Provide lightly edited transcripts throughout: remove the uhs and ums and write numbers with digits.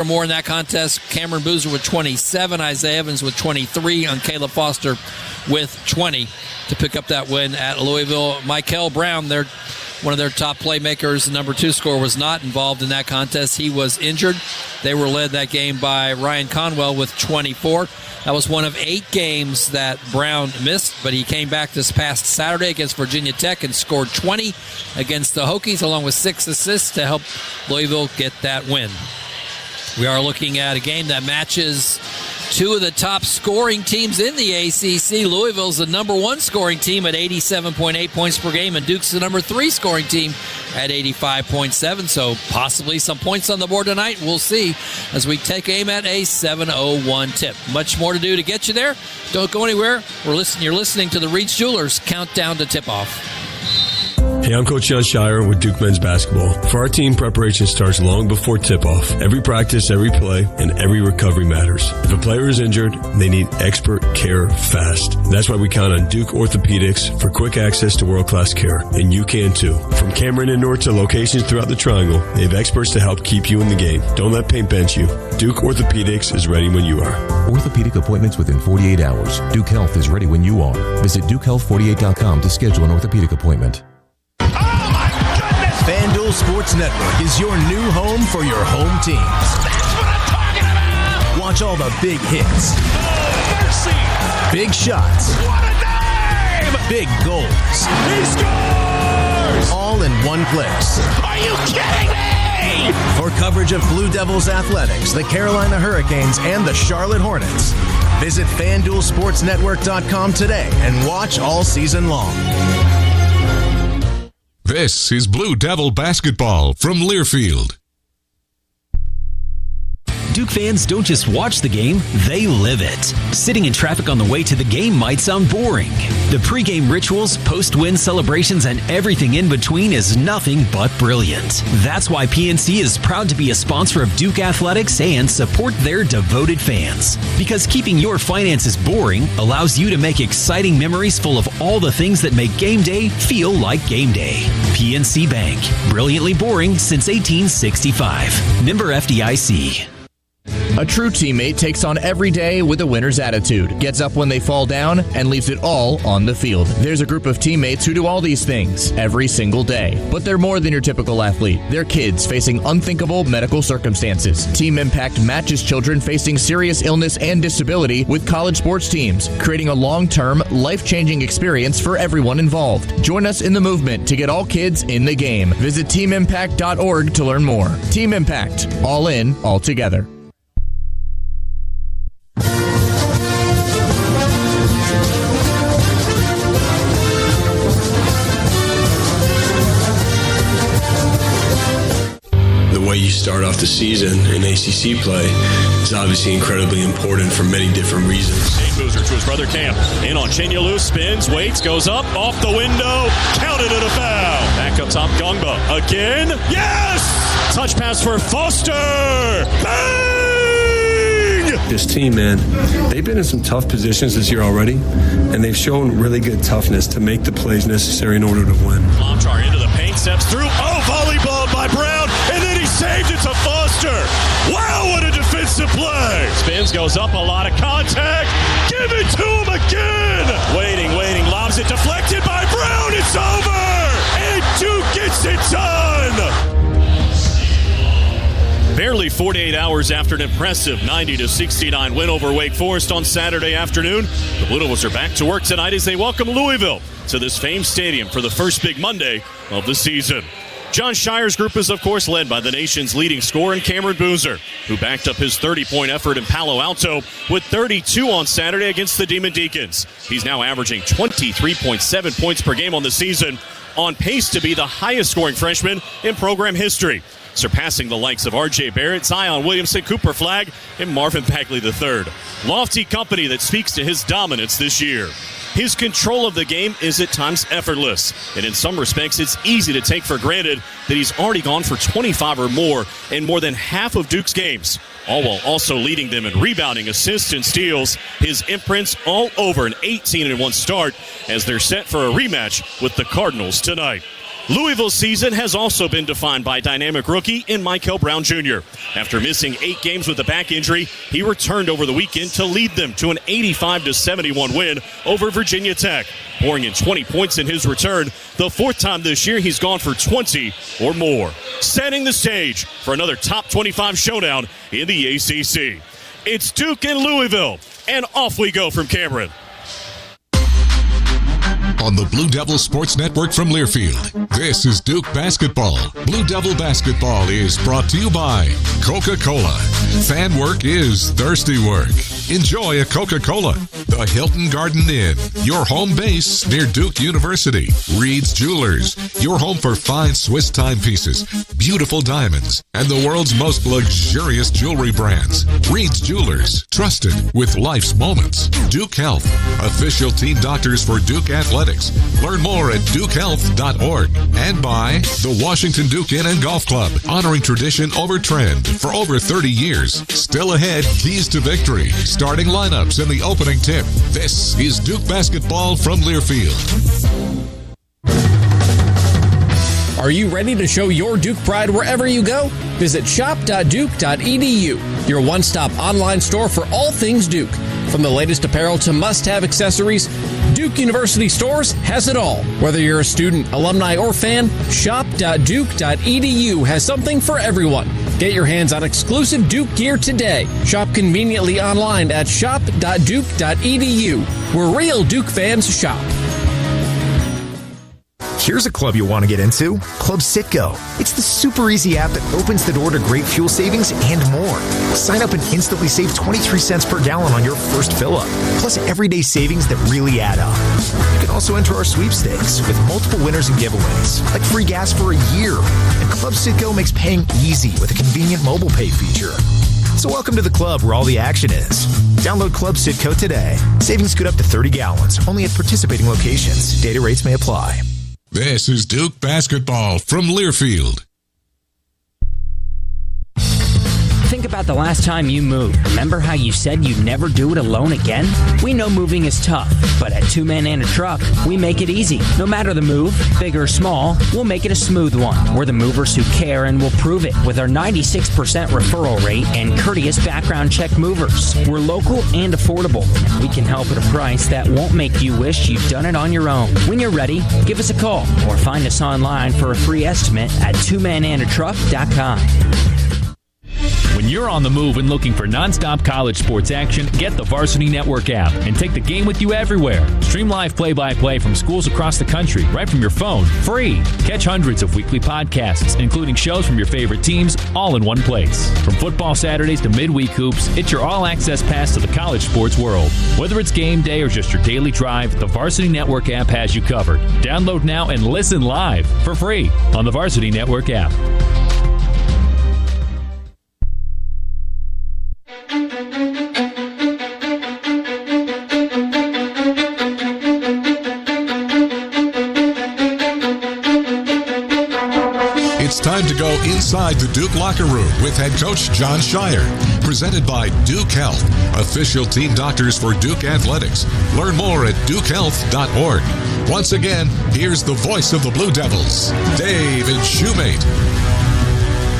More in that contest. Cameron Boozer with 27, Isaiah Evans with 23, and Caleb Foster with 20 to pick up that win at Louisville. Michael Brown, one of their top playmakers, the number 2 scorer, was not involved in that contest. He was injured. They were led that game by Ryan Conwell with 24. That was one of 8 games that Brown missed, but he came back this past Saturday against Virginia Tech and scored 20 against the Hokies, along with 6 assists to help Louisville get that win. We are looking at a game that matches 2 of the top scoring teams in the ACC. Louisville's the number 1 scoring team at 87.8 points per game, and Duke's the number 3 scoring team at 85.7. So possibly some points on the board tonight. We'll see as we take aim at a 7:01 tip. Much more to do to get you there. Don't go anywhere. You're listening to the Reed's Jewelers Countdown to Tip-Off. Hey, I'm Coach John Shire with Duke Men's Basketball. For our team, preparation starts long before tip-off. Every practice, every play, and every recovery matters. If a player is injured, they need expert care fast. That's why we count on Duke Orthopedics for quick access to world-class care. And you can too. From Cameron and North to locations throughout the Triangle, they have experts to help keep you in the game. Don't let pain bench you. Duke Orthopedics is ready when you are. Orthopedic appointments within 48 hours. Duke Health is ready when you are. Visit DukeHealth48.com to schedule an orthopedic appointment. FanDuel Sports Network is your new home for your home teams. That's what I'm talking about! Watch all the big hits. Oh, mercy! Big shots. What a name! Big goals. He scores! All in one place. Are you kidding me? For coverage of Blue Devils athletics, the Carolina Hurricanes, and the Charlotte Hornets, visit FanDuelSportsNetwork.com today and watch all season long. This is Blue Devil basketball from Learfield. Duke fans don't just watch the game, they live it. Sitting in traffic on the way to the game might sound boring. The pregame rituals, post-win celebrations, and everything in between is nothing but brilliant. That's why PNC is proud to be a sponsor of Duke Athletics and support their devoted fans. Because keeping your finances boring allows you to make exciting memories full of all the things that make game day feel like game day. PNC Bank, brilliantly boring since 1865. Member FDIC. A true teammate takes on every day with a winner's attitude, gets up when they fall down, and leaves it all on the field. There's a group of teammates who do all these things every single day. But they're more than your typical athlete. They're kids facing unthinkable medical circumstances. Team Impact matches children facing serious illness and disability with college sports teams, creating a long-term, life-changing experience for everyone involved. Join us in the movement to get all kids in the game. Visit teamimpact.org to learn more. Team Impact. All in, all together. The way you start off the season in ACC play is obviously incredibly important for many different reasons. Boozer to his brother Cam. In on Chinyelu, spins, waits, goes up, off the window, counted it a foul. Back up top, Gongba. Again, yes! Touch pass for Foster! Bang! This team, man, they've been in some tough positions this year already, and they've shown really good toughness to make the plays necessary in order to win. Lomchar into the paint, steps through. Oh, volleyball by Brown, and then he saved it to Foster. Wow, what a defensive play. Spins, goes up, a lot of contact. Give it to him again. Waiting, lobs it, deflected by Brown. It's over, and Duke gets it done. Barely 48 hours after an impressive 90-69 win over Wake Forest on Saturday afternoon, the Blue Devils are back to work tonight as they welcome Louisville to this famed stadium for the first big Monday of the season. John Shire's group is, of course, led by the nation's leading scorer in Cameron Boozer, who backed up his 30-point effort in Palo Alto with 32 on Saturday against the Demon Deacons. He's now averaging 23.7 points per game on the season, on pace to be the highest-scoring freshman in program history, surpassing the likes of R.J. Barrett, Zion Williamson, Cooper Flagg, and Marvin Bagley III. Lofty company that speaks to his dominance this year. His control of the game is at times effortless, and in some respects it's easy to take for granted that he's already gone for 25 or more in more than half of Duke's games, all while also leading them in rebounding, assists, and steals. His imprints all over an 18-1 start as they're set for a rematch with the Cardinals tonight. Louisville's season has also been defined by dynamic rookie in Michael Brown Jr. After missing 8 games with a back injury, he returned over the weekend to lead them to an 85-71 win over Virginia Tech, pouring in 20 points in his return, the 4th time this year he's gone for 20 or more, setting the stage for another top 25 showdown in the ACC. It's Duke and Louisville, and off we go from Cameron. On the Blue Devil Sports Network from Learfield, this is Duke Basketball. Blue Devil Basketball is brought to you by Coca-Cola. Fan work is thirsty work. Enjoy a Coca-Cola. The Hilton Garden Inn, your home base near Duke University. Reed's Jewelers, your home for fine Swiss timepieces, beautiful diamonds, and the world's most luxurious jewelry brands. Reed's Jewelers, trusted with life's moments. Duke Health, official team doctors for Duke Athletics. Learn more at dukehealth.org. And by the Washington Duke Inn and Golf Club, honoring tradition over trend for over 30 years. Still ahead, keys to victory, starting lineups, and the opening tip. This is Duke Basketball from Learfield. Are you ready to show your Duke pride wherever you go? Visit shop.duke.edu, your one-stop online store for all things Duke. From the latest apparel to must-have accessories, Duke University Stores has it all. Whether you're a student, alumni, or fan, shop.duke.edu has something for everyone. Get your hands on exclusive Duke gear today. Shop conveniently online at shop.duke.edu, where real Duke fans shop. Here's a club you'll want to get into, Club Citgo. It's the super easy app that opens the door to great fuel savings and more. Sign up and instantly save 23 cents per gallon on your first fill-up, plus everyday savings that really add up. You can also enter our sweepstakes with multiple winners and giveaways, like free gas for a year. And Club Citgo makes paying easy with a convenient mobile pay feature. So welcome to the club where all the action is. Download Club Citgo today. Savings good up to 30 gallons, only at participating locations. Data rates may apply. This is Duke Basketball from Learfield. Think about the last time you moved. Remember how you said you'd never do it alone again? We know moving is tough, but at Two Men and a Truck, we make it easy. No matter the move, big or small, we'll make it a smooth one. We're the movers who care and will prove it with our 96% referral rate and courteous background check movers. We're local and affordable, and we can help at a price that won't make you wish you'd done it on your own. When you're ready, give us a call or find us online for a free estimate at twomenandatruck.com. When you're on the move and looking for nonstop college sports action, get the Varsity Network app and take the game with you everywhere. Stream live play-by-play from schools across the country right from your phone, free. Catch hundreds of weekly podcasts, including shows from your favorite teams, all in one place. From football Saturdays to midweek hoops, it's your all-access pass to the college sports world. Whether it's game day or just your daily drive, the Varsity Network app has you covered. Download now and listen live for free on the Varsity Network app. It's time to go inside the Duke locker room with head coach John Shire. Presented by Duke Health, official team doctors for Duke Athletics. Learn more at dukehealth.org. Once again, here's the voice of the Blue Devils, David Shoemate.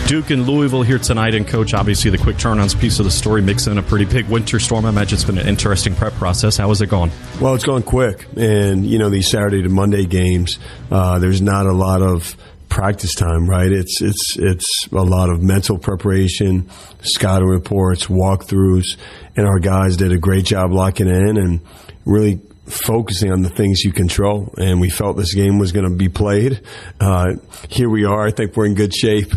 Duke and Louisville here tonight, and Coach, obviously the quick turnarounds piece of the story mixing in a pretty big winter storm. I imagine it's been an interesting prep process. How has it gone? Well, it's gone quick, and these Saturday to Monday games, there's not a lot of practice time, right? It's a lot of mental preparation, scouting reports, walkthroughs, and our guys did a great job locking in and really focusing on the things you control. And we felt this game was going to be played. Here we are. I think we're in good shape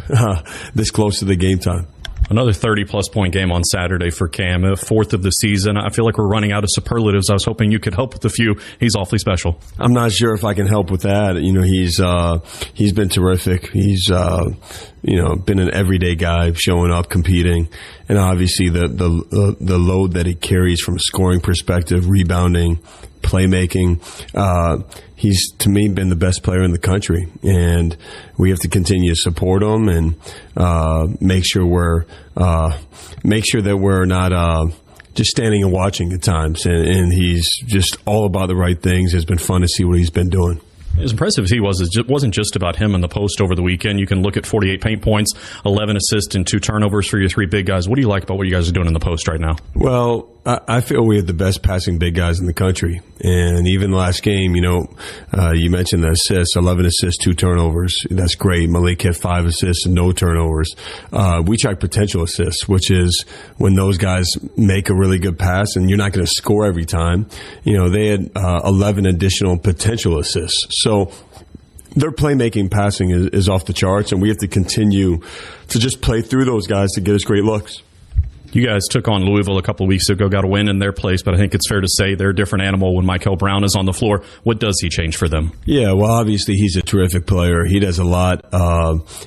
this close to the game time. Another 30-plus point game on Saturday for Cam, a 4th of the season. I feel like we're running out of superlatives. I was hoping you could help with a few. He's awfully special. I'm not sure if I can help with that. He's been terrific. He's been an everyday guy, showing up, competing, and obviously the load that he carries from a scoring perspective, rebounding, playmaking. He's, to me, been the best player in the country, and we have to continue to support him and make sure that we're not just standing and watching at times. And he's just all about the right things. It's been fun to see what he's been doing. As impressive as he was, it wasn't just about him in the post over the weekend. You can look at 48 paint points, 11 assists, and 2 turnovers for your 3 big guys. What do you like about what you guys are doing in the post right now? Well, I feel we have the best passing big guys in the country. And even last game, you mentioned the assists, 11 assists, 2 turnovers. That's great. Malik had 5 assists and no turnovers. We track potential assists, which is when those guys make a really good pass and you're not going to score every time. They had 11 additional potential assists. So their playmaking passing is off the charts, and we have to continue to just play through those guys to get us great looks. You guys took on Louisville a couple of weeks ago, got a win in their place, but I think it's fair to say they're a different animal when Michael Brown is on the floor. What does he change for them? Yeah, well, obviously he's a terrific player. He does a lot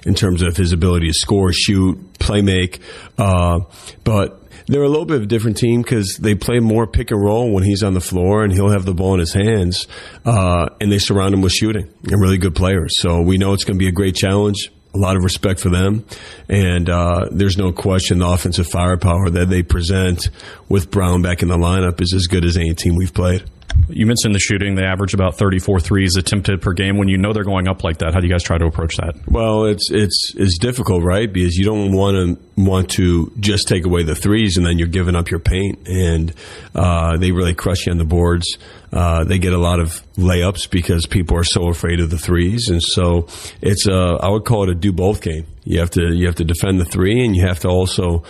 in terms of his ability to score, shoot, play make, but they're a little bit of a different team because they play more pick and roll when he's on the floor and he'll have the ball in his hands, and they surround him with shooting and really good players. So we know it's going to be a great challenge. A lot of respect for them, and there's no question the offensive firepower that they present with Brown back in the lineup is as good as any team we've played. You mentioned the shooting. They average about 34 threes attempted per game. When you know they're going up like that, how do you guys try to approach that? Well, it's difficult, right? Because you don't want to just take away the threes and then you're giving up your paint. And they really crush you on the boards. They get a lot of layups because people are so afraid of the threes. And so it's I would call it a do both game. You have to defend the three, and you have to also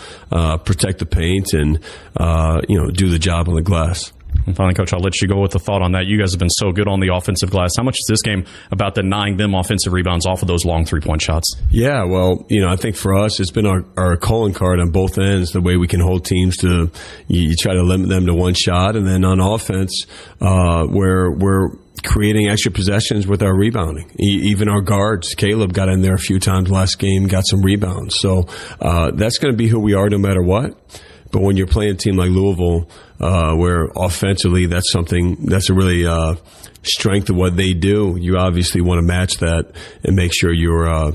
protect the paint and do the job on the glass. And finally, Coach, I'll let you go with a thought on that. You guys have been so good on the offensive glass. How much is this game about denying them offensive rebounds off of those long three-point shots? Yeah, well, I think for us, it's been our calling card on both ends, the way we can hold teams to, you try to limit them to one shot, and then on offense, where we're creating extra possessions with our rebounding. Even our guards, Caleb got in there a few times last game, got some rebounds. So that's going to be who we are no matter what. But when you're playing a team like Louisville, where offensively that's a really strength of what they do, you obviously want to match that and make sure you're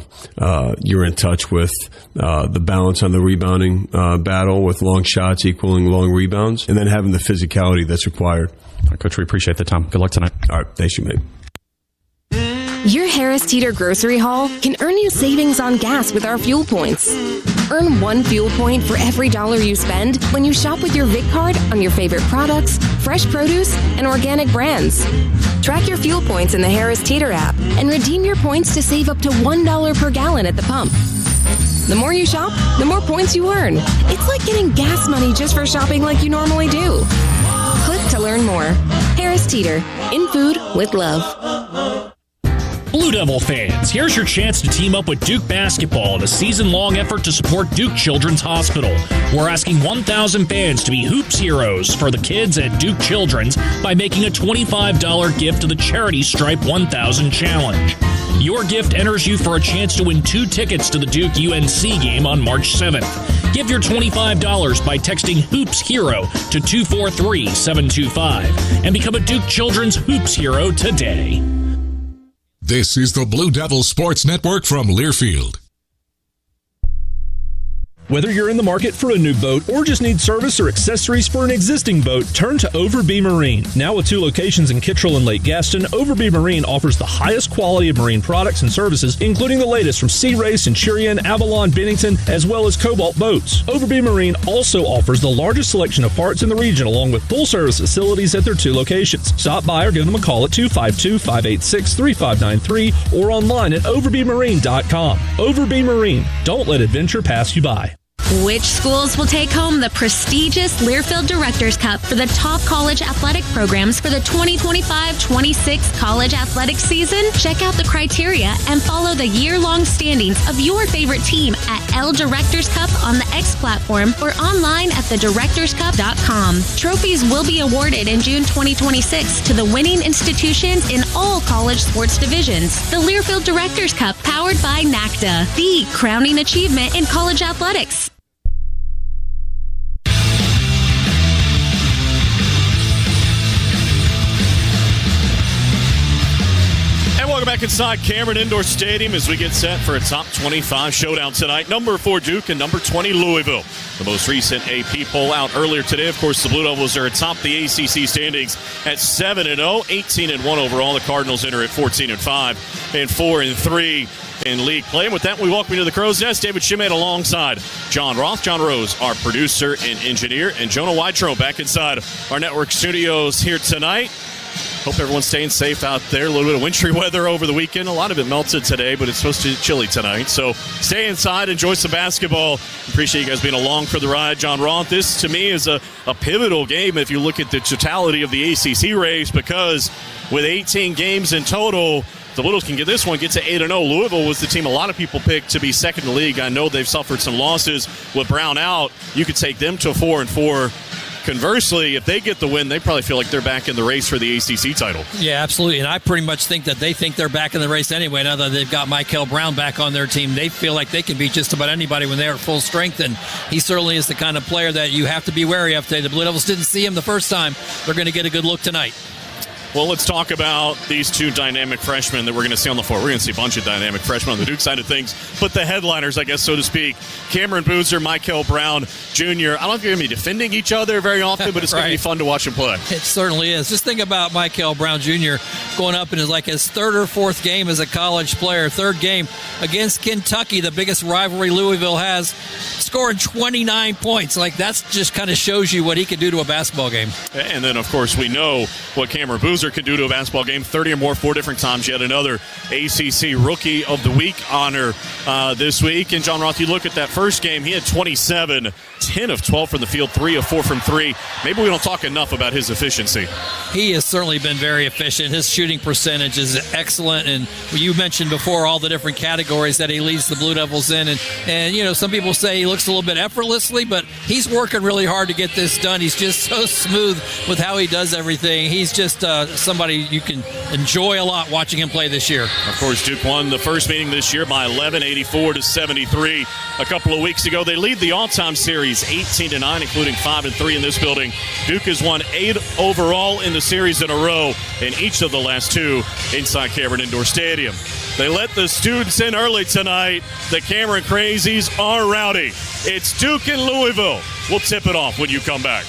in touch with the balance on the rebounding battle with long shots equaling long rebounds, and then having the physicality that's required. All right, Coach, we appreciate the time. Good luck tonight. All right, thanks you, mate. Your Harris Teeter grocery haul can earn you savings on gas with our fuel points. Earn 1 fuel point for every $1 you spend when you shop with your Vic card on your favorite products, fresh produce, and organic brands. Track your fuel points in the Harris Teeter app and redeem your points to save up to $1 per gallon at the pump. The more you shop, the more points you earn. It's like getting gas money just for shopping like you normally do. Click to learn more. Harris Teeter, in food with love. Blue Devil fans, here's your chance to team up with Duke Basketball in a season-long effort to support Duke Children's Hospital. We're asking 1,000 fans to be Hoops Heroes for the kids at Duke Children's by making a $25 gift to the charity Stripe 1000 Challenge. Your gift enters you for a chance to win 2 tickets to the Duke UNC game on March 7th. Give your $25 by texting Hoops Hero to 243-725 and become a Duke Children's Hoops Hero today. This is the Blue Devil Sports Network from Learfield. Whether you're in the market for a new boat or just need service or accessories for an existing boat, turn to Overby Marine. Now with 2 locations in Kittrell and Lake Gaston, Overby Marine offers the highest quality of marine products and services, including the latest from Sea Ray, Centurion, Avalon, Bennington, as well as Cobalt boats. Overby Marine also offers the largest selection of parts in the region, along with full-service facilities at their 2 locations. Stop by or give them a call at 252-586-3593 or online at overbymarine.com. Overby Marine. Don't let adventure pass you by. Which schools will take home the prestigious Learfield Directors Cup for the top college athletic programs for the 2025-26 college athletic season? Check out the criteria and follow the year-long standings of your favorite team at L Directors Cup on the X platform or online at thedirectorscup.com. Trophies will be awarded in June 2026 to the winning institutions in all college sports divisions. The Learfield Directors Cup, powered by NACDA, the crowning achievement in college athletics. Welcome back back inside Cameron Indoor Stadium as we get set for a top 25 showdown tonight. Number 4 Duke and number 20 Louisville. The most recent AP poll out earlier today. Of course, the Blue Devils are atop the ACC standings at 7-0, 18-1 overall. The Cardinals enter at 14-5 and 4-3 in league play. And with that, we welcome you to the Crow's Nest. David Schmidt alongside John Roth, John Rose, our producer and engineer, and Jonah Whitro back inside our network studios here tonight. Hope everyone's staying safe out there. A little bit of wintry weather over the weekend. A lot of it melted today, but it's supposed to be chilly tonight. So stay inside, enjoy some basketball. Appreciate you guys being along for the ride. John Roth, this to me is a pivotal game if you look at the totality of the ACC race, because with 18 games in total, the Littles can get this one, get to 8-0. Louisville was the team a lot of people picked to be second in the league. I know they've suffered some losses. With Brown out, you could take them to 4-4. Conversely, if they get the win, they probably feel like they're back in the race for the ACC title. Yeah, absolutely. And I pretty much think that they think they're back in the race anyway. Now that they've got Michael Brown back on their team, they feel like they can beat just about anybody when they're at full strength. And he certainly is the kind of player that you have to be wary of today. The Blue Devils didn't see him the first time. They're going to get a good look tonight. Well, let's talk about these two dynamic freshmen that we're going to see on the floor. We're going to see a bunch of dynamic freshmen on the Duke side of things, but the headliners, I guess, so to speak, Cameron Boozer, Michael Brown Jr. I don't know if you're going to be defending each other very often, but it's going to be fun to watch them play. It certainly is. Just think about Michael Brown Jr. going up in his third or fourth game as a college player, third game against Kentucky, the biggest rivalry Louisville has, scoring 29 points. That's just kind of shows you what he can do to a basketball game. And then, of course, we know what Cameron Boozer can do to a basketball game. 30 or more, 4 different times. Yet another ACC Rookie of the Week honor this week. And John Roth, you look at that first game, he had 27, 10 of 12 from the field, 3 of 4 from 3. Maybe we don't talk enough about his efficiency. He has certainly been very efficient. His shooting percentage is excellent. And you mentioned before all the different categories that he leads the Blue Devils in. And some people say he looks a little bit effortlessly, but he's working really hard to get this done. He's just so smooth with how he does everything. He's just somebody you can enjoy a lot watching him play this year. Of course, Duke won the first meeting this year by 11, 84-73. A couple of weeks ago, they lead the all-time series 18-9, including 5-3 in this building. Duke has won 8 overall in the series in a row, and each of the last 2 inside Cameron Indoor Stadium. They let the students in early tonight. The Cameron Crazies are rowdy. It's Duke and Louisville. We'll tip it off when you come back.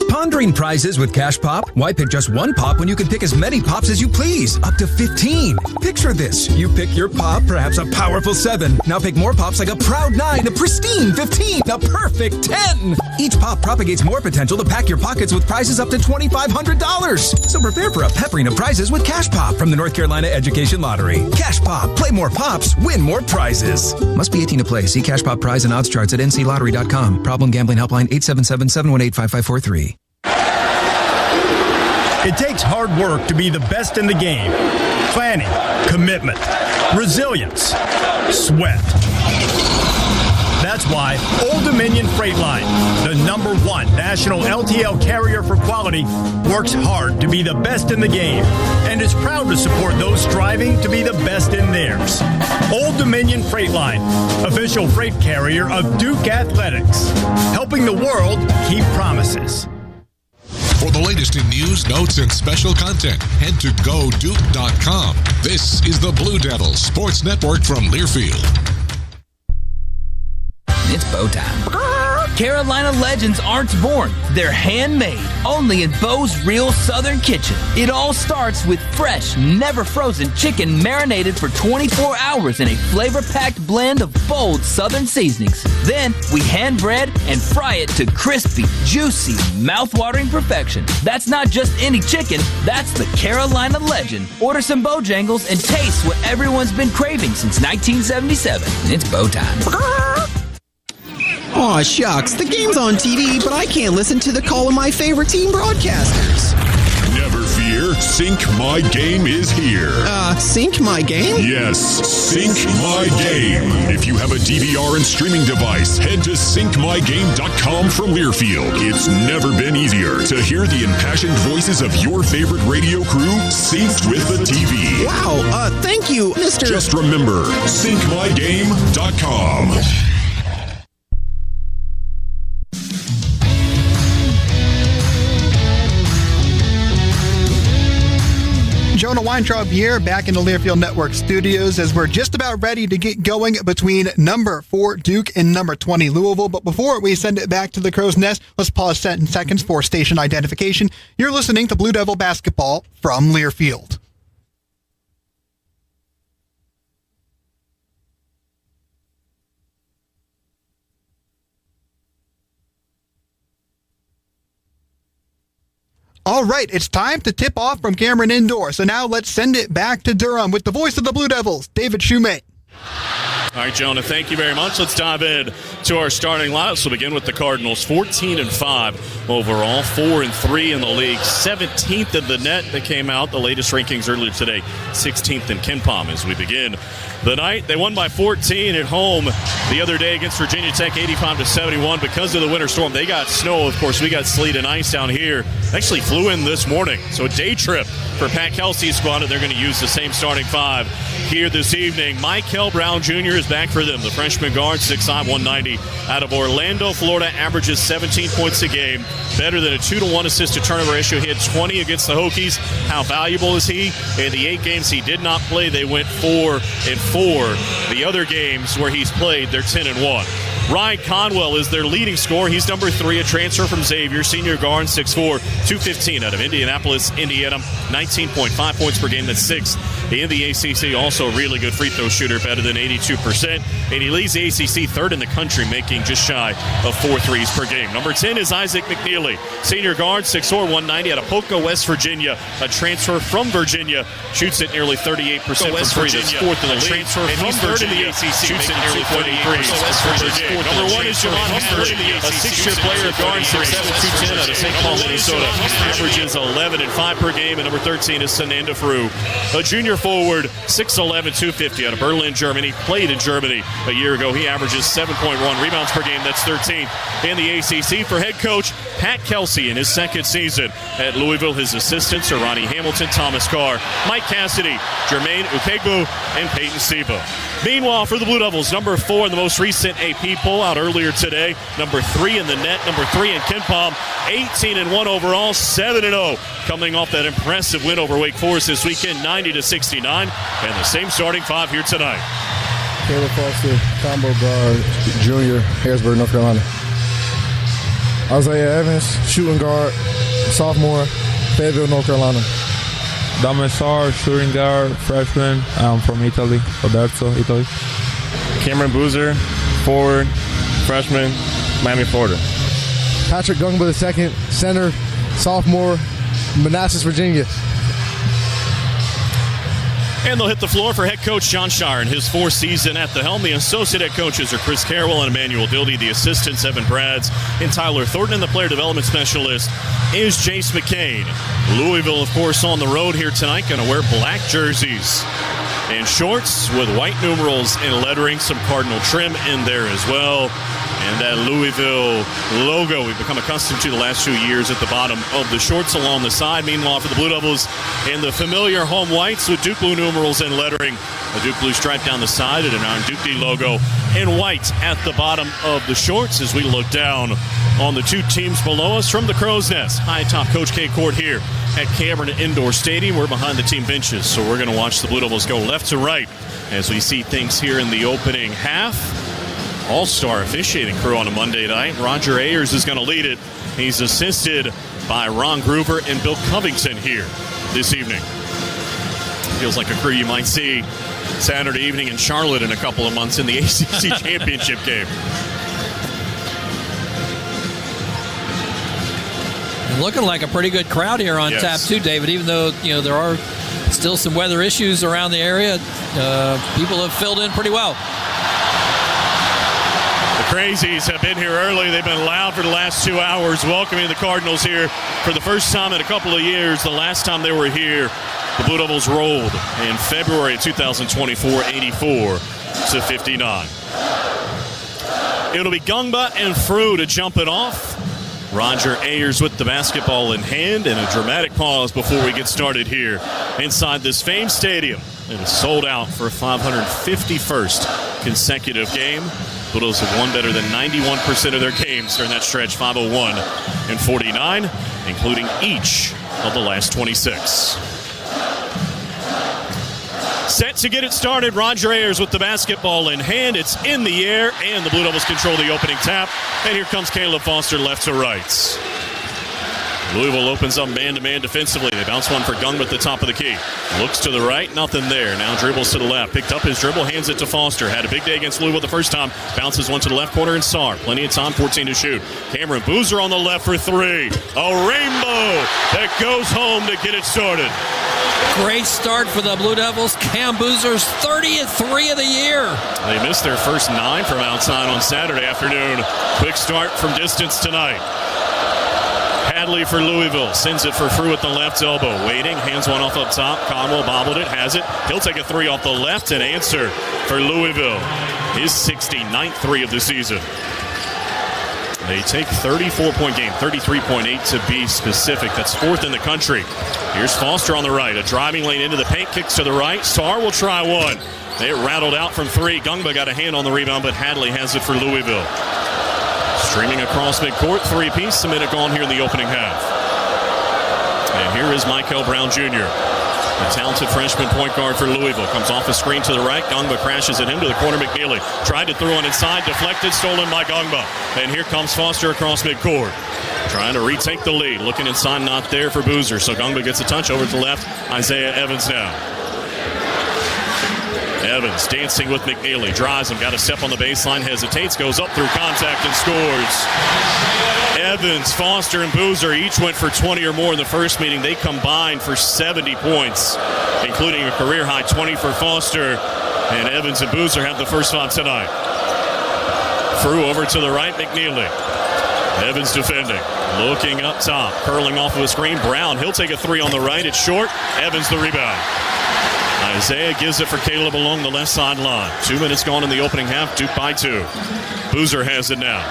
Pondering prizes with Cash Pop? Why pick just one pop when you can pick as many pops as you please? Up to 15. Picture this. You pick your pop, perhaps a powerful 7. Now pick more pops like a proud 9, a pristine 15, a perfect 10. Each pop propagates more potential to pack your pockets with prizes up to $2,500. So prepare for a peppering of prizes with Cash Pop from the North Carolina Education Lottery. Cash Pop. Play more pops. Win more prizes. Must be 18 to play. See Cash Pop prize and odds charts at nclottery.com. Problem gambling helpline 877-718-5543. It takes hard work to be the best in the game. Planning, commitment, resilience, sweat. That's why Old Dominion Freight Line, the #1 national LTL carrier for quality, works hard to be the best in the game and is proud to support those striving to be the best in theirs. Old Dominion Freight Line, official freight carrier of Duke Athletics, helping the world keep promises. For the latest in news, notes, and special content, head to GoDuke.com. This is the Blue Devils Sports Network from Learfield. It's bow time. Carolina legends aren't born. They're handmade, only in Bo's Real Southern Kitchen. It all starts with fresh, never frozen chicken marinated for 24 hours in a flavor-packed blend of bold Southern seasonings. Then we hand bread and fry it to crispy, juicy, mouth-watering perfection. That's not just any chicken, that's the Carolina legend. Order some Bojangles and taste what everyone's been craving since 1977. And it's bow time. Aw, shucks. The game's on TV, but I can't listen to the call of my favorite team broadcasters. Never fear. Sync My Game is here. Sync My Game? Yes, Sync My Game. If you have a DVR and streaming device, head to syncmygame.com from Learfield. It's never been easier to hear the impassioned voices of your favorite radio crew synced with the TV. Wow, thank you, Mr. Just remember, syncmygame.com. Jonah Weintraub here, back in the Learfield Network studios as we're just about ready to get going between number 4 Duke and number 20 Louisville. But before we send it back to the Crow's Nest, let's pause 10 seconds for station identification. You're listening to Blue Devil Basketball from Learfield. All right, it's time to tip off from Cameron Indoor. So now let's send it back to Durham with the voice of the Blue Devils, David Shoemate. All right, Jonah, thank you very much. Let's dive in to our starting lineups. We'll begin with the Cardinals, 14-5 overall, 4-3 in the league, 17th in the net that came out, the latest rankings earlier today, 16th in KenPom as we begin the night. They won by 14 at home the other day against Virginia Tech, 85-71. Because of the winter storm, they got snow. Of course, we got sleet and ice down here. Actually flew in this morning, so a day trip for Pat Kelsey's squad, and they're going to use the same starting five here this evening. Michael Brown Jr. is back for them, the freshman guard, 6'5", 190, out of Orlando, Florida, averages 17 points a game, better than a 2-to-1 assist-to-turnover ratio. He had 20 against the Hokies. How valuable is he? In the 8 games he did not play, they went 4-4. The other games where he's played, they're 10-1. Ryan Conwell is their leading scorer. He's number 3, a transfer from Xavier, senior guard, 6'4", 215 out of Indianapolis, Indiana, 19.5 points per game. That's 6th in the ACC. Also a really good free throw shooter, better than 82%. And he leads the ACC 3rd in the country, making just shy of 4 threes per game. Number 10 is Isaac McNeely, senior guard, 6'4", 190 out of Polka, West Virginia, a transfer from Virginia, shoots at nearly 38% from three. That's 4th in the league. And he's 3rd in the ACC, shoots at nearly 38%. Number 1 is Javon Humphrey, a 6-year player, guard, 6'7", 210 out of St. Paul, Minnesota, averages 11 and 5 per game. And number 13 is Sananda Frew, a junior forward, 6'11", 250 out of Berlin, Germany, played in Germany a year ago. He averages 7.1 rebounds per game. That's 13th in the ACC. For head coach Pat Kelsey in his 2nd season at Louisville, his assistants are Ronnie Hamilton, Thomas Carr, Mike Cassidy, Jermaine Ukegbu, and Peyton Seba. Meanwhile, for the Blue Devils, number 4 in the most recent AP poll out earlier today, number 3 in the net, number 3 in KenPom, 18-1 overall, 7-0, coming off that impressive win over Wake Forest this weekend, 90-69, and the same starting five here tonight. Caleb Foster, combo guard, junior, Harrisburg, North Carolina. Isaiah Evans, shooting guard, sophomore, Fayetteville, North Carolina. Damesar, shooting guard, freshman, from Italy, Roberto, Italy. Cameron Boozer, forward, freshman, Miami, Florida. Patrick Gungba II, center, sophomore, Manassas, Virginia. And they'll hit the floor for head coach John Shire in his 4th season at the helm. The associate head coaches are Chris Carroll and Emmanuel Dildy. The assistants, Evan Brads and Tyler Thornton. And the player development specialist is Jace McCain. Louisville, of course, on the road here tonight, going to wear black jerseys and shorts with white numerals and lettering, some cardinal trim in there as well. And that Louisville logo we've become accustomed to the last 2 years at the bottom of the shorts along the side. Meanwhile, for the Blue Devils, in the familiar home whites with Duke Blue numerals and lettering, the Duke Blue stripe down the side and an Iron Duke D logo in white at the bottom of the shorts as we look down on the 2 teams below us from the Crow's Nest. High top Coach K Court here at Cameron Indoor Stadium. We're behind the team benches, so we're going to watch the Blue Devils go left to right as we see things here in the opening half. All-star officiating crew on a Monday night. Roger Ayers is going to lead it. He's assisted by Ron Groover and Bill Covington here this evening. Feels like a crew you might see Saturday evening in Charlotte in a couple of months in the ACC championship game. And looking like a pretty good crowd here on tap too, David. Even though there are still some weather issues around the area, people have filled in pretty well. Crazies have been here early. They've been loud for the last 2 hours, welcoming the Cardinals here for the first time in a couple of years. The last time they were here, the Blue Devils rolled in February 2024, 84-59. It'll be Gungba and Frew to jump it off. Roger Ayers with the basketball in hand, and a dramatic pause before we get started here inside this famed stadium. It is sold out for a 551st consecutive game. Blue Devils have won better than 91% of their games during that stretch, 501-49, including each of the last 26. Set to get it started. Roger Ayers with the basketball in hand. It's in the air, and the Blue Devils control the opening tap. And here comes Caleb Foster left to right. Louisville opens up man-to-man defensively. They bounce one for Gungba at the top of the key. Looks to the right, nothing there. Now dribbles to the left. Picked up his dribble, hands it to Foster. Had a big day against Louisville the first time. Bounces one to the left corner and Sarr. Plenty of time, 14 to shoot. Cameron Boozer on the left for three. A rainbow that goes home to get it started. Great start for the Blue Devils. Cam Boozer's 30th 3 of the year. They missed their first 9 from outside on Saturday afternoon. Quick start from distance tonight. Hadley for Louisville. Sends it for Frew at the left elbow. Waiting. Hands one off up top. Conwell bobbled it. Has it. He'll take a 3 off the left and answer for Louisville. His 69th 3 of the season. They take 34-point game. 33.8 to be specific. That's 4th in the country. Here's Foster on the right. A driving lane into the paint. Kicks to the right. Sarr will try one. It rattled out from 3. Gungba got a hand on the rebound, but Hadley has it for Louisville. Streaming across midcourt, 3-piece, a minute gone here in the opening half. And here is Michael Brown Jr., the talented freshman point guard for Louisville. Comes off the screen to the right. Gungba crashes at him to the corner. McNeely tried to throw it inside, deflected, stolen by Gungba. And here comes Foster across midcourt. Trying to retake the lead. Looking inside, not there for Boozer. So Gungba gets a touch over to the left. Isaiah Evans now. Evans dancing with McNeely, drives him, got a step on the baseline, hesitates, goes up through contact and scores. Evans, Foster, and Boozer each went for 20 or more in the first meeting. They combined for 70 points, including a career-high 20 for Foster. And Evans and Boozer have the first 5 tonight. Frew over to the right, McNeely. Evans defending, looking up top, curling off of a screen. Brown, he'll take a 3 on the right. It's short. Evans the rebound. Isaiah gives it for Caleb along the left sideline. 2 minutes gone in the opening half. Duke by 2. Boozer has it now.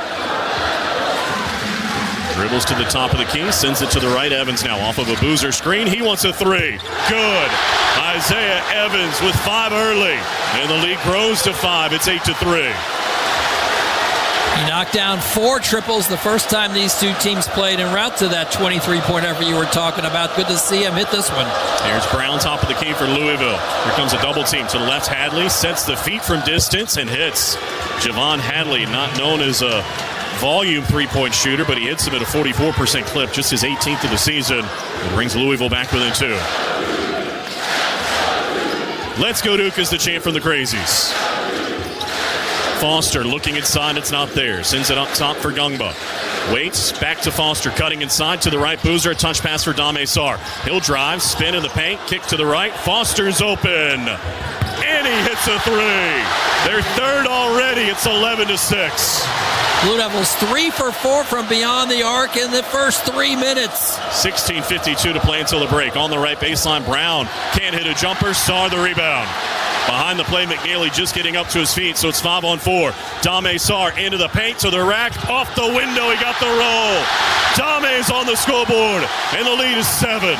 Dribbles to the top of the key, sends it to the right. Evans now off of a Boozer screen. He wants a 3. Good. Isaiah Evans with 5 early. And the lead grows to 5. It's 8-3. He knocked down 4 triples the first time these two teams played en route to that 23-point effort you were talking about. Good to see him hit this one. Here's Brown, top of the key for Louisville. Here comes a double team to the left. Hadley sets the feet from distance and hits. Javon Hadley, not known as a volume 3-point shooter, but he hits him at a 44% clip, just his 18th of the season. It brings Louisville back within 2. Let's go Duke is the chant from the Crazies. Foster looking inside, it's not there. Sends it up top for Gungba. Waits, back to Foster, cutting inside to the right. Boozer, a touch pass for Dame Sarr. He'll drive, spin in the paint, kick to the right. Foster's open. And he hits a 3. Their 3rd already. It's 11-6. Blue Devils 3 for 4 from beyond the arc in the first 3 minutes. 16:52 to play until the break. On the right baseline, Brown can't hit a jumper. Sarr the rebound. Behind the play, McNeely just getting up to his feet, so it's 5-on-4. Dame Sarr into the paint to the rack. Off the window, he got the roll. Dame's on the scoreboard, and the lead is 7.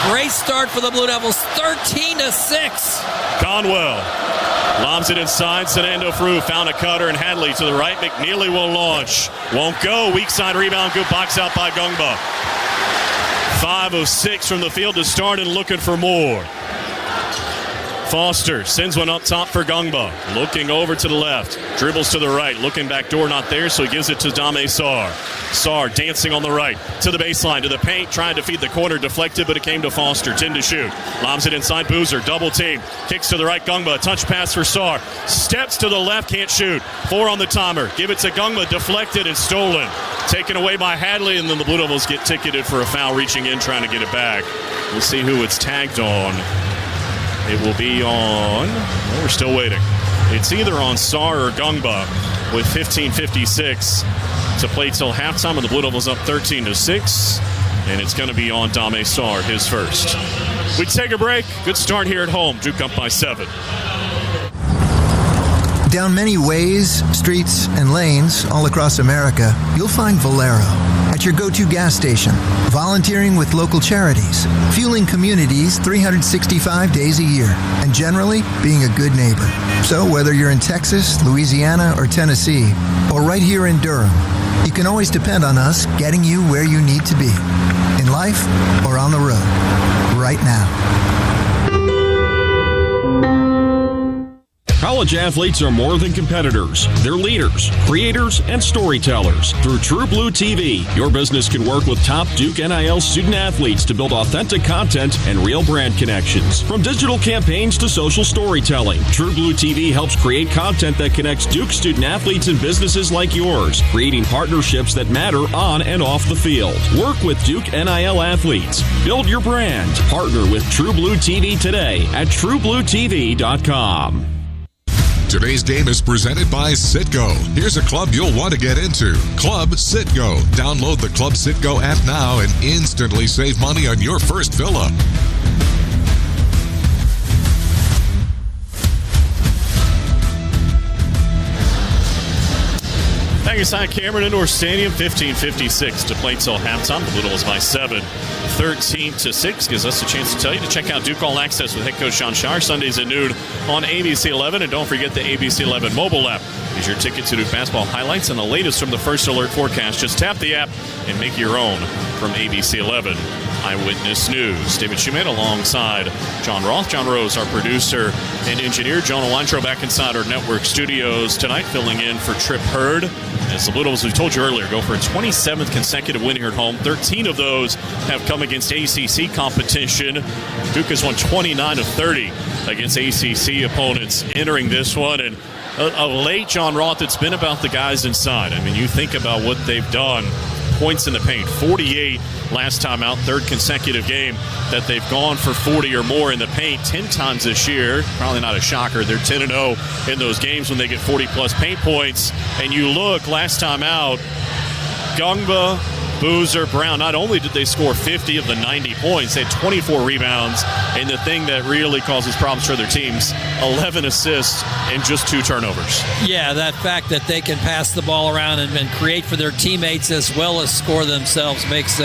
Great start for the Blue Devils, 13-6. Conwell lobs it inside. Fernando Frew found a cutter, and Hadley to the right. McNeely will launch. Won't go. Weak side rebound. Good box out by Gungba. 5 of 6 from the field to start and looking for more. Foster sends one up top for Gungba. Looking over to the left. Dribbles to the right. Looking back door, not there, so he gives it to Dame Sarr. Sarr dancing on the right. To the baseline, to the paint. Trying to feed the corner. Deflected, but it came to Foster. 10 to shoot. Lobs it inside Boozer. Double team. Kicks to the right. Gungba. Touch pass for Sarr. Steps to the left. Can't shoot. 4 on the timer. Give it to Gungba. Deflected and stolen. Taken away by Hadley, and then the Blue Devils get ticketed for a foul reaching in, trying to get it back. We'll see who it's tagged on. It will be on, well, we're still waiting. It's either on Sarr or Gungba with 15:56 to play till halftime, and the Blue Devils up 13-6. And it's going to be on Dame Sarr, his first. We take a break. Good start here at home. Duke up by 7. Down many ways, streets, and lanes all across America, you'll find Valero at your go-to gas station, volunteering with local charities, fueling communities 365 days a year, and generally being a good neighbor. So whether you're in Texas, Louisiana, or Tennessee, or right here in Durham, you can always depend on us getting you where you need to be, in life or on the road, right now. College athletes are more than competitors. They're leaders, creators, and storytellers. Through True Blue TV, your business can work with top Duke NIL student athletes to build authentic content and real brand connections. From digital campaigns to social storytelling, True Blue TV helps create content that connects Duke student athletes and businesses like yours, creating partnerships that matter on and off the field. Work with Duke NIL athletes. Build your brand. Partner with True Blue TV today at truebluetv.com. Today's game is presented by Citgo. Here's a club you'll want to get into. Club Citgo. Download the Club Citgo app now and instantly save money on your first fill-up. Inside Cameron Indoor Stadium, 15:56 to play till halftime. The Little is by 7, 13-6. Gives us a chance to tell you to check out Duke All Access with head coach Sean Shire Sundays at noon on ABC 11. And don't forget the ABC 11 mobile app is your ticket to Duke basketball highlights and the latest from the First Alert forecast. Just tap the app and make your own from ABC 11 Eyewitness News. David Schumann alongside John Roth. John Rose, our producer and engineer. Jonah Weintraub back inside our network studios tonight, filling in for Trip Hurd. As the Blue Devils, we told you earlier, go for a 27th consecutive win here at home. 13 of those have come against ACC competition. Duke has won 29 of 30 against ACC opponents entering this one. And of late, John Roth, it's been about the guys inside. I mean, you think about what they've done. Points in the paint, 48 last time out, third consecutive game that they've gone for 40 or more in the paint 10 times this year. Probably not a shocker. They're 10-0 in those games when they get 40-plus paint points. And you look, last time out, Gungba, Boozer, Brown, not only did they score 50 of the 90 points, they had 24 rebounds, and the thing that really causes problems for their teams, 11 assists and just 2 turnovers. Yeah, that fact that they can pass the ball around and create for their teammates as well as score themselves makes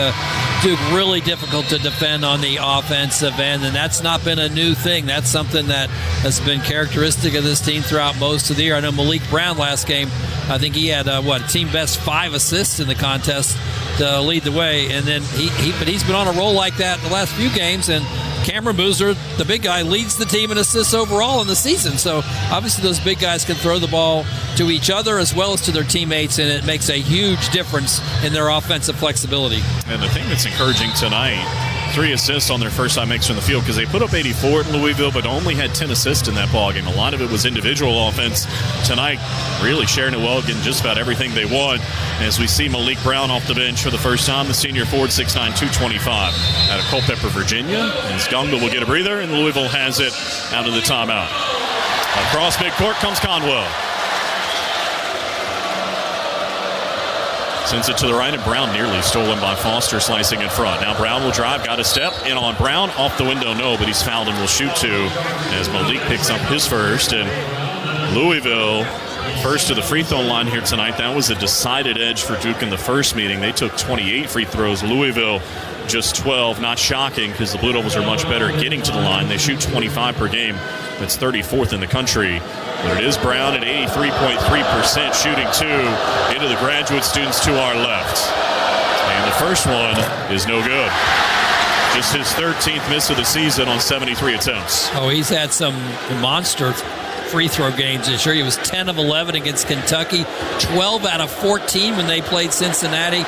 Duke really difficult to defend on the offensive end, and that's not been a new thing. That's something that has been characteristic of this team throughout most of the year. I know Malik Brown last game, I think he had a team best 5 assists in the contest to lead the way, and then he's been on a roll like that the last few games. And Cameron Boozer, the big guy, leads the team in assists overall in the season. So obviously those big guys can throw the ball to each other as well as to their teammates, and it makes a huge difference in their offensive flexibility. And the thing that's encouraging tonight, 3 assists on their first time makes from the field, because they put up 84 at Louisville but only had 10 assists in that ballgame. A lot of it was individual offense. Tonight, really sharing it well, getting just about everything they want. And as we see Malik Brown off the bench for the first time, the senior forward, 6'9", 225, out of Culpeper, Virginia. As Gunga will get a breather, and Louisville has it out of the timeout. Across midcourt comes Conwell. Sends it to the right, and Brown nearly stolen by Foster, slicing in front. Now Brown will drive, got a step in on Brown, off the window, no, but he's fouled and will shoot 2 as Malik picks up his first. And Louisville first to the free throw line here tonight. That was a decided edge for Duke in the first meeting. They took 28 free throws. Louisville just 12. Not shocking, because the Blue Devils are much better at getting to the line. They shoot 25 per game. That's 34th in the country. But it is Brown at 83.3% shooting 2 into the graduate students to our left. And the first one is no good. Just his 13th miss of the season on 73 attempts. Oh, he's had some monster free throw games this year. He was 10 of 11 against Kentucky, 12 out of 14 when they played Cincinnati.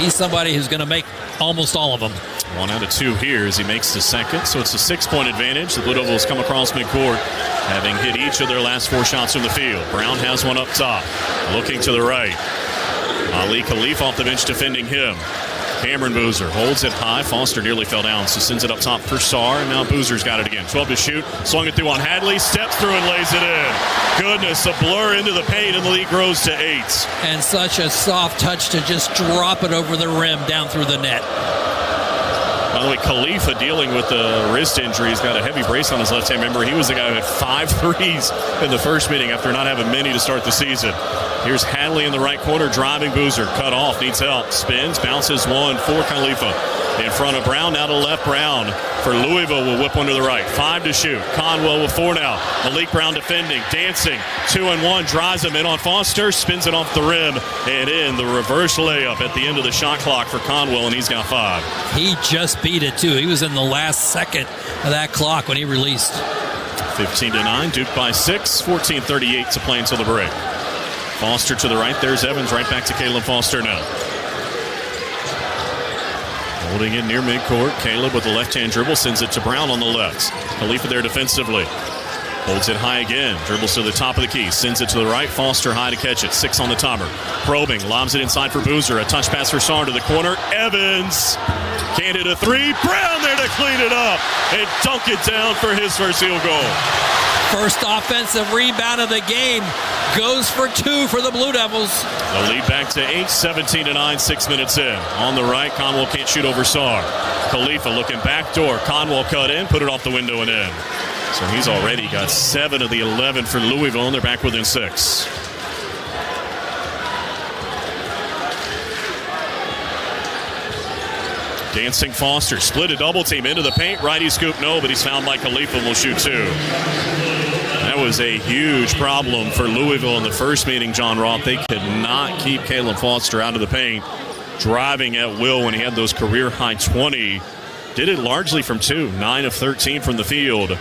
He's somebody who's going to make almost all of them. 1 out of 2 here as he makes the second. So it's a 6-point advantage. The Blue Devils come across midcourt, having hit each of their last 4 shots from the field. Brown has one up top, looking to the right. Ali Khalif off the bench defending him. Cameron Boozer holds it high. Foster nearly fell down, so sends it up top for Sarr, and now Boozer's got it again. 12 to shoot. Swung it through on Hadley. Steps through and lays it in. Goodness, a blur into the paint, and the lead grows to 8. And such a soft touch to just drop it over the rim down through the net. By the way, Khalifa dealing with the wrist injury. He's got a heavy brace on his left hand. Remember, he was the guy who had 5 threes in the first meeting after not having many to start the season. Here's Hadley in the right corner, driving Boozer. Cut off, needs help. Spins, bounces one for Khalifa. In front of Brown, now to left. Brown for Louisville will whip one to the right. 5 to shoot. Conwell with 4 now. Malik Brown defending, dancing. 2-1, drives him in on Foster, spins it off the rim, and in the reverse layup at the end of the shot clock for Conwell, and he's got 5. He just beat it, too. He was in the last second of that clock when he released. 15-9, Duke by 6, 14:38 to play until the break. Foster to the right, there's Evans, right back to Caleb Foster now. Holding it near midcourt, Caleb with the left-hand dribble, sends it to Brown on the left. Khalifa there defensively. Holds it high again, dribbles to the top of the key, sends it to the right, Foster high to catch it, 6 on the timer. Probing, lobs it inside for Boozer, a touch pass for Sarn to the corner, Evans can't hit a three, Brown there to clean it up and dunk it down for his first field goal. First offensive rebound of the game, goes for 2 for the Blue Devils. The lead back to 8, 17-9, 6 minutes in. On the right, Conwell can't shoot over Sarr. Khalifa looking back door, Conwell cut in, put it off the window and in. So he's already got 7 of the 11 for Louisville, and they're back within 6. Dancing Foster, split a double team into the paint. Righty scoop, no, but he's found by Khalifa and will shoot 2. That was a huge problem for Louisville in the first meeting, John Roth. They could not keep Caleb Foster out of the paint, driving at will when he had those career-high 20. Did it largely from 2, 9 of 13 from the field.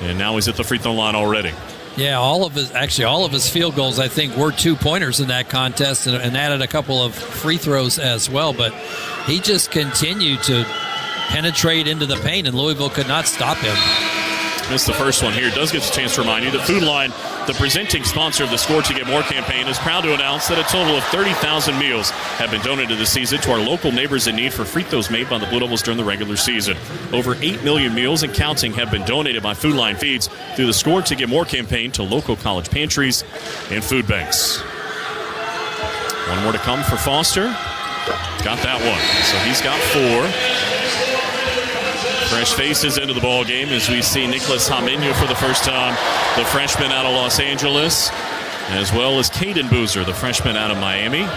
And now he's at the free throw line already. Yeah, all of his field goals, I think, were 2-pointers in that contest and added a couple of free throws as well. But he just continued to penetrate into the paint, and Louisville could not stop him. Missed the first one here. Does get a chance to remind you, the Food Line, the presenting sponsor of the Score to Get More campaign, is proud to announce that a total of 30,000 meals have been donated this season to our local neighbors in need for free throws made by the Blue Devils during the regular season. Over 8 million meals and counting have been donated by Food Line Feeds through the Score to Get More campaign to local college pantries and food banks. One more to come for Foster. Got that one. So he's got 4. Fresh faces into the ball game as we see Nicholas Haminu for the first time, the freshman out of Los Angeles, as well as Caden Boozer, the freshman out of Miami.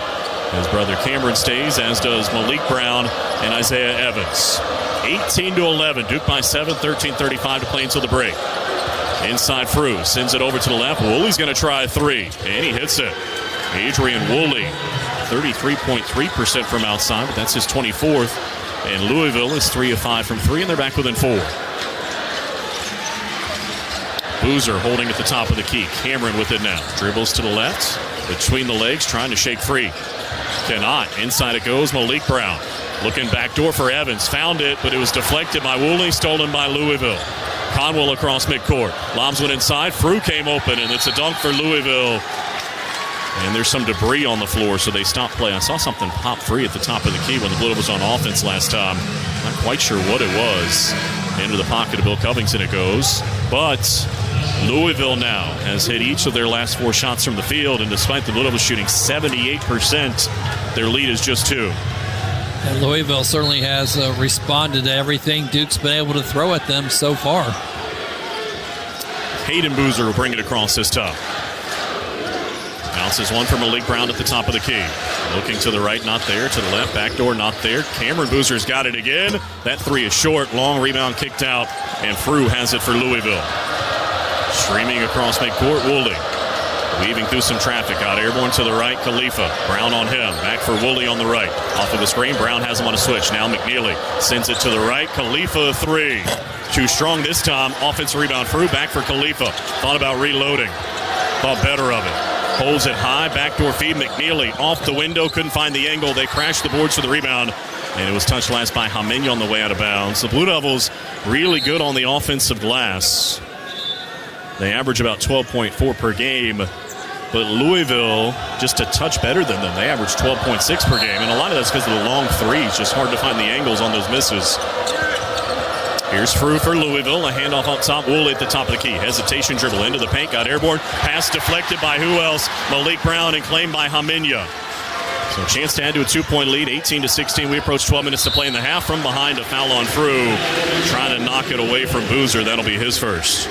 His brother Cameron stays, as does Malik Brown and Isaiah Evans. 18-11, Duke by 7, 13:35 to play until the break. Inside Frew, sends it over to the left. Woolley's going to try a 3, and he hits it. Adrian Woolley, 33.3% from outside, but that's his 24th. And Louisville is 3 of 5 from 3, and they're back within 4. Boozer holding at the top of the key. Cameron with it now. Dribbles to the left, between the legs, trying to shake free. Cannot. Inside it goes. Malik Brown looking backdoor for Evans. Found it, but it was deflected by Woolley, stolen by Louisville. Conwell across midcourt. Lobs went inside. Frew came open, and it's a dunk for Louisville. And there's some debris on the floor, so they stopped play. I saw something pop free at the top of the key when the Blue Devils was on offense last time. Not quite sure what it was. Into the pocket of Bill Covington it goes. But Louisville now has hit each of their last 4 shots from the field, and despite the Blue Devils shooting 78%, their lead is just 2. And Louisville certainly has responded to everything Duke's been able to throw at them so far. Hayden Boozer will bring it across this time. Bounces one for Malik Brown at the top of the key. Looking to the right, not there. To the left, backdoor, not there. Cameron Boozer's got it again. That 3 is short. Long rebound kicked out, and Frew has it for Louisville. Streaming across midcourt, Woolley. Weaving through some traffic. Got airborne to the right, Khalifa. Brown on him. Back for Woolley on the right. Off of the screen, Brown has him on a switch. Now McNeely sends it to the right. Khalifa 3. Too strong this time. Offensive rebound. Frew back for Khalifa. Thought about reloading. Thought better of it. Holds it high, backdoor feed, McNeely off the window, couldn't find the angle. They crashed the boards for the rebound, and it was touched last by Haminu on the way out of bounds. The Blue Devils really good on the offensive glass. They average about 12.4 per game, but Louisville just a touch better than them. They average 12.6 per game, and a lot of that's because of the long threes. Just hard to find the angles on those misses. Here's Frew for Louisville. A handoff up top. Woolley at the top of the key. Hesitation dribble into the paint. Got airborne. Pass deflected by who else? Malik Brown, and claimed by Haminu. So a chance to add to a 2-point lead. 18-16. We approach 12 minutes to play in the half. From behind, a foul on Frew. Trying to knock it away from Boozer. That'll be his first.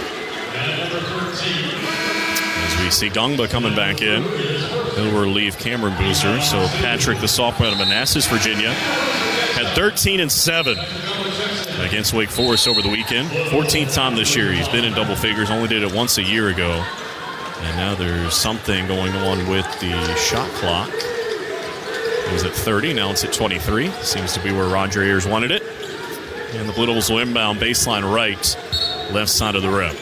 As we see Gungba coming back in. He'll relieve Cameron Boozer. So Patrick, the sophomore out of Manassas, Virginia, had 13 and 7 against Wake Forest over the weekend. 14th time this year he's been in double figures. Only did it once a year ago. And now there's something going on with the shot clock. It was at 30. Now it's at 23. Seems to be where Roger Ayers wanted it. And the Blue Devils will inbound baseline right. left side of the rim.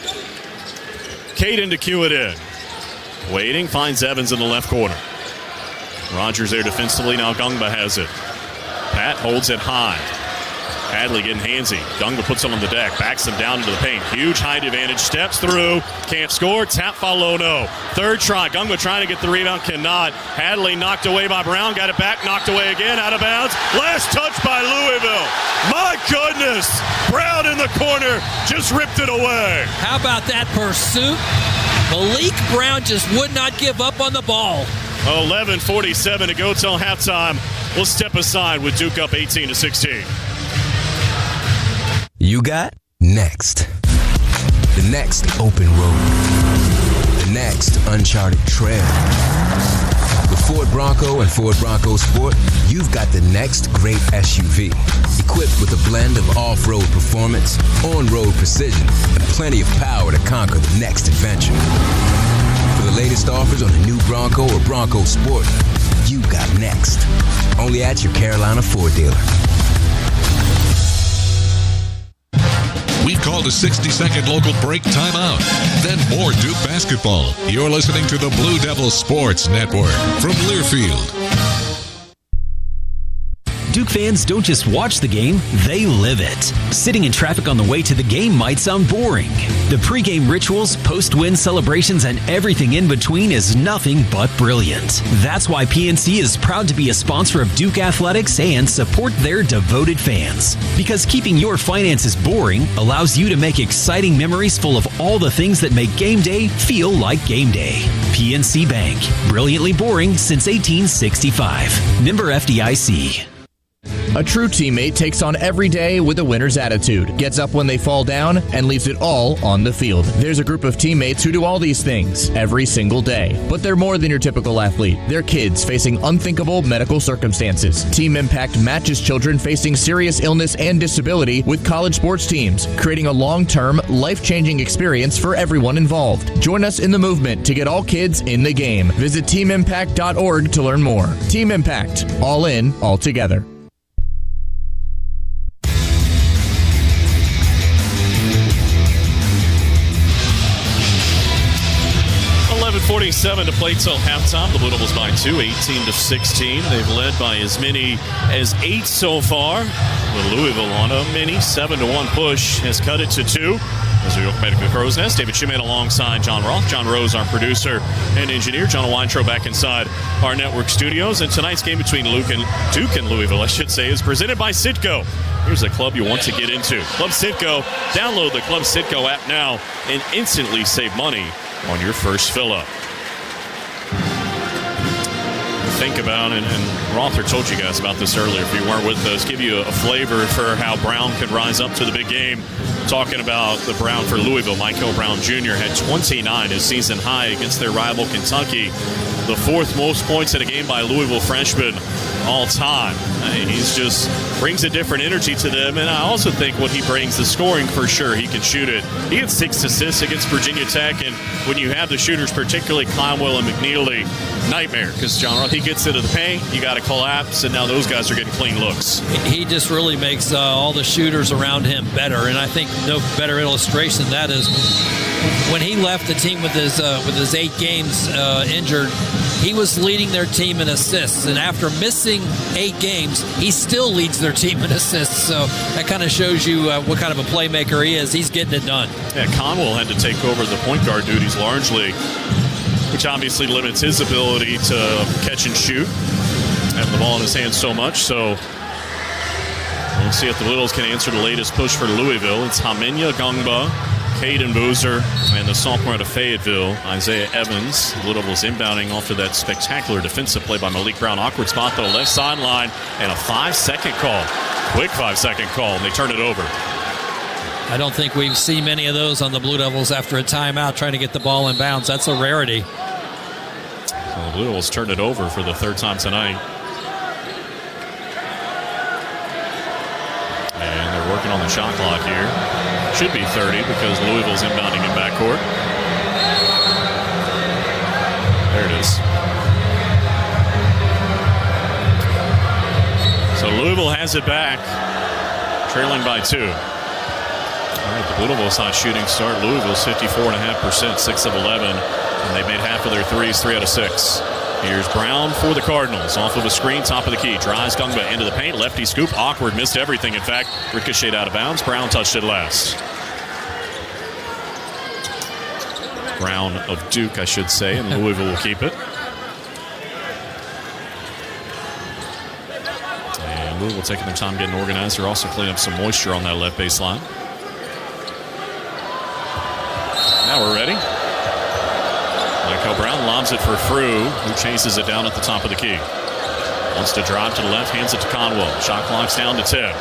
Caden to cue it in. Waiting, finds Evans in the left corner. Rogers there defensively, now Gungba has it. Pat holds it high. Hadley getting handsy. Gungba puts it on the deck, backs him down into the paint. Huge height advantage, steps through, can't score, tap foul, no. Third try, Gungba trying to get the rebound, cannot. Hadley knocked away by Brown, got it back, knocked away again, out of bounds. Last touch by Louisville. My goodness, Brown in the corner, just ripped it away. How about that pursuit? Malik Brown just would not give up on the ball. 11:47 to go till halftime. We'll step aside with Duke up 18-16. You got next. The next open road. The next uncharted trail. With Ford Bronco and Ford Bronco Sport, you've got the next great SUV. Equipped with a blend of off-road performance, on-road precision, and plenty of power to conquer the next adventure. For the latest offers on the new Bronco or Bronco Sport, you got next. Only at your Carolina Ford dealer. We've called a 60-second local break timeout. Then more Duke basketball. You're listening to the Blue Devils Sports Network from Learfield. Duke fans don't just watch the game, they live it. Sitting in traffic on the way to the game might sound boring. The pregame rituals, post-win celebrations, and everything in between is nothing but brilliant. That's why PNC is proud to be a sponsor of Duke Athletics and support their devoted fans. Because keeping your finances boring allows you to make exciting memories full of all the things that make game day feel like game day. PNC Bank. Brilliantly boring since 1865. Member FDIC. A true teammate takes on every day with a winner's attitude, gets up when they fall down, and leaves it all on the field. There's a group of teammates who do all these things every single day. But they're more than your typical athlete. They're kids facing unthinkable medical circumstances. Team Impact matches children facing serious illness and disability with college sports teams, creating a long-term, life-changing experience for everyone involved. Join us in the movement to get all kids in the game. Visit teamimpact.org to learn more. Team Impact. All in, all together. 11:47 to play till halftime. The Blue Devils by 2, 18-16. They've led by as many as 8 so far. The Louisville on a mini 7-1 push has cut it to 2. As we welcome back to the Crow's Nest, David Schumann alongside John Roth. John Rose, our producer and engineer. John Weintraub back inside our network studios. And tonight's game between Duke and Louisville, I should say, is presented by Citgo. Here's a club you want to get into. Club Citgo. Download the Club Citgo app now and instantly save money on your first fill-up. Think about, and Rother told you guys about this earlier if you weren't with us, give you a flavor for how Brown can rise up to the big game. Talking about the Brown for Louisville, Michael Brown Jr. had 29, his season high against their rival Kentucky. The 4th most points in a game by a Louisville freshman all time. He's just brings a different energy to them, and I also think what he brings, the scoring for sure, he can shoot it. He had 6 assists against Virginia Tech, and when you have the shooters, particularly Conwell and McNeely, nightmare, because John Roth, he gets into the paint, you got to collapse, and now those guys are getting clean looks. He just really makes all the shooters around him better, and I think no better illustration than that is when he left the team with his 8 games injured. He was leading their team in assists, and after missing 8 games, he still leads their team in assists. So that kind of shows you what kind of a playmaker he is. He's getting it done. Yeah, Conwell had to take over the point guard duties largely, which obviously limits his ability to catch and shoot, having the ball in his hands so much. So we'll see if the Littles can answer the latest push for Louisville. It's Hamenya Gungba, Caden Boozer, and the sophomore out of Fayetteville, Isaiah Evans. The Littles inbounding after that spectacular defensive play by Malik Brown. Awkward spot, though, left sideline, and a 5-second call. Quick 5-second call, and they turn it over. I don't think we've seen many of those on the Blue Devils after a timeout trying to get the ball in bounds. That's a rarity. So the Blue Devils turned it over for the 3rd time tonight. And they're working on the shot clock here. Should be 30 because Louisville's inbounding in backcourt. There it is. So Louisville has it back, trailing by 2. All right, the Blue Devils hot shooting start. Louisville's 54.5%, 6 of 11. And they made half of their threes, 3 out of 6. Here's Brown for the Cardinals. Off of a screen, top of the key. Drives Gungba into the paint. Lefty scoop. Awkward. Missed everything. In fact, ricocheted out of bounds. Brown touched it last. Brown of Duke, I should say, and Louisville will keep it. And Louisville taking their time getting organized. They're also cleaning up some moisture on that left baseline. Now we're ready. Michael Brown lobs it for Frew, who chases it down at the top of the key. Wants to drive to the left, hands it to Conwell. Shot clock's down to 10.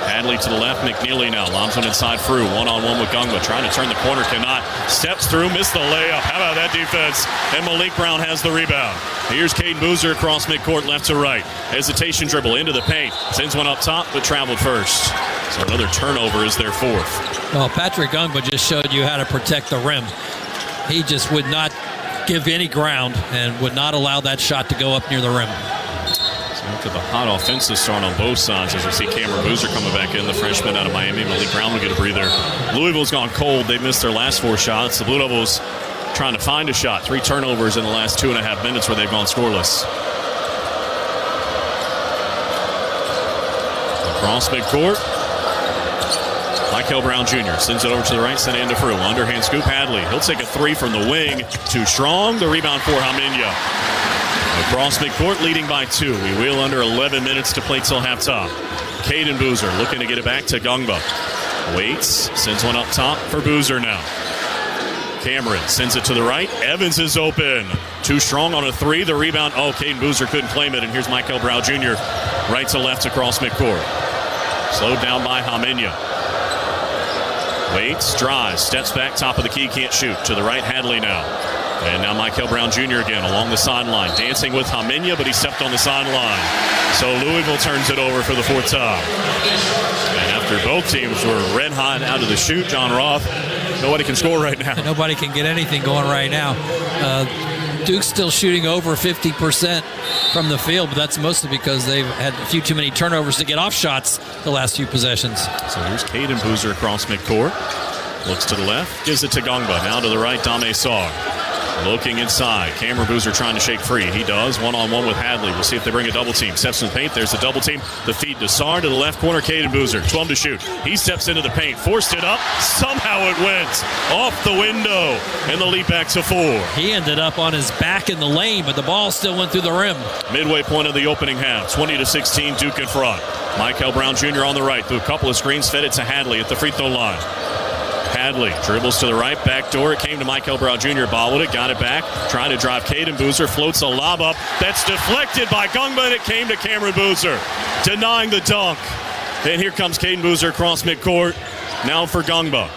Hadley to the left, McNeely now. Lobs one inside Frew. One-on-one with Gungba. Trying to turn the corner, cannot. Steps through, missed the layup. How about that defense? And Malik Brown has the rebound. Here's Caden Boozer across midcourt, left to right. Hesitation dribble into the paint. Sends one up top, but traveled first. So another turnover is their fourth. Well, Patrick Gungba just showed you how to protect the rim. He just would not give any ground and would not allow that shot to go up near the rim. Look at the hot offensive start on both sides as we see Cameron Boozer coming back in, the freshman out of Miami. Malik Brown will get a breather. Louisville's gone cold. They've missed their last 4 shots. The Blue Devils trying to find a shot. 3 turnovers in the last 2.5 minutes where they've gone scoreless. Across midcourt. Michael Brown Jr. sends it over to the right, sent it into Frew. Underhand scoop, Hadley. He'll take a 3 from the wing. Too strong. The rebound for Haminya. Across midcourt, leading by 2. We wheel under 11 minutes to play till halftime. Caden Boozer looking to get it back to Gungba. Waits, sends one up top for Boozer now. Cameron sends it to the right. Evans is open. Too strong on a 3. The rebound. Oh, Caden Boozer couldn't claim it. And here's Michael Brown Jr. right to left across midcourt. Slowed down by Haminya. Waits, drives, steps back, top of the key, can't shoot. To the right, Hadley now. And now Michael Brown Jr. again along the sideline. Dancing with Haminya, but he stepped on the sideline. So Louisville turns it over for the 4th time. And after both teams were red hot out of the chute, John Roth, nobody can score right now. Nobody can get anything going right now. Duke's still shooting over 50% from the field, but that's mostly because they've had a few too many turnovers to get off shots the last few possessions. So here's Caden Boozer across midcourt. Looks to the left, gives it to Gungba. Now to the right, Dame Sarr. Looking inside. Cameron Boozer trying to shake free. He does. One-on-one with Hadley. We'll see if they bring a double team. Steps in the paint. There's a double team. The feed to Sarr to the left corner. Caden Boozer. 12 to shoot. He steps into the paint. Forced it up. Somehow it went off the window. And the lead back to 4. He ended up on his back in the lane, but the ball still went through the rim. Midway point of the opening half. 20-16. Duke in front. Michael Brown Jr. on the right. Through a couple of screens. Fed it to Hadley at the free throw line. Hadley dribbles to the right, back door. It came to Michael Brown Jr., bobbled it, got it back, trying to drive Caden Boozer, floats a lob up. That's deflected by Gungba, and it came to Cameron Boozer, denying the dunk. And here comes Caden Boozer across midcourt, now for Gungba.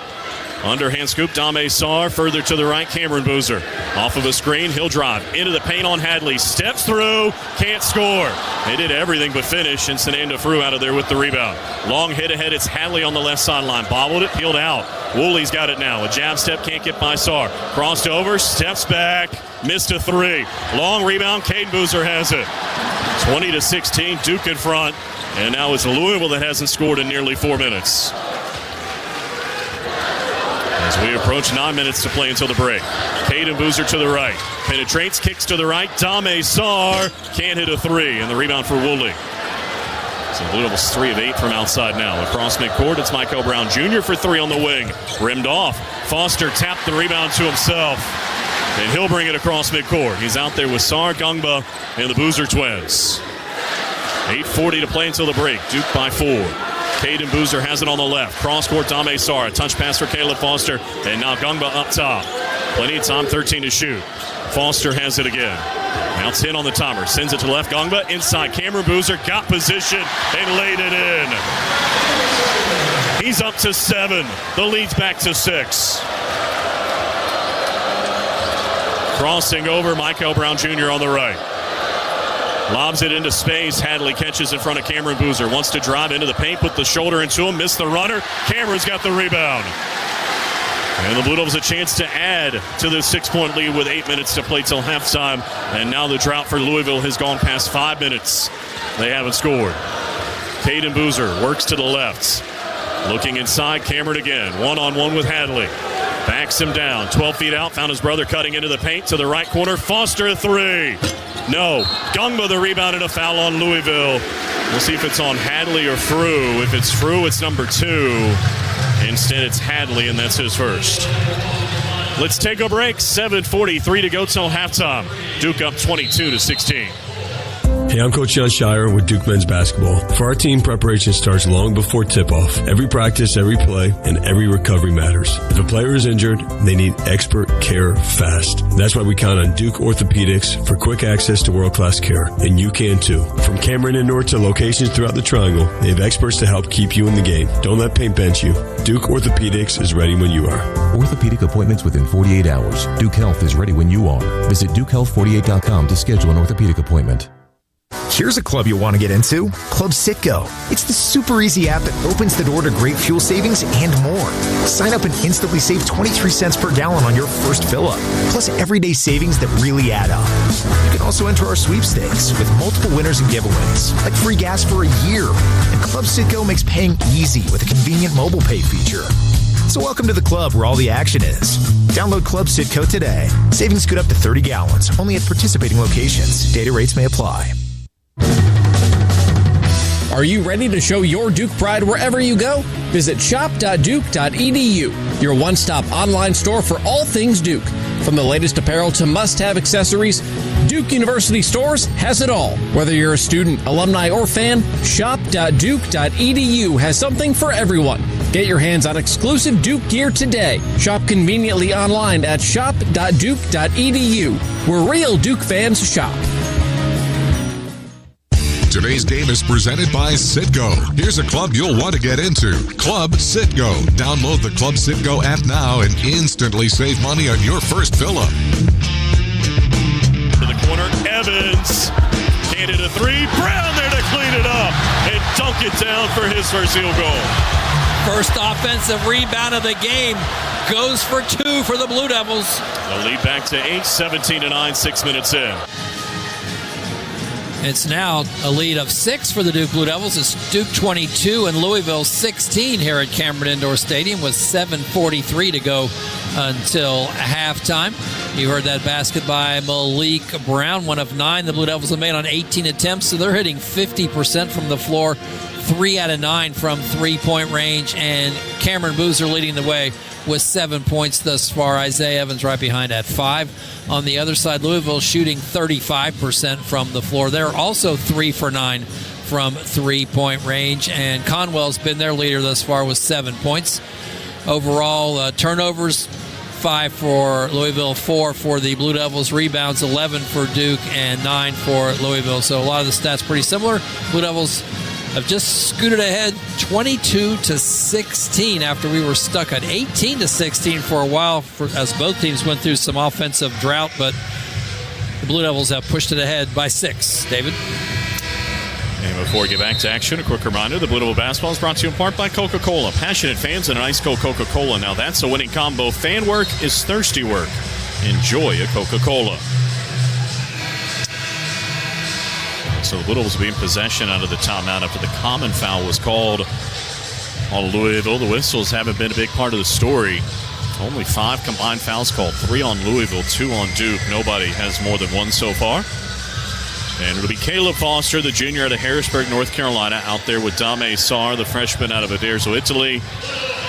Underhand scoop, Dame Sarr, further to the right, Cameron Boozer. Off of a screen, he'll drive into the paint on Hadley, steps through, can't score. They did everything but finish, and Sananda Frew out of there with the rebound. Long hit ahead, it's Hadley on the left sideline, bobbled it, peeled out. Wooley's got it now, a jab step, can't get by Sarr. Crossed over, steps back, missed a 3. Long rebound, Caden Boozer has it. 20-16, Duke in front, and now it's Louisville that hasn't scored in nearly 4 minutes. As we approach 9 minutes to play until the break. Caden Boozer to the right. Penetrates, kicks to the right. Dame Sarr can't hit a 3. And the rebound for Wooley. So Blue Devils 3 of 8 from outside now. Across midcourt, it's Michael Brown Jr. for 3 on the wing. Rimmed off. Foster tapped the rebound to himself. And he'll bring it across midcourt. He's out there with Sarr, Gungba, and the Boozer twins. 8:40 to play until the break. Duke by 4. Caden Boozer has it on the left. Cross-court, Dame Sarr. A touch pass for Caleb Foster. And now Gungba up top. Plenty of time, 13 to shoot. Foster has it again. Now 10 on the timer. Sends it to left. Gungba inside. Cameron Boozer got position and laid it in. He's up to 7. The lead's back to 6. Crossing over, Michael Brown Jr. on the right. Lobs it into space. Hadley catches in front of Cameron Boozer. Wants to drive into the paint, put the shoulder into him, missed the runner. Cameron's got the rebound. And the Blue Devils a chance to add to the 6-point lead with 8 minutes to play till halftime. And now the drought for Louisville has gone past 5 minutes. They haven't scored. Caden Boozer works to the left. Looking inside, Cameron again. One-on-one with Hadley. Backs him down. 12 feet out. Found his brother cutting into the paint to the right corner. Foster a three. No. Gungba the rebound and a foul on Louisville. We'll see if it's on Hadley or Frew. If it's Frew, it's number 2. Instead, it's Hadley, and that's his first. Let's take a break. 7:43 to go till halftime. Duke up 22-16. Hey, I'm Coach John Shire with Duke men's basketball. For our team, preparation starts long before tip-off. Every practice, every play, and every recovery matters. If a player is injured, they need expert care fast. That's why we count on Duke Orthopedics for quick access to world-class care, and you can too. From Cameron Indoor to locations throughout the Triangle, they have experts to help keep you in the game. Don't let pain bench you. Duke Orthopedics is ready when you are. Orthopedic appointments within 48 hours. Duke Health is ready when you are. Visit DukeHealth48.com to schedule an orthopedic appointment. Here's a club you'll want to get into, Club Citgo. It's the super easy app that opens the door to great fuel savings and more. Sign up and instantly save 23 cents per gallon on your first fill-up, plus everyday savings that really add up. You can also enter our sweepstakes with multiple winners and giveaways, like free gas for a year. And Club Citgo makes paying easy with a convenient mobile pay feature. So welcome to the club where all the action is. Download Club Citgo today. Savings good up to 30 gallons, only at participating locations. Data rates may apply. Are you ready to show your Duke pride wherever you go? Visit shop.duke.edu, your one-stop online store for all things Duke. From the latest apparel to must-have accessories, Duke University Stores has it all. Whether you're a student, alumni, or fan, shop.duke.edu has something for everyone. Get your hands on exclusive Duke gear today. Shop conveniently online at shop.duke.edu, where real Duke fans shop. Today's game is presented by Citgo. Here's a club you'll want to get into. Club Citgo. Download the Club Citgo app now and instantly save money on your first fill-up. To the corner, Evans. Handed a three. Brown there to clean it up and dunk it down for his first field goal. First offensive rebound of the game. Goes for 2 for the Blue Devils. The lead back to 8, 17-9, 6 minutes in. It's now a lead of 6 for the Duke Blue Devils. It's Duke 22 and Louisville 16 here at Cameron Indoor Stadium with 7:43 to go until halftime. You heard that basket by Malik Brown, 1 of 9 the Blue Devils have made on 18 attempts, so they're hitting 50% from the floor, 3 out of 9 from three-point range, and Cameron Boozer leading the way with 7 points thus far. Isaiah Evans right behind at 5. On the other side, Louisville shooting 35% from the floor. They're also 3 for 9 from three-point range, and Conwell's been their leader thus far with 7 points. Overall, turnovers, 5 for Louisville, 4 for the Blue Devils. Rebounds, 11 for Duke, and 9 for Louisville. So a lot of the stats pretty similar. Blue Devils have just scooted ahead 22-16 after we were stuck at 18-16 for a while as both teams went through some offensive drought, but the Blue Devils have pushed it ahead by 6. David? And before we get back to action, a quick reminder, the Blue Devil Basketball is brought to you in part by Coca-Cola. Passionate fans and an ice cold Coca-Cola. Now that's a winning combo. Fan work is thirsty work. Enjoy a Coca-Cola. So the Blue Devils will be in possession out of the timeout after the common foul was called on Louisville. The whistles haven't been a big part of the story. Only 5 combined fouls called, 3 on Louisville, 2 on Duke. Nobody has more than 1 so far. And it'll be Caleb Foster, the junior out of Harrisburg, North Carolina, out there with Dame Sarr, the freshman out of Aderzo, Italy.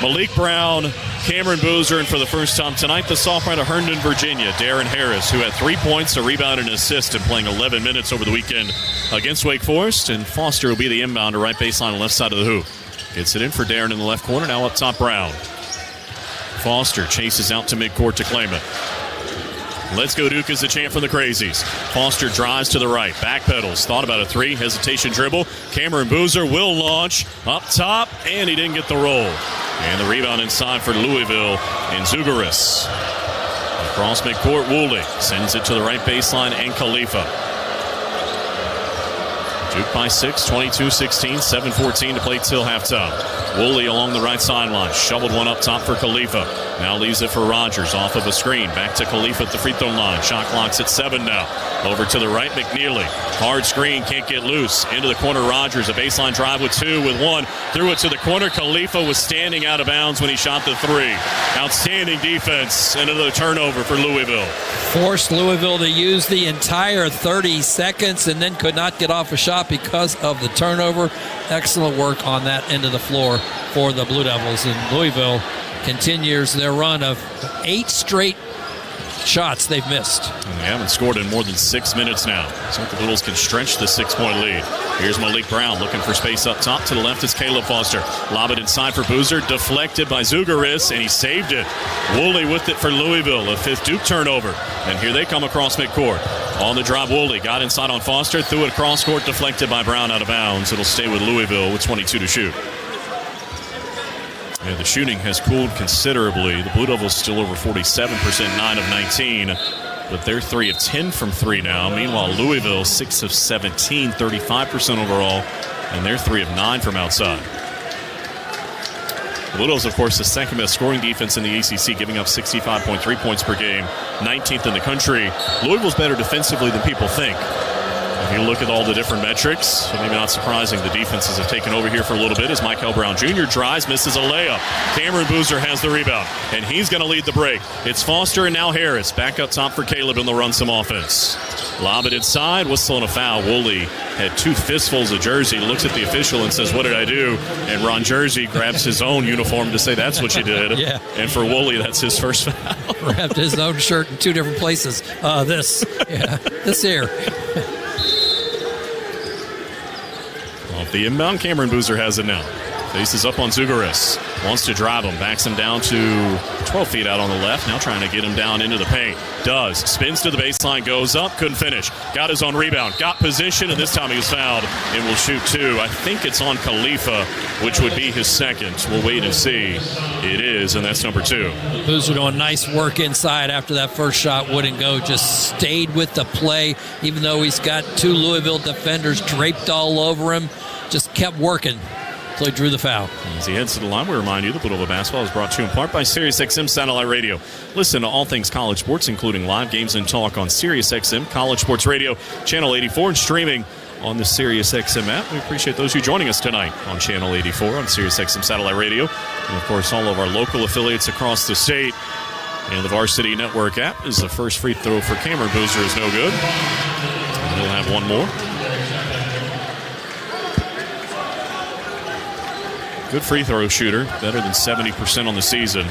Malik Brown, Cameron Boozer, and for the first time tonight, the sophomore out of Herndon, Virginia, Darren Harris, who had 3 points, a rebound, and an assist, and playing 11 minutes over the weekend against Wake Forest. And Foster will be the inbounder, right baseline, left side of the hoop. Gets it in for Darren in the left corner, now up top Brown. Foster chases out to midcourt to claim it. Let's go Duke is the chant from the Crazies. Foster drives to the right, backpedals, thought about a 3, hesitation dribble. Cameron Boozer will launch up top, and he didn't get the roll. And the rebound inside for Louisville in Zugaris. Across midcourt, Woolley sends it to the right baseline, and Khalifa. Duke by 6, 22-16, 7:14 to play till halftime. Woolley along the right sideline, shoveled one up top for Khalifa. Now leaves it for Rogers off of a screen. Back to Khalifa at the free throw line. Shot clock's at 7 now. Over to the right, McNeely. Hard screen, can't get loose. Into the corner, Rogers. A baseline drive with 2, with 1. Threw it to the corner. Khalifa was standing out of bounds when he shot the 3. Outstanding defense. And another turnover for Louisville. Forced Louisville to use the entire 30 seconds and then could not get off a shot because of the turnover. Excellent work on that end of the floor for the Blue Devils. And Louisville continues their run of 8 straight shots they've missed. And they haven't scored in more than 6 minutes now. So the Bulls can stretch the 6-point lead. Here's Malik Brown looking for space up top. To the left is Caleb Foster. Lob it inside for Boozer. Deflected by Zugaris, and he saved it. Woolley with it for Louisville. A 5th Duke turnover. And here they come across midcourt. On the drop, Woolley got inside on Foster. Threw it across court. Deflected by Brown out of bounds. It'll stay with Louisville with 22 to shoot. Yeah, the shooting has cooled considerably. The Blue Devils still over 47%, 9 of 19. But they're 3 of 10 from 3 now. Meanwhile, Louisville 6 of 17, 35% overall. And they're 3 of 9 from outside. The Blue Devils, of course, the second best scoring defense in the ACC, giving up 65.3 points per game, 19th in the country. Louisville's better defensively than people think. If you look at all the different metrics, so maybe not surprising, the defenses have taken over here for a little bit as Michael Brown Jr. drives, misses a layup. Cameron Boozer has the rebound, and he's going to lead the break. It's Foster and now Harris. Back up top for Caleb, and they'll run some offense. Lob it inside, whistle and a foul. Woolley had 2 fistfuls of jersey, looks at the official and says, "What did I do?" And Ron Jersey grabs his own uniform to say that's what you did. Yeah. And for Woolley, that's his first foul. Grabbed his own shirt in 2 different places. This here. Off the inbound, Cameron Boozer has it now. Faces up on Zugaris. Wants to drive him. Backs him down to 12 feet out on the left. Now trying to get him down into the paint. Does. Spins to the baseline. Goes up. Couldn't finish. Got his own rebound. Got position. And this time he was fouled. And will shoot 2. I think it's on Khalifa, which would be his second. We'll wait and see. It is, and that's number 2. Boozer doing nice work inside after that first shot wouldn't go. Just stayed with the play, even though he's got 2 Louisville defenders draped all over him. Just kept working. So he drew the foul. As he heads to the line, we remind you that Blue Devil Basketball is brought to you in part by SiriusXM Satellite Radio. Listen to all things college sports, including live games and talk on SiriusXM College Sports Radio, Channel 84, and streaming on the SiriusXM app. We appreciate those who are joining us tonight on Channel 84 on SiriusXM Satellite Radio. And, of course, all of our local affiliates across the state. And the Varsity Network app is the first free throw for Cameron Boozer is no good. And he'll have one more. Good free throw shooter, better than 70% on the season.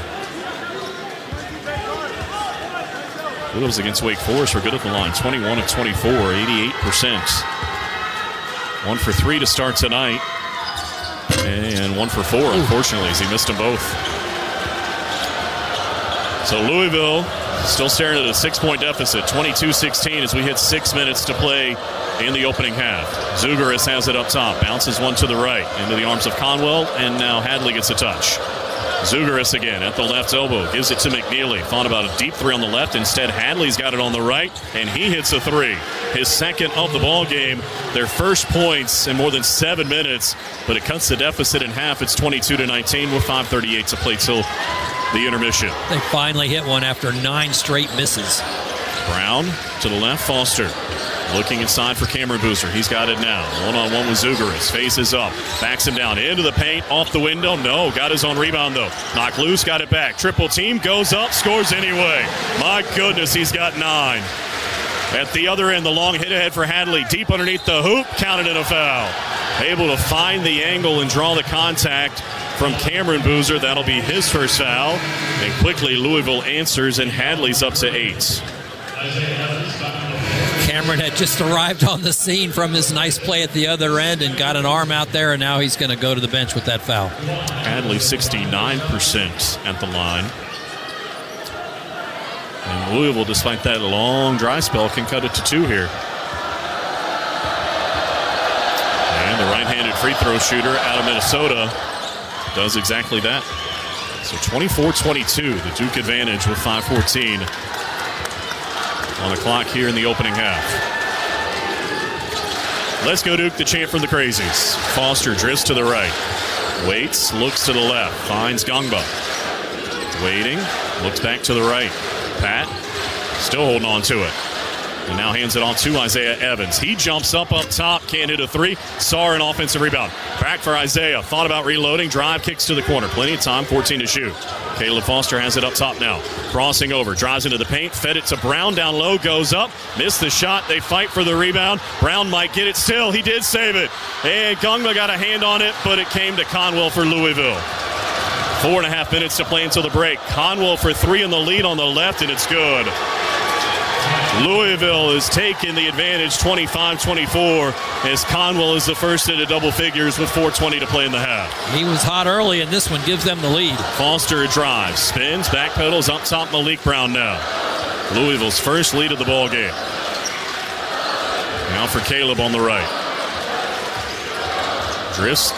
Blue Devils against Wake Forest were good at the line, 21 of 24, 88%. 1 for 3 to start tonight, and 1 for 4, unfortunately, as he missed them both. So Louisville still staring at a 6-point deficit, 22-16 as we hit 6 minutes to play in the opening half. Zugaris has it up top, bounces one to the right into the arms of Conwell, and now Hadley gets a touch. Zugaris again at the left elbow, gives it to McNeely. Thought about a deep 3 on the left. Instead, Hadley's got it on the right, and he hits a 3. His second of the ball game. Their first points in more than 7 minutes, but it cuts the deficit in half. It's 22-19 with 5:38 to play till the intermission. They finally hit one after 9 straight misses. Brown to the left, Foster. Looking inside for Cameron Boozer. He's got it now. 1-on-1 with Zugaris. Faces up. Backs him down. Into the paint. Off the window. No. Got his own rebound, though. Knocked loose. Got it back. Triple team. Goes up. Scores anyway. My goodness, he's got 9. At the other end, the long hit ahead for Hadley. Deep underneath the hoop. Counted in a foul. Able to find the angle and draw the contact from Cameron Boozer. That'll be his first foul. And quickly, Louisville answers, and Hadley's up to 8. Cameron had just arrived on the scene from his nice play at the other end and got an arm out there, and now he's going to go to the bench with that foul. Hadley 69% at the line. And Louisville, despite that long dry spell, can cut it to 2 here. And the right-handed free throw shooter out of Minnesota does exactly that. So 24-22, the Duke advantage with 5:14 on the clock here in the opening half. Let's go Duke, the chant from the Crazies. Foster drifts to the right. Waits, looks to the left. Finds Gongba. Waiting, looks back to the right. Pat still holding on to it. And now hands it on to Isaiah Evans. He jumps up top, can't hit a three. Saar an offensive rebound. Back for Isaiah. Thought about reloading. Drive, kicks to the corner. Plenty of time, 14 to shoot. Caleb Foster has it up top now. Crossing over, drives into the paint, fed it to Brown down low, goes up, missed the shot. They fight for the rebound. Brown might get it still. He did save it. And Gungma got a hand on it, but it came to Conwell for Louisville. 4.5 minutes to play until the break. Conwell for three in the lead on the left, and it's good. Louisville is taking the advantage 25-24 as Conwell is the first into double figures with 4:20 to play in the half. He was hot early, and this one gives them the lead. Foster drives, spins, backpedals, up top Malik Brown now. Louisville's first lead of the ball game. Now for Caleb on the right. Drifts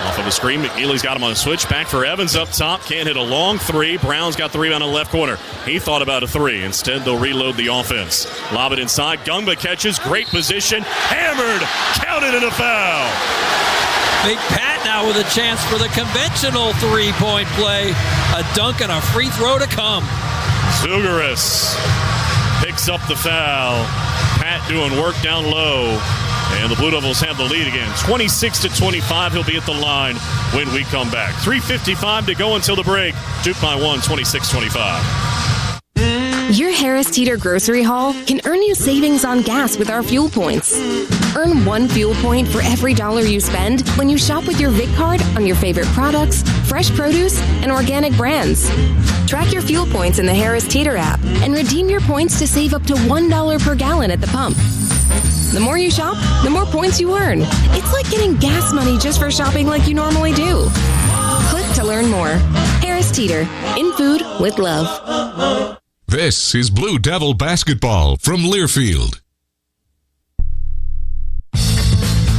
off of a screen. McNeely's got him on a switch. Back for Evans up top. Can't hit a long three. Brown's got the rebound in the left corner. He thought about a three. Instead, they'll reload the offense. Lob it inside. Gungba catches. Great position. Hammered. Counted in a foul. Big Pat now with a chance for the conventional three-point play. A dunk and a free throw to come. Zugaris picks up the foul. Pat doing work down low. And the Blue Devils have the lead again. 26-25. He'll be at the line when we come back. 3:55 to go until the break. Duke by 1, 26-25. Your Harris Teeter grocery haul can earn you savings on gas with our fuel points. Earn 1 fuel point for every $1 you spend when you shop with your Vic card on your favorite products, fresh produce, and organic brands. Track your fuel points in the Harris Teeter app and redeem your points to save up to $1 per gallon at the pump. The more you shop, the more points you earn. It's like getting gas money just for shopping like you normally do. Click to learn more. Harris Teeter, in food with love. This is Blue Devil basketball from Learfield.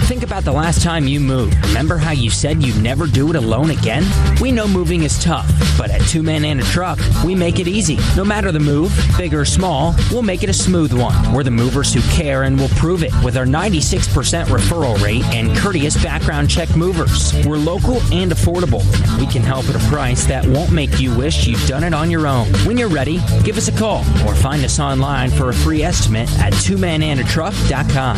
Think about the last time you moved. Remember how you said you'd never do it alone again? We know moving is tough, but at Two Men and a Truck, we make it easy. No matter the move, big or small, we'll make it a smooth one. We're the movers who care and will prove it with our 96% referral rate and courteous background check movers. We're local and affordable. We can help at a price that won't make you wish you'd done it on your own. When you're ready, give us a call or find us online for a free estimate at twomenandatruck.com.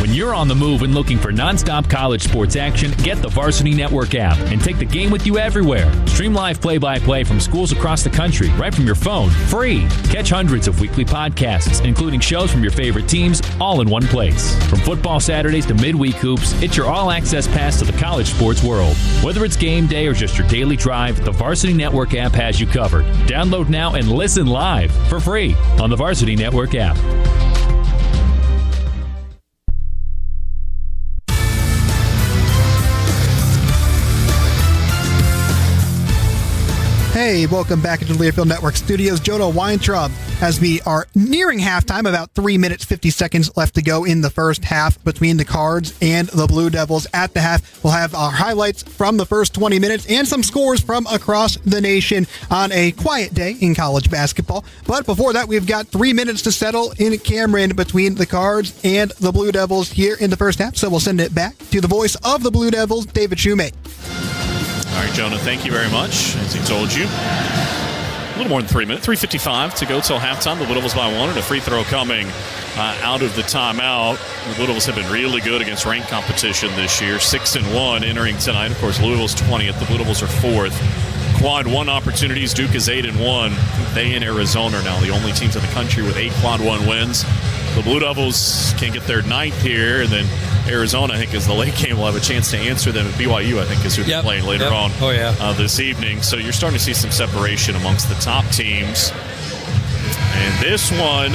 When you're on the move and looking for nonstop college sports action, get the Varsity Network app and take the game with you everywhere. Stream live play-by-play from schools across the country right from your phone, free. Catch hundreds of weekly podcasts, including shows from your favorite teams, all in one place. From football Saturdays to midweek hoops, it's your all-access pass to the college sports world. Whether it's game day or just your daily drive, the Varsity Network app has you covered. Download now and listen live for free on the Varsity Network app. Hey, welcome back into the Learfield Network Studios. Jonah Weintraub, as we are nearing halftime, about 3 minutes, 50 seconds left to go in the first half between the Cards and the Blue Devils. At the half, we'll have our highlights from the first 20 minutes and some scores from across the nation on a quiet day in college basketball. But before that, we've got 3 minutes to settle in Cameron between the Cards and the Blue Devils here in the first half. So we'll send it back to the voice of the Blue Devils, David Shumate. All right, Jonah, thank you very much. As he told you, a little more than 3 minutes, 3:55 to go till halftime. The Blue Devils by 1 and a free throw coming out of the timeout. The Blue Devils have been really good against ranked competition this year, 6-1 entering tonight. Of course, Louisville's 20th. The Blue Devils are 4th. Quad 1 opportunities. Duke is 8-1. They and Arizona are now the only teams in the country with 8 Quad 1 wins. The Blue Devils can get their 9th here, and then Arizona, I think, is the late game. We'll have a chance to answer them. BYU, I think, is who they're playing later on this evening. So you're starting to see some separation amongst the top teams. And this one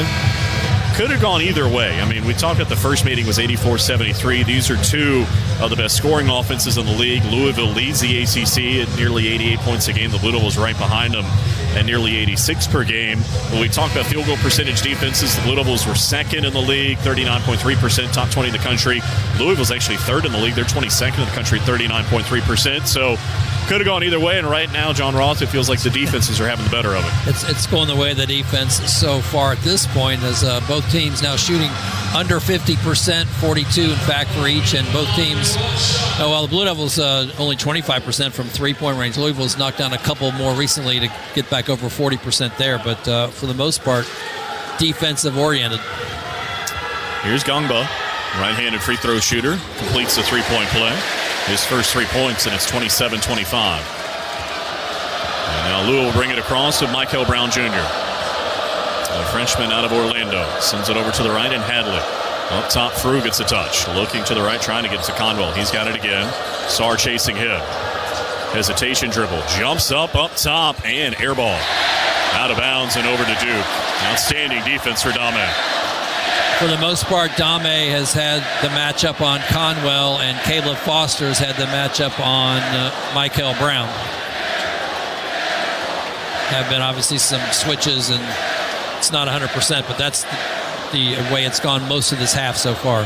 could have gone either way. I mean, we talked about the first meeting was 84-73. These are two of the best scoring offenses in the league. Louisville leads the ACC at nearly 88 points a game. The Blue Devils right behind them at nearly 86 per game. When we talk about field goal percentage defenses, the Blue Devils were second in the league, 39.3%, top 20 in the country. Louisville's actually third in the league. They're 22nd in the country, 39.3%. So could have gone either way, and right now, John Roth, it feels like the defenses are having the better of it. It's going the way of the defense so far at this point, as both teams now shooting under 50%, 42 in fact for each, and both teams, the Blue Devils only 25% from three-point range. Louisville's knocked down a couple more recently to get back over 40% there, but for the most part, defensive-oriented. Here's Gungba, right-handed free throw shooter, completes the three-point play. His first 3 points, and it's 27-25. And now Louisville will bring it across with Michael Brown Jr., a freshman out of Orlando. Sends it over to the right, and Hadley. Up top, Frew gets a touch. Looking to the right, trying to get to Conwell. He's got it again. Sarr chasing him. Hesitation dribble. Jumps up top, and air ball. Out of bounds and over to Duke. Outstanding defense for Dame. For the most part, Dame has had the matchup on Conwell, and Caleb Foster has had the matchup on Michael Brown. Have been obviously some switches, and it's not 100%, but that's the way it's gone most of this half so far.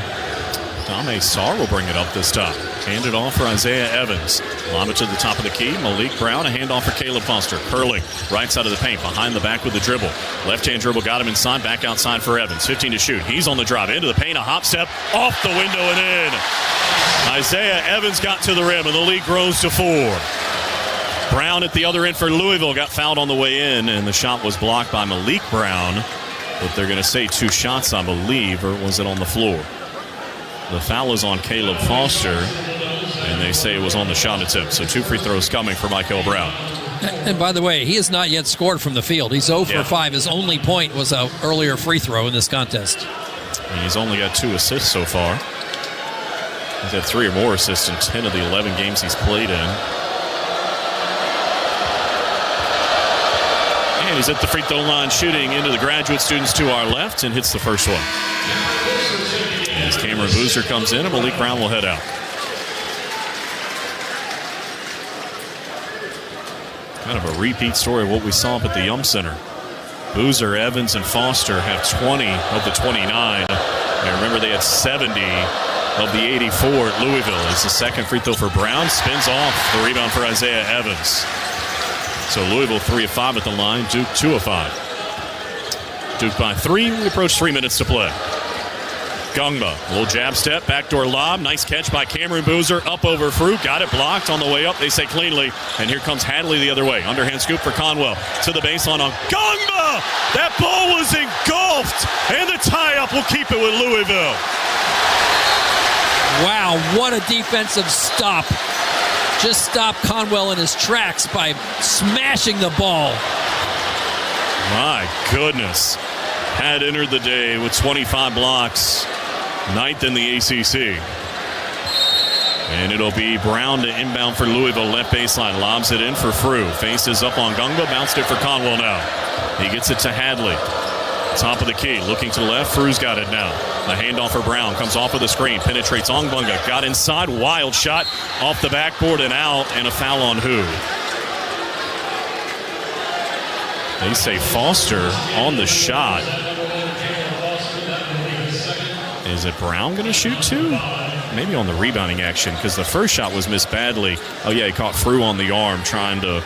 Dame Sarr will bring it up this time. Hand it off for Isaiah Evans. Lob it to the top of the key. Malik Brown, a handoff for Caleb Foster. Curling, right side of the paint, behind the back with the dribble. Left-hand dribble, got him inside, back outside for Evans. 15 to shoot. He's on the drive, into the paint, a hop step, off the window and in. Isaiah Evans got to the rim, and the lead grows to 4. Brown at the other end for Louisville, got fouled on the way in, and the shot was blocked by Malik Brown. But they're going to say 2 shots, I believe, or was it on the floor? The foul is on Caleb Foster, and they say it was on the shot attempt. So 2 free throws coming for Michael Brown. And by the way, he has not yet scored from the field. He's 0 for 5. His only point was an earlier free throw in this contest. And he's only got 2 assists so far. He's had 3 or more assists in 10 of the 11 games he's played in. And he's at the free throw line shooting into the graduate students to our left and hits the first one. As Cameron Boozer comes in, and Malik Brown will head out. Kind of a repeat story of what we saw up at the Yum Center. Boozer, Evans, and Foster have 20 of the 29. And remember, they had 70 of the 84 at Louisville. It's the second free throw for Brown. Spins off the rebound for Isaiah Evans. So Louisville 3 of 5 at the line. Duke 2 of 5. Duke by 3. We approach 3 minutes to play. Gungba, a little jab step, backdoor lob. Nice catch by Cameron Boozer. Up over Frew. Got it blocked on the way up, they say cleanly. And here comes Hadley the other way. Underhand scoop for Conwell. To the baseline on Gungba! That ball was engulfed! And the tie-up will keep it with Louisville. Wow, what a defensive stop. Just stopped Conwell in his tracks by smashing the ball. My goodness. Had entered the day with 25 blocks. 9th in the ACC. And it'll be Brown to inbound for Louisville. Left baseline. Lobs it in for Frew. Faces up on Gungba. Bounced it for Conwell now. He gets it to Hadley. Top of the key. Looking to the left. Frew's got it now. The handoff for Brown. Comes off of the screen. Penetrates on Gungba. Got inside. Wild shot. Off the backboard and out. And a foul on who? They say Foster on the shot. Is it Brown going to shoot too? Maybe on the rebounding action, because the first shot was missed badly. Oh, yeah, he caught Frew on the arm trying to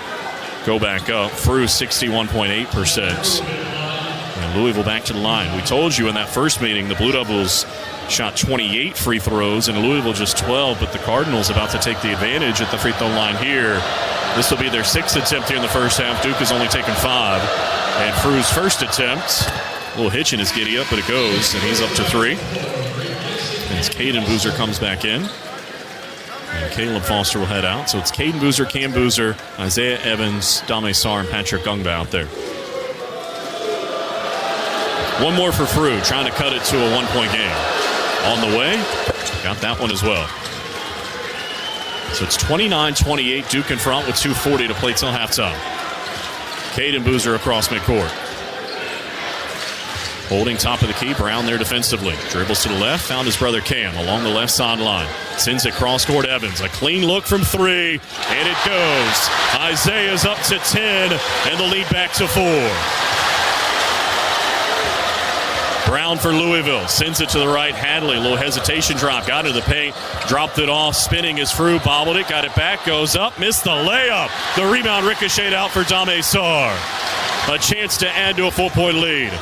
go back up. Frew 61.8%. And Louisville back to the line. We told you in that first meeting the Blue Devils shot 28 free throws and Louisville just 12, but the Cardinals about to take the advantage at the free throw line here. This will be their 6th attempt here in the first half. Duke has only taken 5. And Frew's first attempt, a little hitch in his giddy up, but it goes, and he's up to 3. As Caden Boozer comes back in. And Caleb Foster will head out. So it's Caden Boozer, Cam Boozer, Isaiah Evans, Dame Sarr, and Patrick Gungba out there. One more for Frew, trying to cut it to a 1-point game. On the way, got that one as well. So it's 29-28, Duke in front with 2:40 to play till halftime. Caden Boozer across midcourt. Holding top of the key, Brown there defensively. Dribbles to the left, found his brother Cam along the left sideline. Sends it cross-court Evans. A clean look from 3, and it goes. Isaiah's up to 10, and the lead back to 4. Brown for Louisville. Sends it to the right. Hadley, a little hesitation drop. Got into the paint. Dropped it off. Spinning as Frew. Bobbled it. Got it back. Goes up. Missed the layup. The rebound ricocheted out for Dame Sarr. A chance to add to a 4-point lead.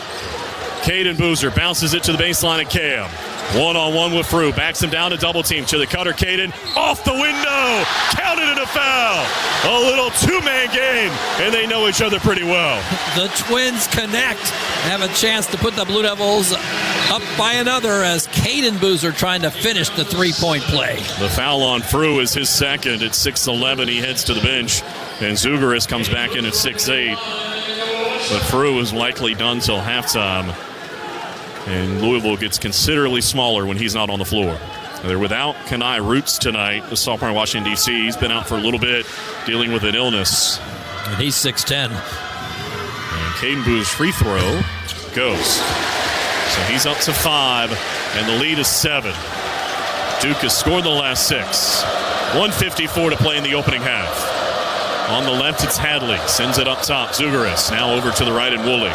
Caden Boozer bounces it to the baseline of Cam. One-on-one with Frew. Backs him down to double team to the cutter. Caden off the window. Counted it a foul. A little two-man game, and they know each other pretty well. The Twins connect and have a chance to put the Blue Devils up by another as Caden Boozer trying to finish the three-point play. The foul on Frew is his second. At 6'11", he heads to the bench, and Zugaris comes back in at 6'8". But Frew is likely done till halftime. And Louisville gets considerably smaller when he's not on the floor. They're without Kenai Roots tonight, the sophomore in Washington, D.C. He's been out for a little bit, dealing with an illness. And he's 6'10". And Caden Boo's free throw goes. So he's up to 5, and the lead is 7. Duke has scored the last 6. 1:54 to play in the opening half. On the left, it's Hadley. Sends it up top. Zugaris now over to the right and Woolley.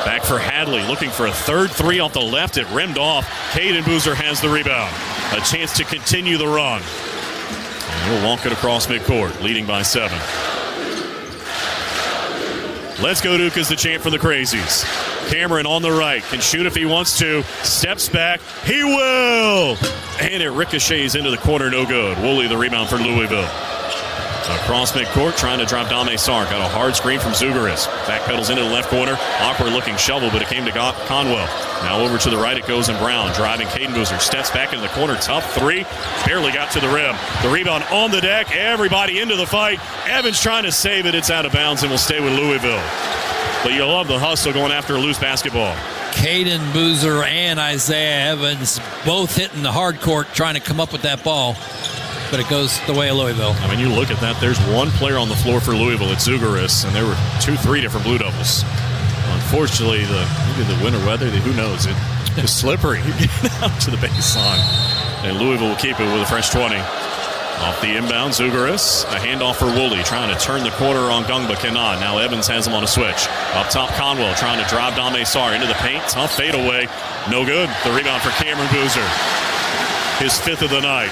Back for Hadley, looking for a third three off the left. It rimmed off. Caden Boozer has the rebound. A chance to continue the run. And he'll walk it across midcourt, leading by 7. Let's go Duke is the chant for the Crazies. Cameron on the right, can shoot if he wants to. Steps back, he will! And it ricochets into the corner, no good. Woolley the rebound for Louisville. Across midcourt, trying to drop Dame Sarr. Got a hard screen from Zugaris. Backpedals into the left corner. Awkward looking shovel, but it came to Conwell. Now over to the right, it goes in Brown. Driving Caden Boozer. Steps back into the corner. Tough three. Barely got to the rim. The rebound on the deck. Everybody into the fight. Evans trying to save it. It's out of bounds and will stay with Louisville. But you love the hustle going after a loose basketball. Caden Boozer and Isaiah Evans both hitting the hard court trying to come up with that ball. But it goes the way of Louisville. I mean, you look at that. There's one player on the floor for Louisville. It's Zugaris, and there were 2-3 different Blue Devils. Unfortunately, maybe the winter weather, who knows? It's slippery. You get out to the baseline. And Louisville will keep it with a fresh 20. Off the inbound, Zugaris. A handoff for Woolley, trying to turn the corner on Gungba. Cannot. Now Evans has him on a switch. Up top, Conwell trying to drive Dame Sarr into the paint. Tough fadeaway. No good. The rebound for Cameron Boozer. His 5th of the night.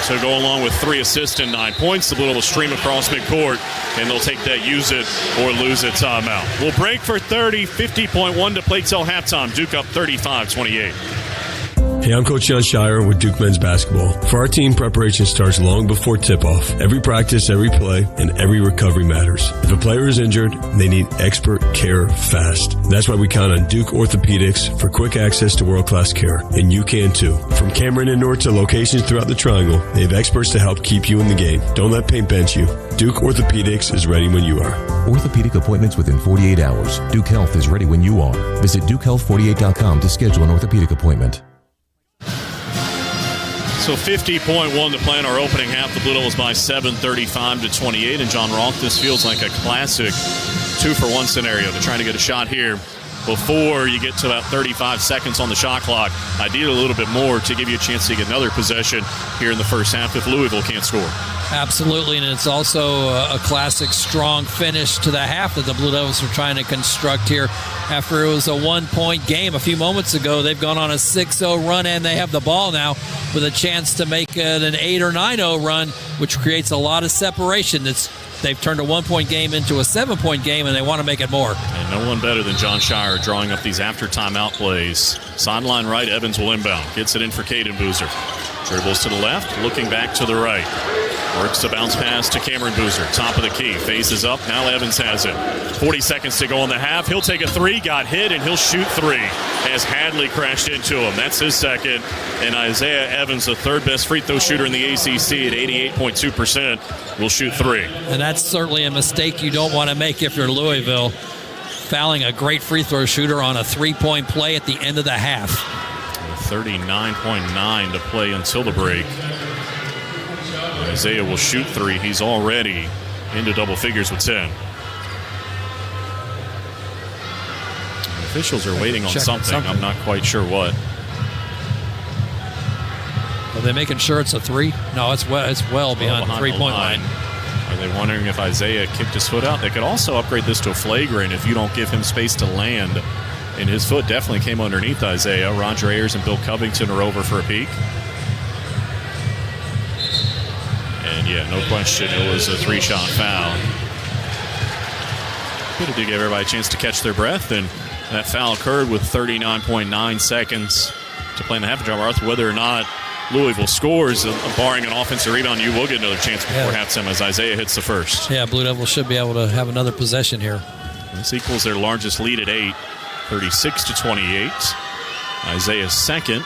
So go along with 3 assists and 9 points. The Blue Devils stream across midcourt, and they'll take that use it or lose it timeout. We'll break for 30, 50.1 to play till halftime. Duke up 35-28. Hey, I'm Coach John Shire with Duke men's basketball. For our team, preparation starts long before tip-off. Every practice, every play, and every recovery matters. If a player is injured, they need expert care fast. That's why we count on Duke Orthopedics for quick access to world-class care. And you can too. From Cameron and North to locations throughout the Triangle, they have experts to help keep you in the game. Don't let pain bench you. Duke Orthopedics is ready when you are. Orthopedic appointments within 48 hours. Duke Health is ready when you are. Visit DukeHealth48.com to schedule an orthopedic appointment. So 50.1 to play in our opening half. The Blue Devils by 7, 35-28. And John Roth, this feels like a classic 2-for-1 scenario. They're trying to get a shot here before you get to about 35 seconds on the shot clock. Ideally a little bit more to give you a chance to get another possession here in the first half if Louisville can't score. Absolutely, and it's also a classic strong finish to the half that the Blue Devils are trying to construct here. After it was a 1-point game a few moments ago, they've gone on a 6-0 run, and they have the ball now with a chance to make it an 8 or 9-0 run, which creates a lot of separation. They've turned a 1-point game into a 7-point game, and they want to make it more. And no one better than John Shire drawing up these after timeout plays. Sideline right, Evans will inbound. Gets it in for Caden Boozer. Dribbles to the left, looking back to the right. Works the bounce pass to Cameron Boozer. Top of the key. Faces up. Now Evans has it. 40 seconds to go in the half. He'll take a 3. Got hit, and he'll shoot 3 as Hadley crashed into him. That's his second. And Isaiah Evans, the third best free throw shooter in the ACC at 88.2%, will shoot 3. And that's certainly a mistake you don't want to make if you're Louisville. Fouling a great free throw shooter on a 3-point play at the end of the half. 39.9 to play until the break. Isaiah will shoot 3. He's already into double figures with 10. The officials are waiting on something. I'm not quite sure what. Are they making sure it's a 3? No, it's well beyond the 3-point line. Are they wondering if Isaiah kicked his foot out? They could also upgrade this to a flagrant if you don't give him space to land. And his foot definitely came underneath Isaiah. Roger Ayers and Bill Covington are over for a peek. And yeah, no question, it was a 3-shot foul. Good to give everybody a chance to catch their breath, and that foul occurred with 39.9 seconds to play in the half. John Roth, whether or not Louisville scores, barring an offensive rebound, you will get another chance before halftime as Isaiah hits the first. Yeah, Blue Devils should be able to have another possession here. This equals their largest lead at 8, 36-28. Isaiah's second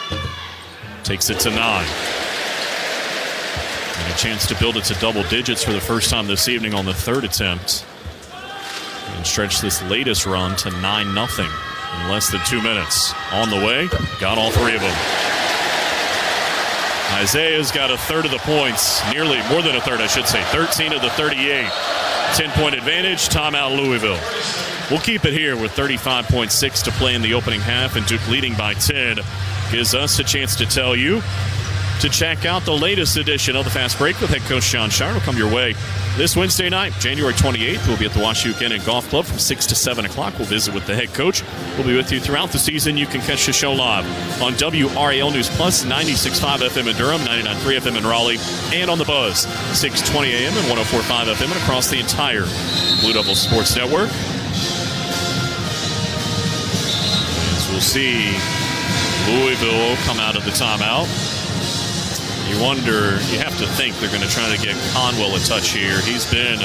takes it to 9. And a chance to build it to double digits for the first time this evening on the third attempt. And stretch this latest run to 9-0 in less than 2 minutes. On the way, got all 3 of them. Isaiah's got a third of the points, nearly more than a third, I should say. 13 of the 38. 10-point advantage, timeout Louisville. We'll keep it here with 35.6 to play in the opening half, and Duke leading by 10 gives us a chance to tell you to check out the latest edition of the Fast Break with head coach Jon Scheyer. It'll come your way this Wednesday night, January 28th. We'll be at the Washougal Inn and Golf Club from 6 to 7 o'clock. We'll visit with the head coach. We'll be with you throughout the season. You can catch the show live on WRAL News Plus, 96.5 FM in Durham, 99.3 FM in Raleigh, and on the Buzz, 6:20 a.m. and 104.5 FM and across the entire Blue Devils Sports Network. As we'll see Louisville come out of the timeout. You wonder, you have to think they're going to try to get Conwell a touch here. He's been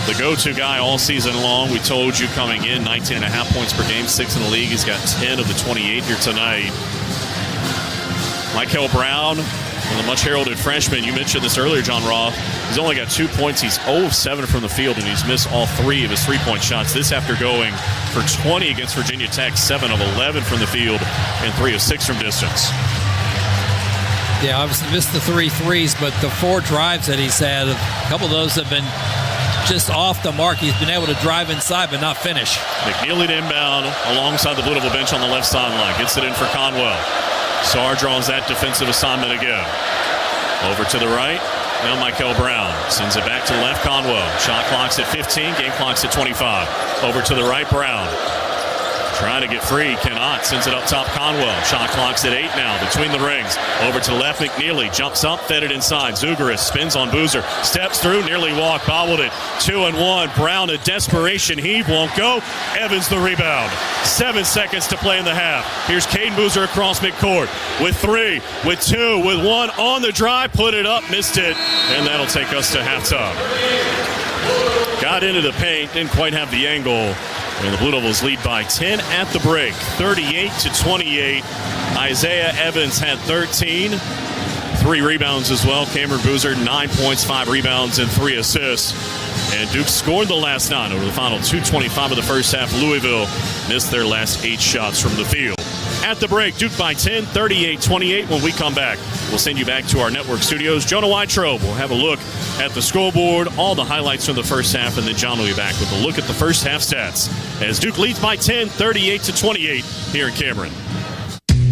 the go-to guy all season long. We told you coming in, 19.5 points per game, 6 in the league. He's got 10 of the 28 here tonight. Michael Brown, the much-heralded freshman. You mentioned this earlier, John Roth. He's only got 2 points. He's 0 of 7 from the field, and he's missed all 3 of his three-point shots. This after going for 20 against Virginia Tech, 7 of 11 from the field, and 3 of 6 from distance. Yeah, obviously missed the 3 threes, but the 4 drives that he's had, a couple of those have been just off the mark. He's been able to drive inside but not finish. McNeely to inbound alongside the Blue Devil bench on the left sideline. Gets it in for Conwell. Sarr draws that defensive assignment again. Over to the right. Now Michael Brown sends it back to the left. Conwell. Shot clock's at 15. Game clock's at 25. Over to the right. Brown. Trying to get free, cannot. Sends it up top, Conwell. Shot clock's at 8 now, between the rings. Over to the left, McNeely jumps up, fed it inside. Zugaris spins on Boozer, steps through, nearly walked, bobbled it. 2-1. Brown, a desperation heave, won't go. Evans the rebound. 7 seconds to play in the half. Here's Caden Boozer across midcourt with 3, with 2, with 1 on the drive. Put it up, missed it, and that'll take us to halftime. Got into the paint, didn't quite have the angle. And the Blue Devils lead by 10 at the break, 38-28. Isaiah Evans had 13, 3 rebounds as well. Cameron Boozer, 9 points, 5 rebounds, and 3 assists. And Duke scored the last 9 over the final 2:25 of the first half. Louisville missed their last 8 shots from the field. At the break, Duke by 10, 38-28. When we come back, we'll send you back to our network studios. Jonah Weitrobe will have a look at the scoreboard, all the highlights from the first half, and then John will be back with a look at the first half stats as Duke leads by 10, 38-28 here in Cameron.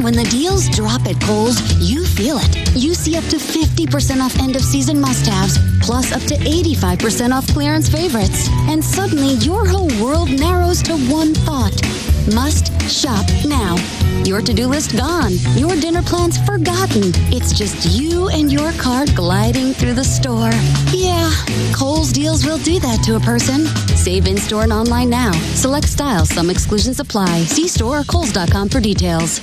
When the deals drop at Kohl's, you feel it. You see up to 50% off end-of-season must-haves, plus up to 85% off clearance favorites. And suddenly, your whole world narrows to one thought. Must shop now. Your to-do list gone. Your dinner plans forgotten. It's just you and your cart gliding through the store. Yeah, Kohl's deals will do that to a person. Save in-store and online now. Select styles. Some exclusions apply. See store or Kohls.com for details.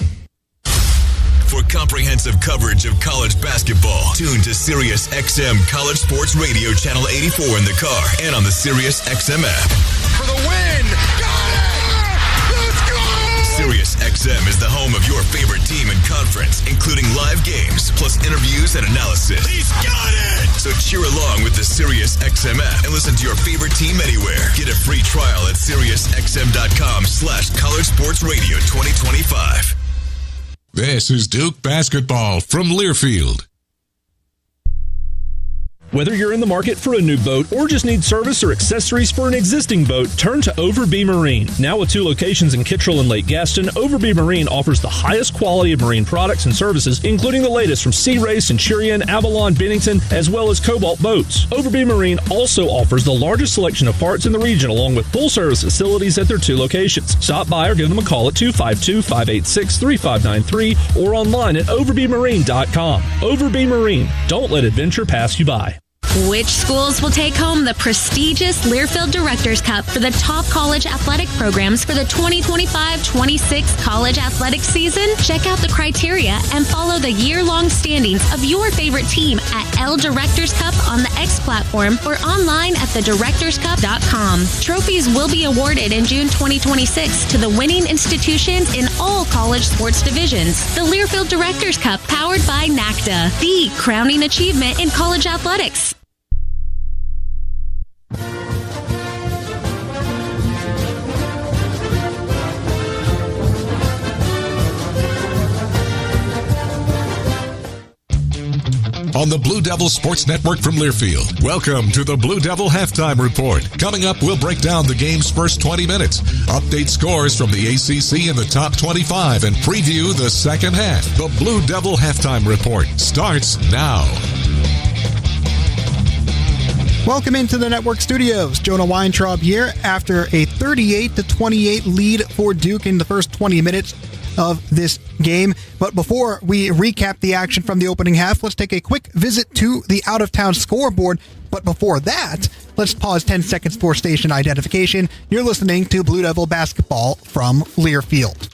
For comprehensive coverage of college basketball, tune to Sirius XM College Sports Radio Channel 84 in the car and on the Sirius XM app. For the win! Got it! Let's go! Sirius XM is the home of your favorite team and conference, including live games, plus interviews and analysis. He's got it! So cheer along with the Sirius XM app and listen to your favorite team anywhere. Get a free trial at SiriusXM.com/College Sports Radio 2025. This is Duke basketball from Learfield. Whether you're in the market for a new boat or just need service or accessories for an existing boat, turn to Overbee Marine. Now with 2 locations in Kittrell and Lake Gaston, Overbee Marine offers the highest quality of marine products and services, including the latest from Sea Ray, Centurion, Avalon, Bennington, as well as Cobalt boats. Overbee Marine also offers the largest selection of parts in the region, along with full-service facilities at their 2 locations. Stop by or give them a call at 252-586-3593 or online at overbeemarine.com. Overbee Marine. Don't let adventure pass you by. Which schools will take home the prestigious Learfield Directors Cup for the top college athletic programs for the 2025-26 college athletic season? Check out the criteria and follow the year-long standings of your favorite team at L Directors Cup on the X platform or online at thedirectorscup.com. Trophies will be awarded in June 2026 to the winning institutions in all college sports divisions. The Learfield Directors Cup, powered by NACDA, the crowning achievement in college athletics. On the Blue Devil Sports Network from Learfield. Welcome to the Blue Devil Halftime Report. Coming up, we'll break down the game's first 20 minutes, update scores from the ACC in the top 25, and preview the second half. The Blue Devil Halftime Report starts now. Welcome into the network studios. Jonah Weintraub here after a 38-28 lead for Duke in the first 20 minutes of this game. But before we recap the action from the opening half, let's take a quick visit to the out-of-town scoreboard. But before that, let's pause 10 seconds for station identification. You're listening to Blue Devil Basketball from Learfield.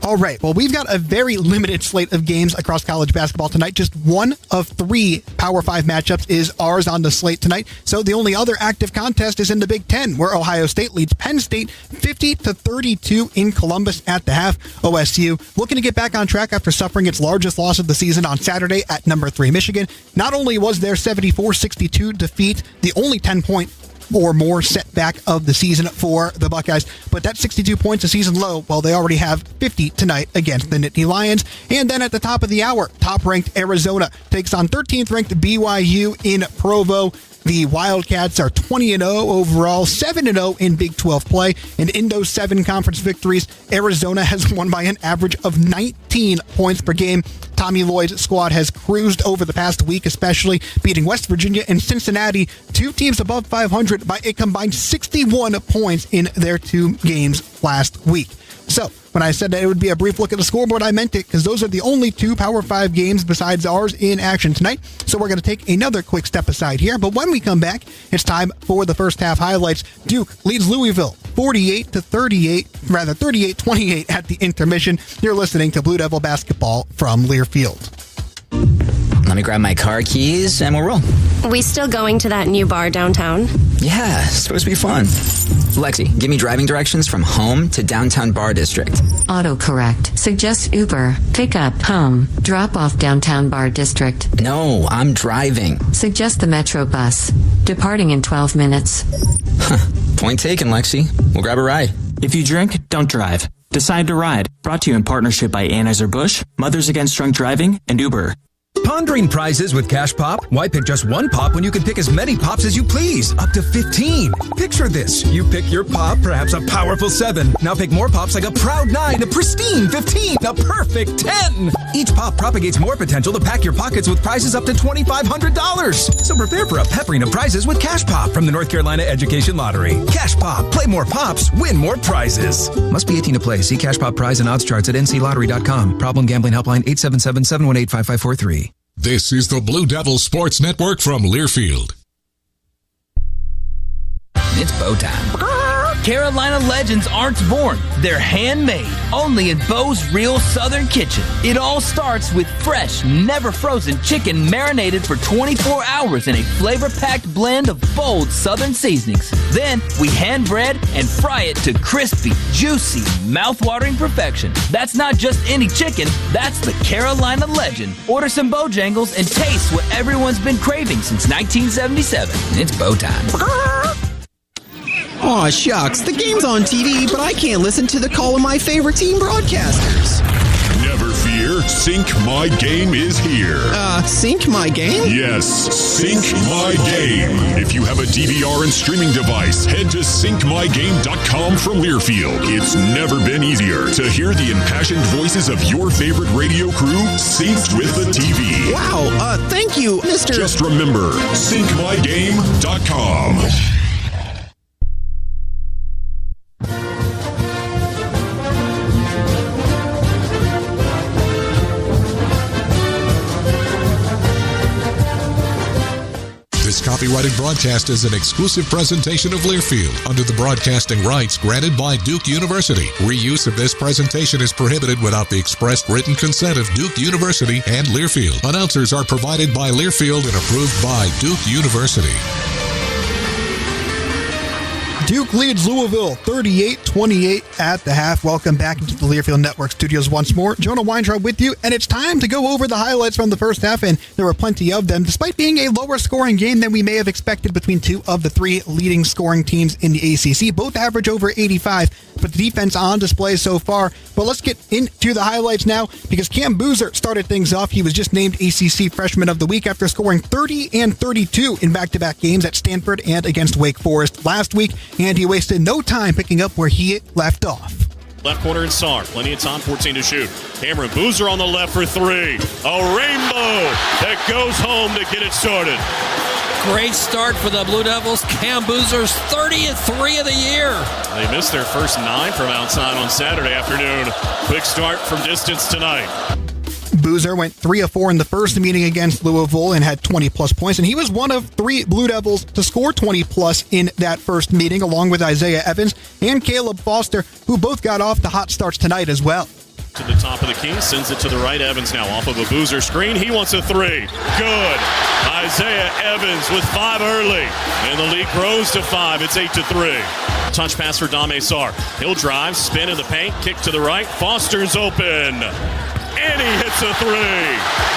All right, well, we've got a very limited slate of games across college basketball tonight. Just one of 3 Power 5 matchups is ours on the slate tonight. So the only other active contest is in the Big Ten, where Ohio State leads Penn State 50-32 in Columbus at the half. OSU looking to get back on track after suffering its largest loss of the season on Saturday at number 3 Michigan. Not only was their 74-62 defeat the only 10-point or more setback of the season for the Buckeyes, but that 62 points a season low, well, they already have 50 tonight against the Nittany Lions. And then at the top of the hour, top-ranked Arizona takes on 13th-ranked BYU in Provo. The Wildcats are 20-0 overall, 7-0 in Big 12 play, and in those 7 conference victories, Arizona has won by an average of 19 points per game. Tommy Lloyd's squad has cruised over the past week, especially beating West Virginia and Cincinnati, 2 teams above 500 by a combined 61 points in their 2 games last week. So, when I said that it would be a brief look at the scoreboard, I meant it, because those are the only 2 Power 5 games besides ours in action tonight. So we're going to take another quick step aside here. But when we come back, it's time for the first half highlights. Duke leads Louisville 38-28 at the intermission. You're listening to Blue Devil Basketball from Learfield. Let me grab my car keys and we'll roll. We still going to that new bar downtown? Yeah, it's supposed to be fun. Lexi, give me driving directions from home to downtown bar district. Autocorrect. Suggest Uber. Pick up, home. Drop off downtown bar district. No, I'm driving. Suggest the Metro bus. Departing in 12 minutes. Point taken, Lexi. We'll grab a ride. If you drink, don't drive. Decide to ride. Brought to you in partnership by Anheuser-Busch, Mothers Against Drunk Driving, and Uber. Pondering prizes with Cash Pop? Why pick just one pop when you can pick as many pops as you please? Up to 15. Picture this. You pick your pop, perhaps a powerful 7. Now pick more pops like a proud 9, a pristine 15, a perfect 10. Each pop propagates more potential to pack your pockets with prizes up to $2,500. So prepare for a peppering of prizes with Cash Pop from the North Carolina Education Lottery. Cash Pop. Play more pops, win more prizes. Must be 18 to play. See Cash Pop prize and odds charts at nclottery.com. Problem gambling helpline 877-718-5543. This is the Blue Devil Sports Network from Learfield. It's bow time. Carolina legends aren't born. They're handmade, only in Bo's Real Southern Kitchen. It all starts with fresh, never frozen chicken marinated for 24 hours in a flavor-packed blend of bold Southern seasonings. Then we hand bread and fry it to crispy, juicy, mouth-watering perfection. That's not just any chicken, that's the Carolina legend. Order some Bojangles and taste what everyone's been craving since 1977. It's bow time. Aw, shucks. The game's on TV, but I can't listen to the call of my favorite team broadcasters. Never fear. Sync My Game is here. Sync My Game? Yes, Sync My Game. If you have a DVR and streaming device, head to syncmygame.com from Learfield. It's never been easier to hear the impassioned voices of your favorite radio crew synced with the TV. Wow, thank you, Mr. Just remember, syncmygame.com. This copyrighted broadcast is an exclusive presentation of Learfield under the broadcasting rights granted by Duke University. Reuse of this presentation is prohibited without the expressed written consent of Duke University and Learfield. Announcers are provided by Learfield and approved by Duke University. Duke leads Louisville 38-28 at the half. Welcome back into the Learfield Network studios once more. Jonah Weintraub with you, and it's time to go over the highlights from the first half, and there were plenty of them, despite being a lower scoring game than we may have expected between two of the three leading scoring teams in the ACC. Both average over 85, but the defense on display so far. But let's get into the highlights now, because Cam Boozer started things off. He was just named ACC Freshman of the Week after scoring 30 and 32 in back-to-back games at Stanford and against Wake Forest last week, and he wasted no time picking up where he left off. Left corner and Sarr. Plenty of time, 14 to shoot. Cameron Boozer on the left for three. A rainbow that goes home to get it started. Great start for the Blue Devils. Cam Boozer's 30th of the year. They missed their first 9 from outside on Saturday afternoon. Quick start from distance tonight. Boozer went 3 of 4 in the first meeting against Louisville and had 20-plus points, and he was one of 3 Blue Devils to score 20-plus in that first meeting, along with Isaiah Evans and Caleb Foster, who both got off to hot starts tonight as well. To the top of the key, sends it to the right. Evans now off of a Boozer screen. He wants a 3. Good. Isaiah Evans with 5 early, and the lead grows to 5. It's 8-3. Touch pass for Dame Sarr. He'll drive, spin in the paint, kick to the right. Foster's open. And he hits a 3.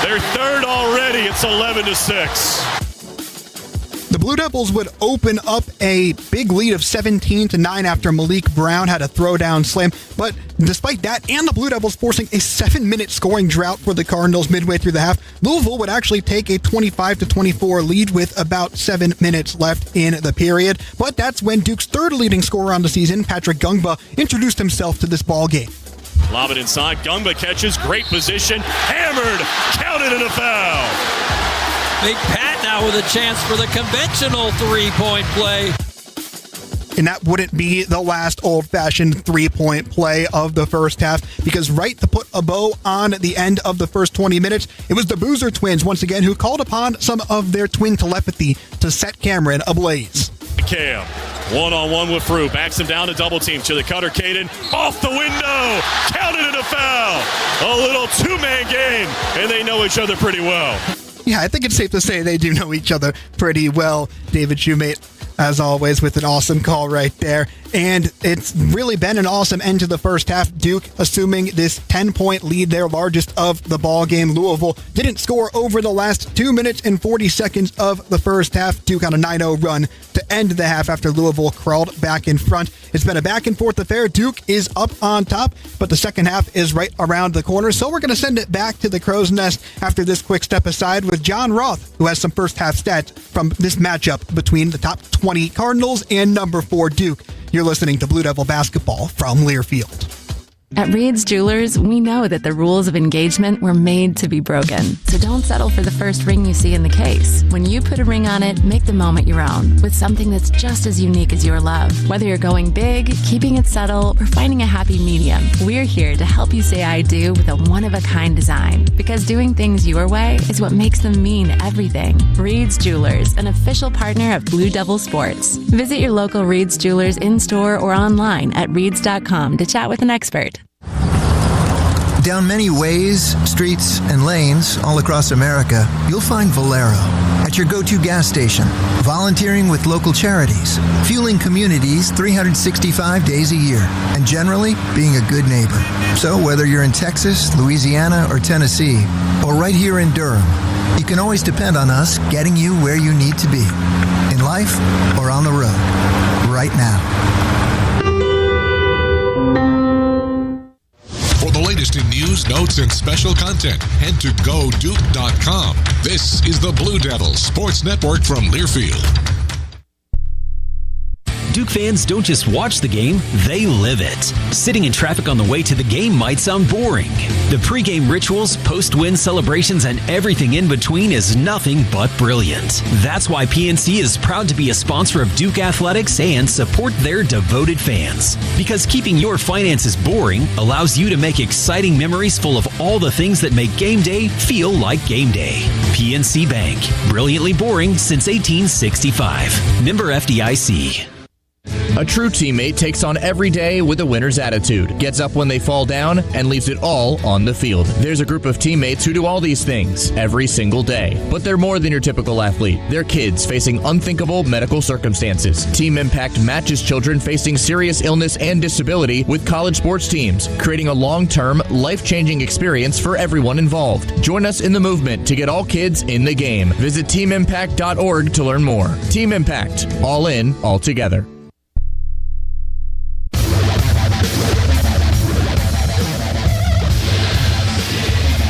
They're third already. It's 11-6. The Blue Devils would open up a big lead of 17-9 after Malik Brown had a throwdown slam. But despite that, and the Blue Devils forcing a 7-minute scoring drought for the Cardinals midway through the half, Louisville would actually take a 25-24 lead with about 7 minutes left in the period. But that's when Duke's third leading scorer on the season, Patrick Gungba, introduced himself to this ball game. Lob it inside. Gungba catches. Great position. Hammered. Counted and a foul. Big Pat now with a chance for the conventional three-point play. And that wouldn't be the last old-fashioned three-point play of the first half, because right to put a bow on the end of the first 20 minutes, it was the Boozer twins once again who called upon some of their twin telepathy to set Cameron ablaze. Cam, one-on-one with Frew, backs him down to double team to the cutter. Caden off the window, counted and a foul. A little two-man game, and they know each other pretty well. Yeah, I think it's safe to say they do know each other pretty well. David Shoemate, as always, with an awesome call right there. And it's really been an awesome end to the first half. Duke assuming this 10-point lead, their largest of the ball game. Louisville didn't score over the last 2 minutes and 40 seconds of the first half. Duke on a 9-0 run to end the half after Louisville crawled back in front. It's been a back-and-forth affair. Duke is up on top, but the second half is right around the corner. So we're going to send it back to the Crow's Nest after this quick step aside with John Roth, who has some first-half stats from this matchup between the top 20 Cardinals and number 4 Duke. You're listening to Blue Devil Basketball from Learfield. At Reed's Jewelers, we know that the rules of engagement were made to be broken. So don't settle for the first ring you see in the case. When you put a ring on it, make the moment your own with something that's just as unique as your love. Whether you're going big, keeping it subtle, or finding a happy medium, we're here to help you say I do with a one-of-a-kind design. Because doing things your way is what makes them mean everything. Reed's Jewelers, an official partner of Blue Devil Sports. Visit your local Reed's Jewelers in-store or online at reeds.com to chat with an expert. Down many ways, streets, and lanes all across America, you'll find Valero at your go-to gas station, volunteering with local charities, fueling communities 365 days a year, and generally being a good neighbor. So whether you're in Texas, Louisiana, or Tennessee, or right here in Durham, you can always depend on us getting you where you need to be, in life or on the road, right now. For the latest in news, notes, and special content, head to GoDuke.com. This is the Blue Devils Sports Network from Learfield. Duke fans don't just watch the game, they live it. Sitting in traffic on the way to the game might sound boring. The pregame rituals, post-win celebrations, and everything in between is nothing but brilliant. That's why PNC is proud to be a sponsor of Duke Athletics and support their devoted fans. Because keeping your finances boring allows you to make exciting memories full of all the things that make game day feel like game day. PNC Bank. Brilliantly boring since 1865. Member FDIC. A true teammate takes on every day with a winner's attitude, gets up when they fall down, and leaves it all on the field. There's a group of teammates who do all these things every single day. But they're more than your typical athlete. They're kids facing unthinkable medical circumstances. Team Impact matches children facing serious illness and disability with college sports teams, creating a long-term, life-changing experience for everyone involved. Join us in the movement to get all kids in the game. Visit teamimpact.org to learn more. Team Impact. All in, all together.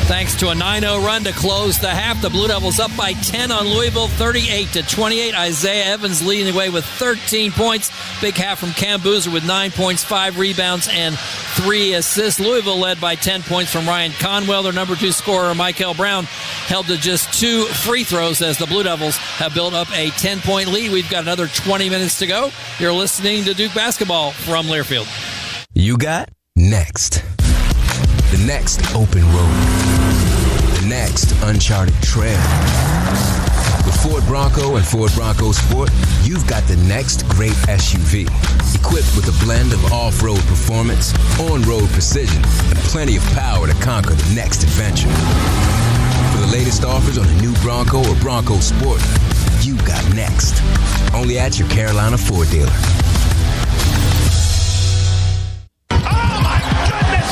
Thanks to a 9-0 run to close the half, the Blue Devils up by 10 on Louisville, 38-28. Isaiah Evans leading the way with 13 points. Big half from Cam Boozer with 9 points, 5 rebounds, and 3 assists. Louisville led by 10 points from Ryan Conwell. Their number 2 scorer, Michael Brown, held to just 2 free throws as the Blue Devils have built up a 10-point lead. We've got another 20 minutes to go. You're listening to Duke Basketball from Learfield. You got next. The next open road. The next uncharted trail. With Ford Bronco and Ford Bronco Sport, you've got the next great SUV. Equipped with a blend of off-road performance, on-road precision, and plenty of power to conquer the next adventure. For the latest offers on the new Bronco or Bronco Sport, you got next. Only at your Carolina Ford dealer.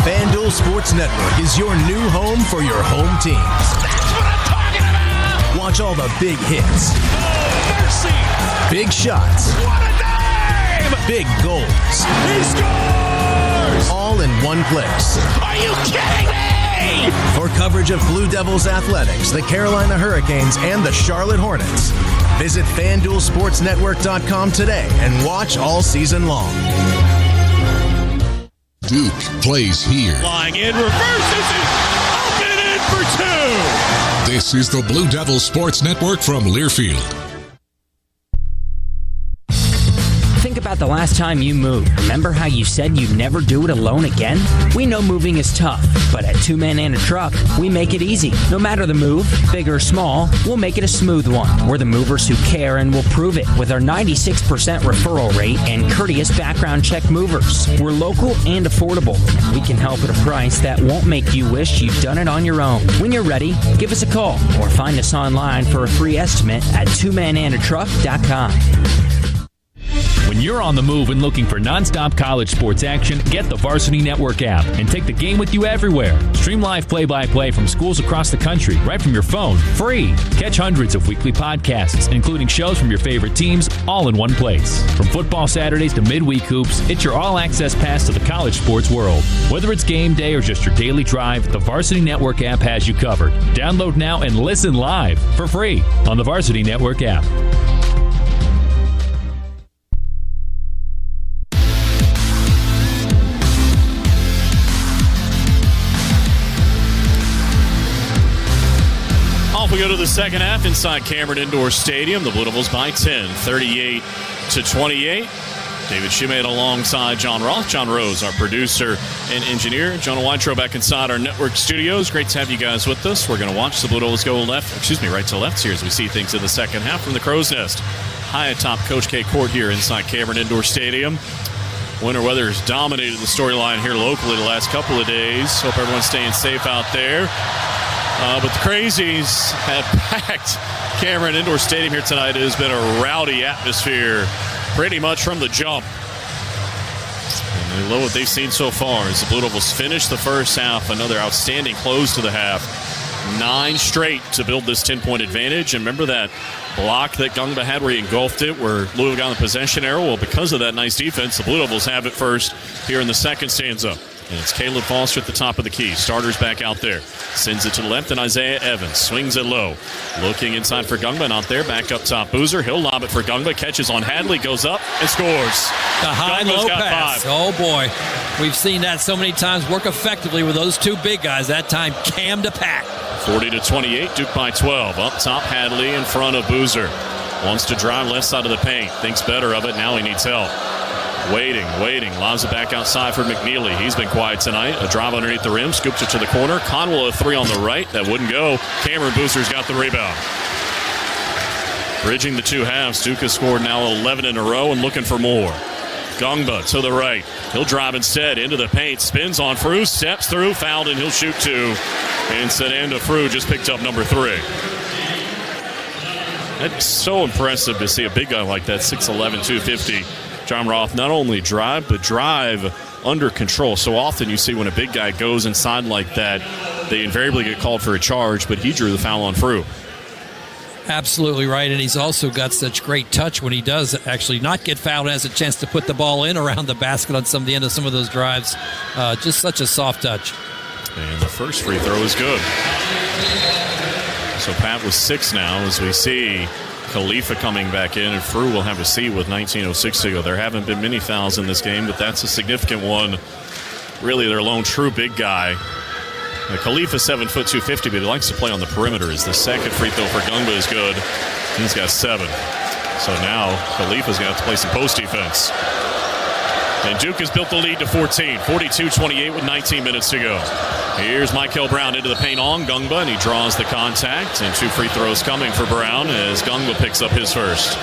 FanDuel Sports Network is your new home for your home team. That's what I'm talking about! Watch all the big hits. Oh, mercy! Big shots. What a name! Big goals. He scores! All in one place. Are you kidding me? For coverage of Blue Devils athletics, the Carolina Hurricanes, and the Charlotte Hornets, visit FanDuelSportsNetwork.com today and watch all season long. Duke plays here. Flying in, reverses it, up and in for 2. This is the Blue Devil Sports Network from Learfield. Think about the last time you moved. Remember how you said you'd never do it alone again? We know moving is tough, but at 2 Men and a Truck, we make it easy. No matter the move, big or small, we'll make it a smooth one. We're the movers who care and will prove it with our 96% referral rate and courteous background check movers. We're local and affordable. We can help at a price that won't make you wish you'd done it on your own. When you're ready, give us a call or find us online for a free estimate at 2menandatruck.com. When you're on the move and looking for nonstop college sports action, get the Varsity Network app and take the game with you everywhere. Stream live play-by-play from schools across the country right from your phone, free. Catch hundreds of weekly podcasts, including shows from your favorite teams, all in one place. From football Saturdays to midweek hoops, it's your all-access pass to the college sports world. Whether it's game day or just your daily drive, the Varsity Network app has you covered. Download now and listen live for free on the Varsity Network app. We go to the second half inside Cameron Indoor Stadium. The Blue Devils by 10, 38-28. David Schmidt alongside John Roth. John Rose, our producer and engineer. Jonah Weintraub back inside our network studios. Great to have you guys with us. We're going to watch the Blue Devils go right to left here as we see things in the second half from the Crow's Nest. High atop Coach K Court here inside Cameron Indoor Stadium. Winter weather has dominated the storyline here locally the last couple of days. Hope everyone's staying safe out there. But the Crazies have packed Cameron Indoor Stadium here tonight. It has been a rowdy atmosphere pretty much from the jump. And they love what they've seen so far as the Blue Devils finish the first half. Another outstanding close to the half. 9 straight to build this 10-point advantage. And remember that block that Gungba had where he engulfed it, where Louisville got in the possession arrow? Well, because of that nice defense, the Blue Devils have it first here in the second stanza. And it's Caleb Foster at the top of the key. Starter's back out there. Sends it to the left, and Isaiah Evans swings it low. Looking inside for Gungba, not there. Back up top, Boozer. He'll lob it for Gungba. Catches on Hadley, goes up, and scores. The high-low pass. 5. Oh, boy. We've seen that so many times work effectively with those two big guys. That time, Cam to Pat. 40-28, Duke by 12. Up top, Hadley in front of Boozer. Wants to drive left side of the paint. Thinks better of it. Now he needs help. Waiting. Lobs it back outside for McNeely. He's been quiet tonight. A drive underneath the rim. Scoops it to the corner. Conwell a 3 on the right. That wouldn't go. Cameron Boozer's got the rebound. Bridging the two halves. Duke has scored now 11 in a row and looking for more. Gungba to the right. He'll drive instead into the paint. Spins on Frew. Steps through. Fouled, and he'll shoot 2. And Sananda Frew just picked up number 3. That's so impressive to see a big guy like that, 6'11", 250. John Roth not only drive, but drive under control. So often you see when a big guy goes inside like that, they invariably get called for a charge, but he drew the foul on Frew. Absolutely right, and he's also got such great touch when he does actually not get fouled, has a chance to put the ball in around the basket on the end of some of those drives. Just such a soft touch. And the first free throw is good. So Pat with 6 now as we see Khalifa coming back in, and Frew will have a seat with 19:06 to go. There haven't been many fouls in this game, but that's a significant one. Really their lone true big guy. Khalifa 7 foot 250, but he likes to play on the perimeter. Is the second free throw for Gungba is good. He's got 7. So now Khalifa's going to have to play some post defense. And Duke has built the lead to 14, 42-28 with 19 minutes to go. Here's Michael Brown into the paint on Gungba, and he draws the contact. And 2 free throws coming for Brown as Gungba picks up his first.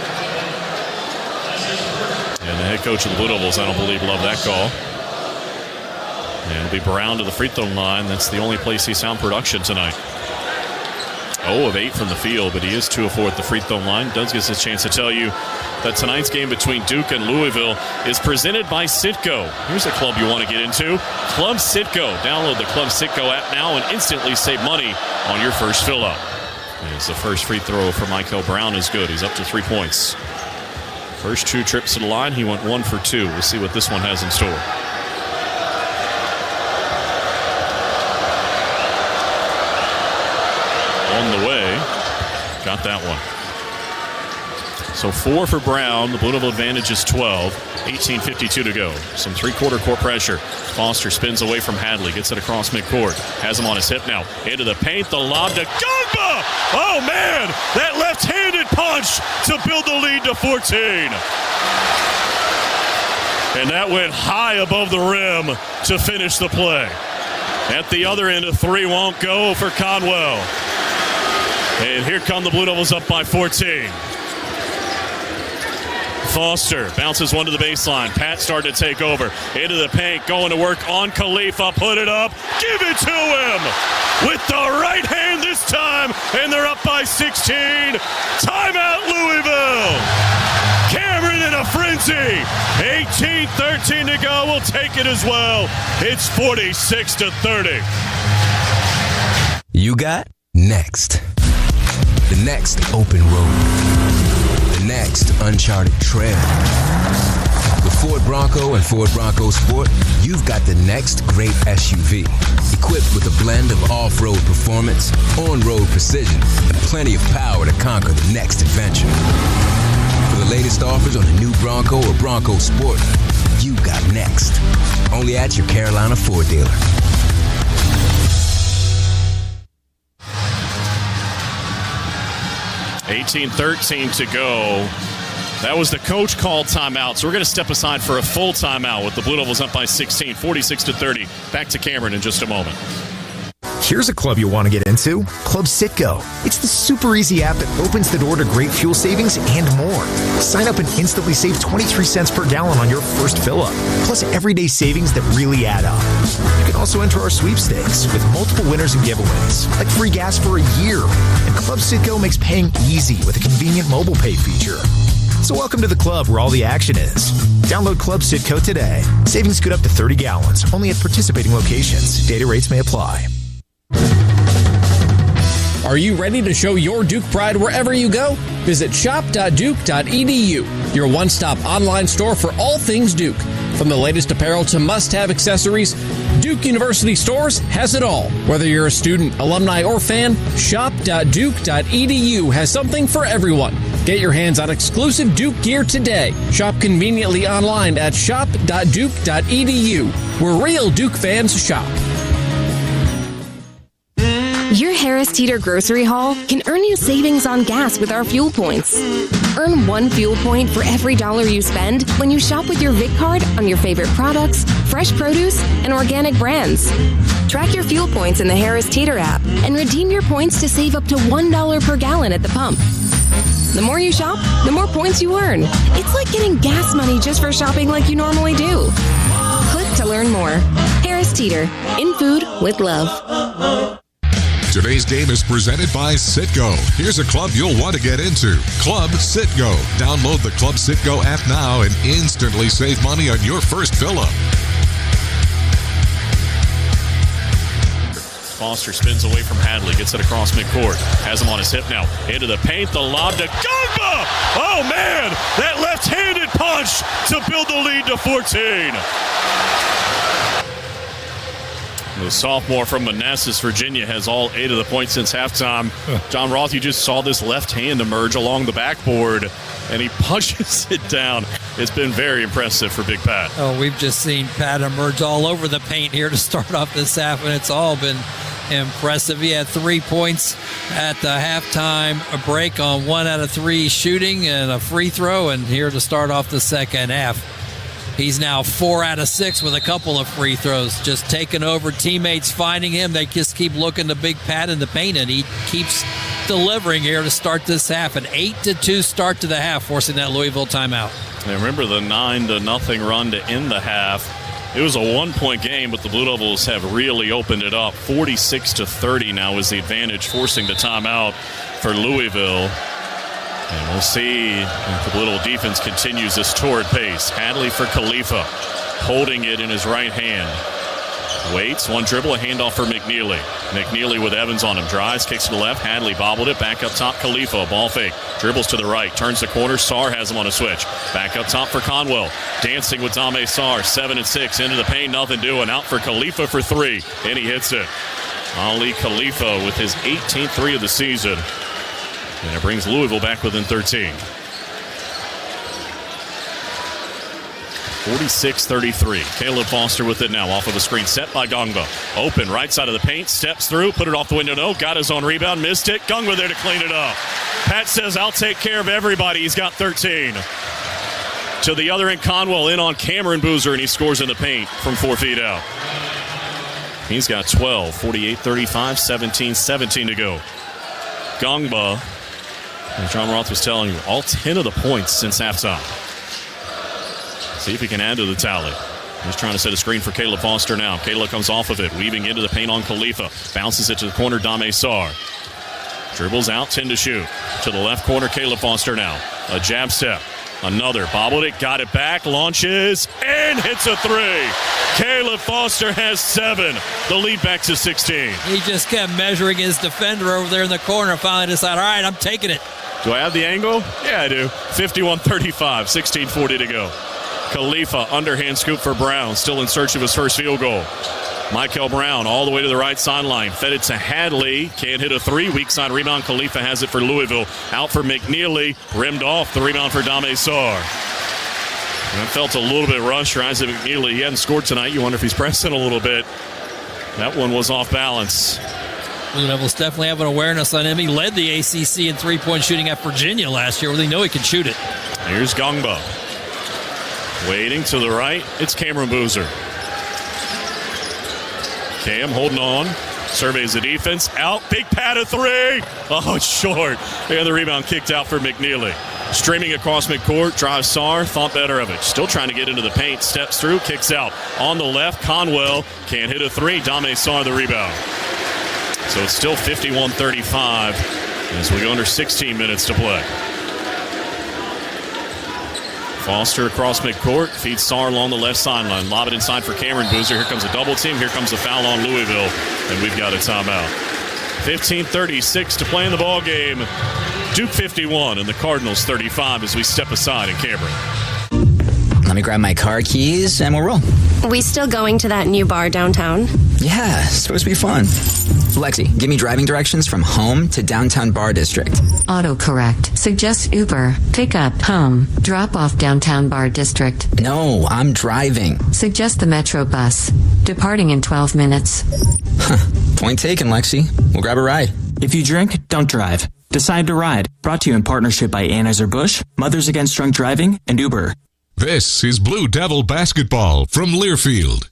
And the head coach of the Blue Devils, I don't believe, loved that call. And it'll be Brown to the free throw line. That's the only place he's found production tonight. 0 of 8 from the field, but he is 2 of 4 at the free throw line. Does get a chance to tell you that tonight's game between Duke and Louisville is presented by Citgo. Here's a club you want to get into. Club Citgo. Download the Club Citgo app now and instantly save money on your first fill-up. As the first free throw for Michael Brown is good. He's up to 3 points. First 2 trips to the line, he went 1 for 2. We'll see what this one has in store. On the way, got that one. So 4 for Brown. The Blue Devil advantage is 12. 18:52 to go. Some three-quarter court pressure. Foster spins away from Hadley. Gets it across midcourt. Has him on his hip now. Into the paint. The lob to Gungba. Oh, man. That left-handed punch to build the lead to 14. And that went high above the rim to finish the play. At the other end, a 3 won't go for Conwell. And here come the Blue Devils up by 14. Foster bounces one to the baseline. Pat started to take over. Into the paint, going to work on Khalifa. Put it up. Give it to him. With the right hand this time. And they're up by 16. Timeout, Louisville. Cameron in a frenzy. 18-13 to go. We'll take it as well. It's 46-30. You got next. The next open road. The next uncharted trail. With Ford Bronco and Ford Bronco Sport, you've got the next great SUV. Equipped with a blend of off-road performance, on-road precision, and plenty of power to conquer the next adventure. For the latest offers on the new Bronco or Bronco Sport, you got next. Only at your Carolina Ford dealer. $18-13 to go. That was the coach called timeout. So we're going to step aside for a full timeout with the Blue Devils up by 16, 46-30. Back to Cameron in just a moment. Here's a club you want to get into, Club Citgo. It's the super easy app that opens the door to great fuel savings and more. Sign up and instantly save 23 cents per gallon on your first fill-up, plus everyday savings that really add up. You can also enter our sweepstakes with multiple winners and giveaways, like free gas for a year. And Club Citgo makes paying easy with a convenient mobile pay feature. So welcome to the club where all the action is. Download Club Citgo today. Savings good up to 30 gallons, only at participating locations. Data rates may apply. Are you ready to show your Duke pride wherever you go? Visit shop.duke.edu, your one-stop online store for all things Duke. From the latest apparel to must-have accessories, Duke University Stores has it all. Whether you're a student, alumni, or fan, shop.duke.edu has something for everyone. Get your hands on exclusive Duke gear today. Shop conveniently online at shop.duke.edu, where real Duke fans shop. Your Harris Teeter grocery haul can earn you savings on gas with our fuel points. Earn 1 fuel point for every $1 you spend when you shop with your Vic card on your favorite products, fresh produce, and organic brands. Track your fuel points in the Harris Teeter app and redeem your points to save up to $1 per gallon at the pump. The more you shop, the more points you earn. It's like getting gas money just for shopping like you normally do. Click to learn more. Harris Teeter, in food with love. Today's game is presented by Citgo. Here's a club you'll want to get into. Club Citgo. Download the Club Citgo app now and instantly save money on your first fill-up. Foster spins away from Hadley, gets it across midcourt, has him on his hip now, into the paint, the lob to Gumba! Oh man, that left-handed punch to build the lead to 14. The sophomore from Manassas, Virginia, has all 8 of the points since halftime. John Roth, you just saw this left hand emerge along the backboard, and he punches it down. It's been very impressive for Big Pat. Oh, we've just seen Pat emerge all over the paint here to start off this half, and it's all been impressive. He had 3 points at the halftime break on 1 out of 3 shooting and a free throw, and here to start off the second half. He's now 4 out of 6 with a couple of free throws, just taking over. Teammates finding him. They just keep looking to Big Pat in the paint, and he keeps delivering here to start this half. An 8-2 start to the half, forcing that Louisville timeout. And remember the 9-0 run to end the half. It was a 1-point game, but the Blue Devils have really opened it up. 46-30 now is the advantage, forcing the timeout for Louisville. And we'll see if the Blue Devil defense continues this torrid pace. Hadley for Khalifa, holding it in his right hand. Waits, one dribble, a handoff for McNeely. McNeely with Evans on him. Drives, kicks to the left. Hadley bobbled it. Back up top, Khalifa. Ball fake. Dribbles to the right. Turns the corner. Sarr has him on a switch. Back up top for Conwell. Dancing with Dame Sarr. 7-6. Into the paint. Nothing doing. Out for Khalifa for 3. And he hits it. Ali Khalifa with his 18th 3 of the season. And it brings Louisville back within 13. 46-33. Caleb Foster with it now off of a screen set by Gongba. Open right side of the paint. Steps through. Put it off the window. No. Got his own rebound. Missed it. Gongba there to clean it up. Pat says, I'll take care of everybody. He's got 13. To the other end, Conwell in on Cameron Boozer, and he scores in the paint from 4 feet out. He's got 12. 48-35. 17-17 to go. Gongba, as John Roth was telling you, all 10 of the points since halftime. See if he can add to the tally. He's trying to set a screen for Caleb Foster now. Caleb comes off of it, weaving into the paint on Khalifa. Bounces it to the corner, Dame Sarr. Dribbles out, 10 to shoot. To the left corner, Caleb Foster now. A jab step. Another. Bobbled it, got it back, launches, and hits a 3. Caleb Foster has 7. The lead back to 16. He just kept measuring his defender over there in the corner and finally decided, all right, I'm taking it. Do I have the angle? Yeah, I do. 51-35, 16:40 to go. Khalifa, underhand scoop for Brown, still in search of his first field goal. Michael Brown all the way to the right sideline. Fed it to Hadley. Can't hit a 3. Weak side rebound. Khalifa has it for Louisville. Out for McNeely. Rimmed off. The rebound for Dame Sarr. That felt a little bit rushed. Isaac McNeely, he hadn't scored tonight. You wonder if he's pressing a little bit. That one was off balance. Blue Devils definitely have an awareness on him. He led the ACC in three-point shooting at Virginia last year, where they know he can shoot it. Here's Gongba. Waiting to the right. It's Cameron Boozer. Cam holding on. Surveys the defense. Out. Big Pat of 3. Oh, it's short. And the rebound kicked out for McNeely. Streaming across midcourt. Drives Sarr. Thought better of it. Still trying to get into the paint. Steps through. Kicks out. On the left. Conwell can't hit a 3. Dame Sarr the rebound. So it's still 51-35 as we go under 16 minutes to play. Foster across midcourt, feeds Sarr along the left sideline. Lob it inside for Cameron Boozer. Here comes a double team. Here comes a foul on Louisville, and we've got a timeout. 15:36 to play in the ball game. Duke 51 and the Cardinals 35 as we step aside in Cameron. Let me grab my car keys and we'll roll. We still going to that new bar downtown? Yeah, it's supposed to be fun. Lexi, give me driving directions from home to downtown bar district. Autocorrect. Suggest Uber. Pick up. Home. Drop off downtown bar district. No, I'm driving. Suggest the Metro bus. Departing in 12 minutes. Point taken, Lexi. We'll grab a ride. If you drink, don't drive. Decide to ride. Brought to you in partnership by Anheuser-Busch, Mothers Against Drunk Driving, and Uber. This is Blue Devil Basketball from Learfield.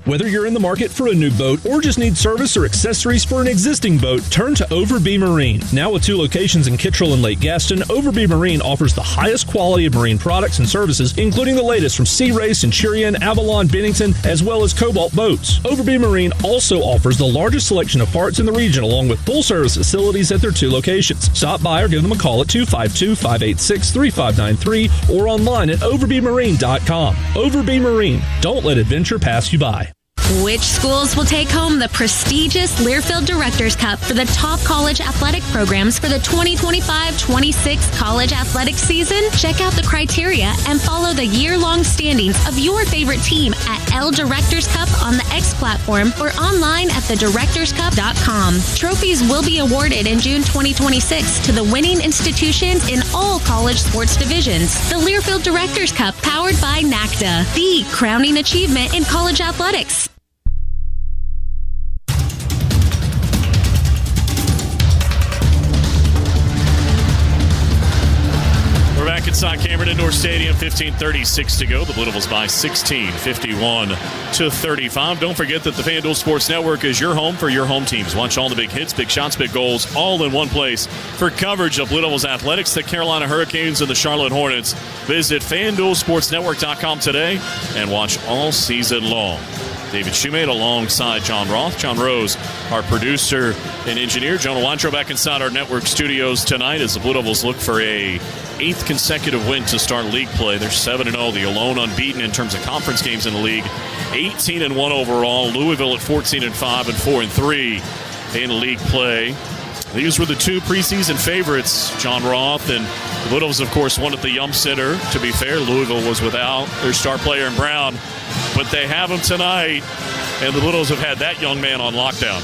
Whether you're in the market for a new boat or just need service or accessories for an existing boat, turn to Overbee Marine. Now with 2 locations in Kittrell and Lake Gaston, Overbee Marine offers the highest quality of marine products and services, including the latest from Sea Ray, Centurion, Avalon, Bennington, as well as Cobalt boats. Overbee Marine also offers the largest selection of parts in the region, along with full-service facilities at their 2 locations. Stop by or give them a call at 252-586-3593 or online at overbeemarine.com. Overbee Marine. Don't let adventure pass you by. Which schools will take home the prestigious Learfield Directors Cup for the top college athletic programs for the 2025-26 college athletic season? Check out the criteria and follow the year-long standings of your favorite team at L Directors Cup on the X platform or online at thedirectorscup.com. Trophies will be awarded in June 2026 to the winning institutions in all college sports divisions. The Learfield Directors Cup, powered by NACDA, the crowning achievement in college athletics. Back inside Cameron Indoor Stadium, 15:36 to go. The Blue Devils by 16, 51-35. Don't forget that the FanDuel Sports Network is your home for your home teams. Watch all the big hits, big shots, big goals, all in one place. For coverage of Blue Devils athletics, the Carolina Hurricanes and the Charlotte Hornets, visit FanDuelSportsNetwork.com today and watch all season long. David Shoemate alongside John Roth. John Rose, our producer and engineer. Jonah Wantro back inside our network studios tonight as the Blue Devils look for a 8th consecutive win to start league play. They're 7-0, the alone unbeaten in terms of conference games in the league. 18-1 overall. Louisville at 14-5 and 4-3 in league play. These were the 2 preseason favorites, John Roth, and the Blue Devils, of course, wanted the Yum Sitter. To be fair, Louisville was without their star player in Brown, but they have him tonight, and the Blue Devils have had that young man on lockdown.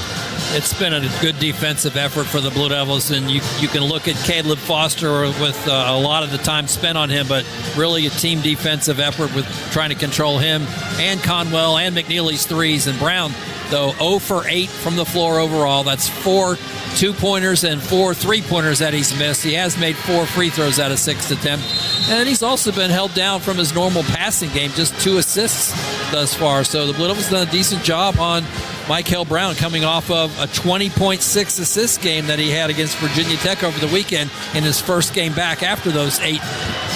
It's been a good defensive effort for the Blue Devils, and you can look at Caleb Foster with a lot of the time spent on him, but really a team defensive effort with trying to control him and Conwell and McNeely's threes. And Brown, though, 0 for 8 from the floor overall. That's 4 2-pointers and 4 3-pointers that he's missed. He has made 4 free throws out of 6 attempts. And he's also been held down from his normal passing game, just 2 assists thus far. So the Blue Devils done a decent job on Michael Brown, coming off of a 20.6 assist game that he had against Virginia Tech over the weekend in his first game back after those 8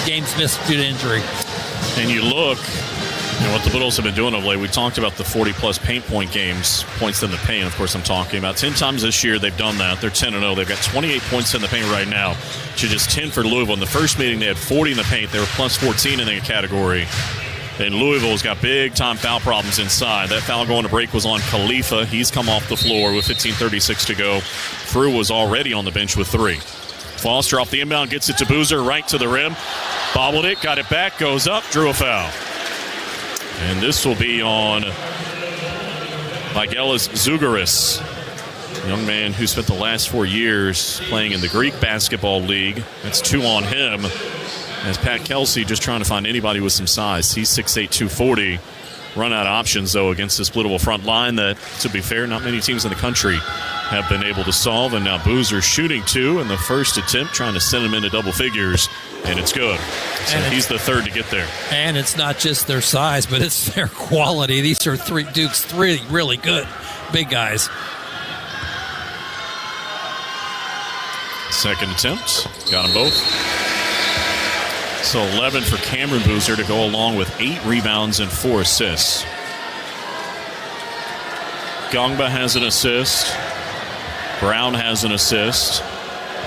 games missed due to injury. And you look, what the Blue Devils have been doing of late. We talked about the 40-plus paint point games, points in the paint, of course I'm talking about. 10 times this year they've done that. They're 10-0. They've got 28 points in the paint right now to just 10 for Louisville. In the first meeting, they had 40 in the paint. They were plus 14 in the category. And Louisville's got big-time foul problems inside. That foul going to break was on Khalifa. He's come off the floor with 15:36 to go. Frew was already on the bench with 3. Foster off the inbound, gets it to Boozer, right to the rim. Bobbled it, got it back, goes up, drew a foul. And this will be on Vagelis Zougaris, a young man who spent the last 4 years playing in the Greek Basketball League. That's 2 on him. As Pat Kelsey just trying to find anybody with some size. He's 6'8", 240. Run out of options, though, against this Blue Devil front line that, to be fair, not many teams in the country have been able to solve. And now Boozer shooting 2 in the first attempt, trying to send him into double figures, and it's good. So he's the third to get there. And it's not just their size, but it's their quality. These are Duke's 3 really good big guys. Second attempt. Got them both. So 11 for Cameron Boozer to go along with 8 rebounds and 4 assists. Gongba has an assist. Brown has an assist.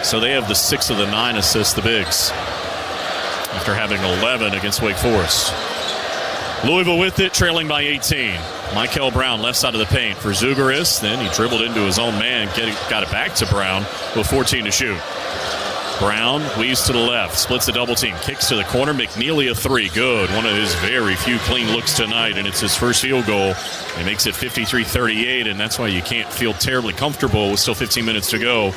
So they have the 6 of the 9 assists, the bigs, after having 11 against Wake Forest. Louisville with it, trailing by 18. Michael Brown, left side of the paint for Zougaris. Then he dribbled into his own man, got it back to Brown with 14 to shoot. Brown weaves to the left, splits the double team, kicks to the corner. McNeely a three, good. One of his very few clean looks tonight, and it's his first field goal. He makes it 53-38, and that's why you can't feel terribly comfortable with still 15 minutes to go.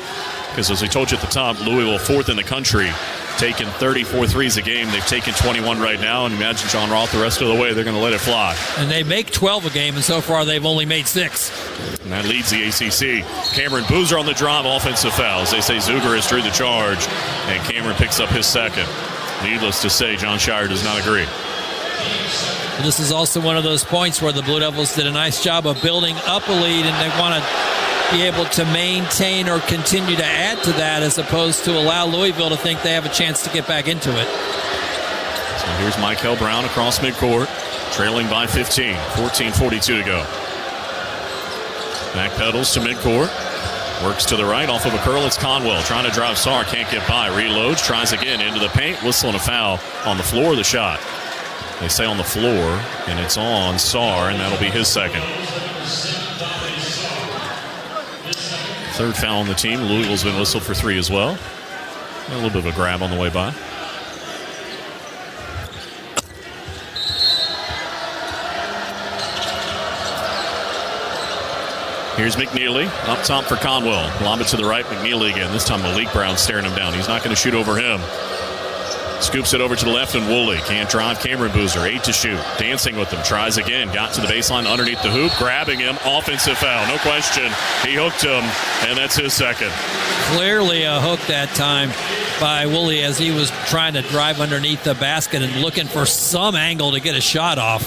Because as I told you at the top, Louisville fourth in the country, taking 34 threes a game. They've taken 21 right now, and imagine John Roth the rest of the way. They're going to let it fly. And they make 12 a game, and so far they've only made 6. And that leads the ACC. Cameron Boozer on the drive, offensive fouls. They say Zugeris drew the charge, and Cameron picks up his second. Needless to say, John Shire does not agree. This is also one of those points where the Blue Devils did a nice job of building up a lead, and they want to be able to maintain or continue to add to that as opposed to allow Louisville to think they have a chance to get back into it. So here's Michael Brown across midcourt, trailing by 15, 14:42 to go. Back pedals to midcourt, works to the right, off of a curl. It's Conwell trying to drive Sarr, can't get by, reloads, tries again into the paint, whistle and a foul on the floor of the shot. They say on the floor, and it's on Sarr, and that'll be his second. Third foul on the team. Louisville's been whistled for 3 as well. A little bit of a grab on the way by. Here's McNeely up top for Conwell. Lob it to the right. McNeely again. This time Malik Brown staring him down. He's not going to shoot over him. Scoops it over to the left, and Woolley can't drive. Cameron Boozer, 8 to shoot. Dancing with them, tries again. Got to the baseline underneath the hoop, grabbing him. Offensive foul, no question. He hooked him, and that's his second. Clearly a hook that time by Woolley as he was trying to drive underneath the basket and looking for some angle to get a shot off.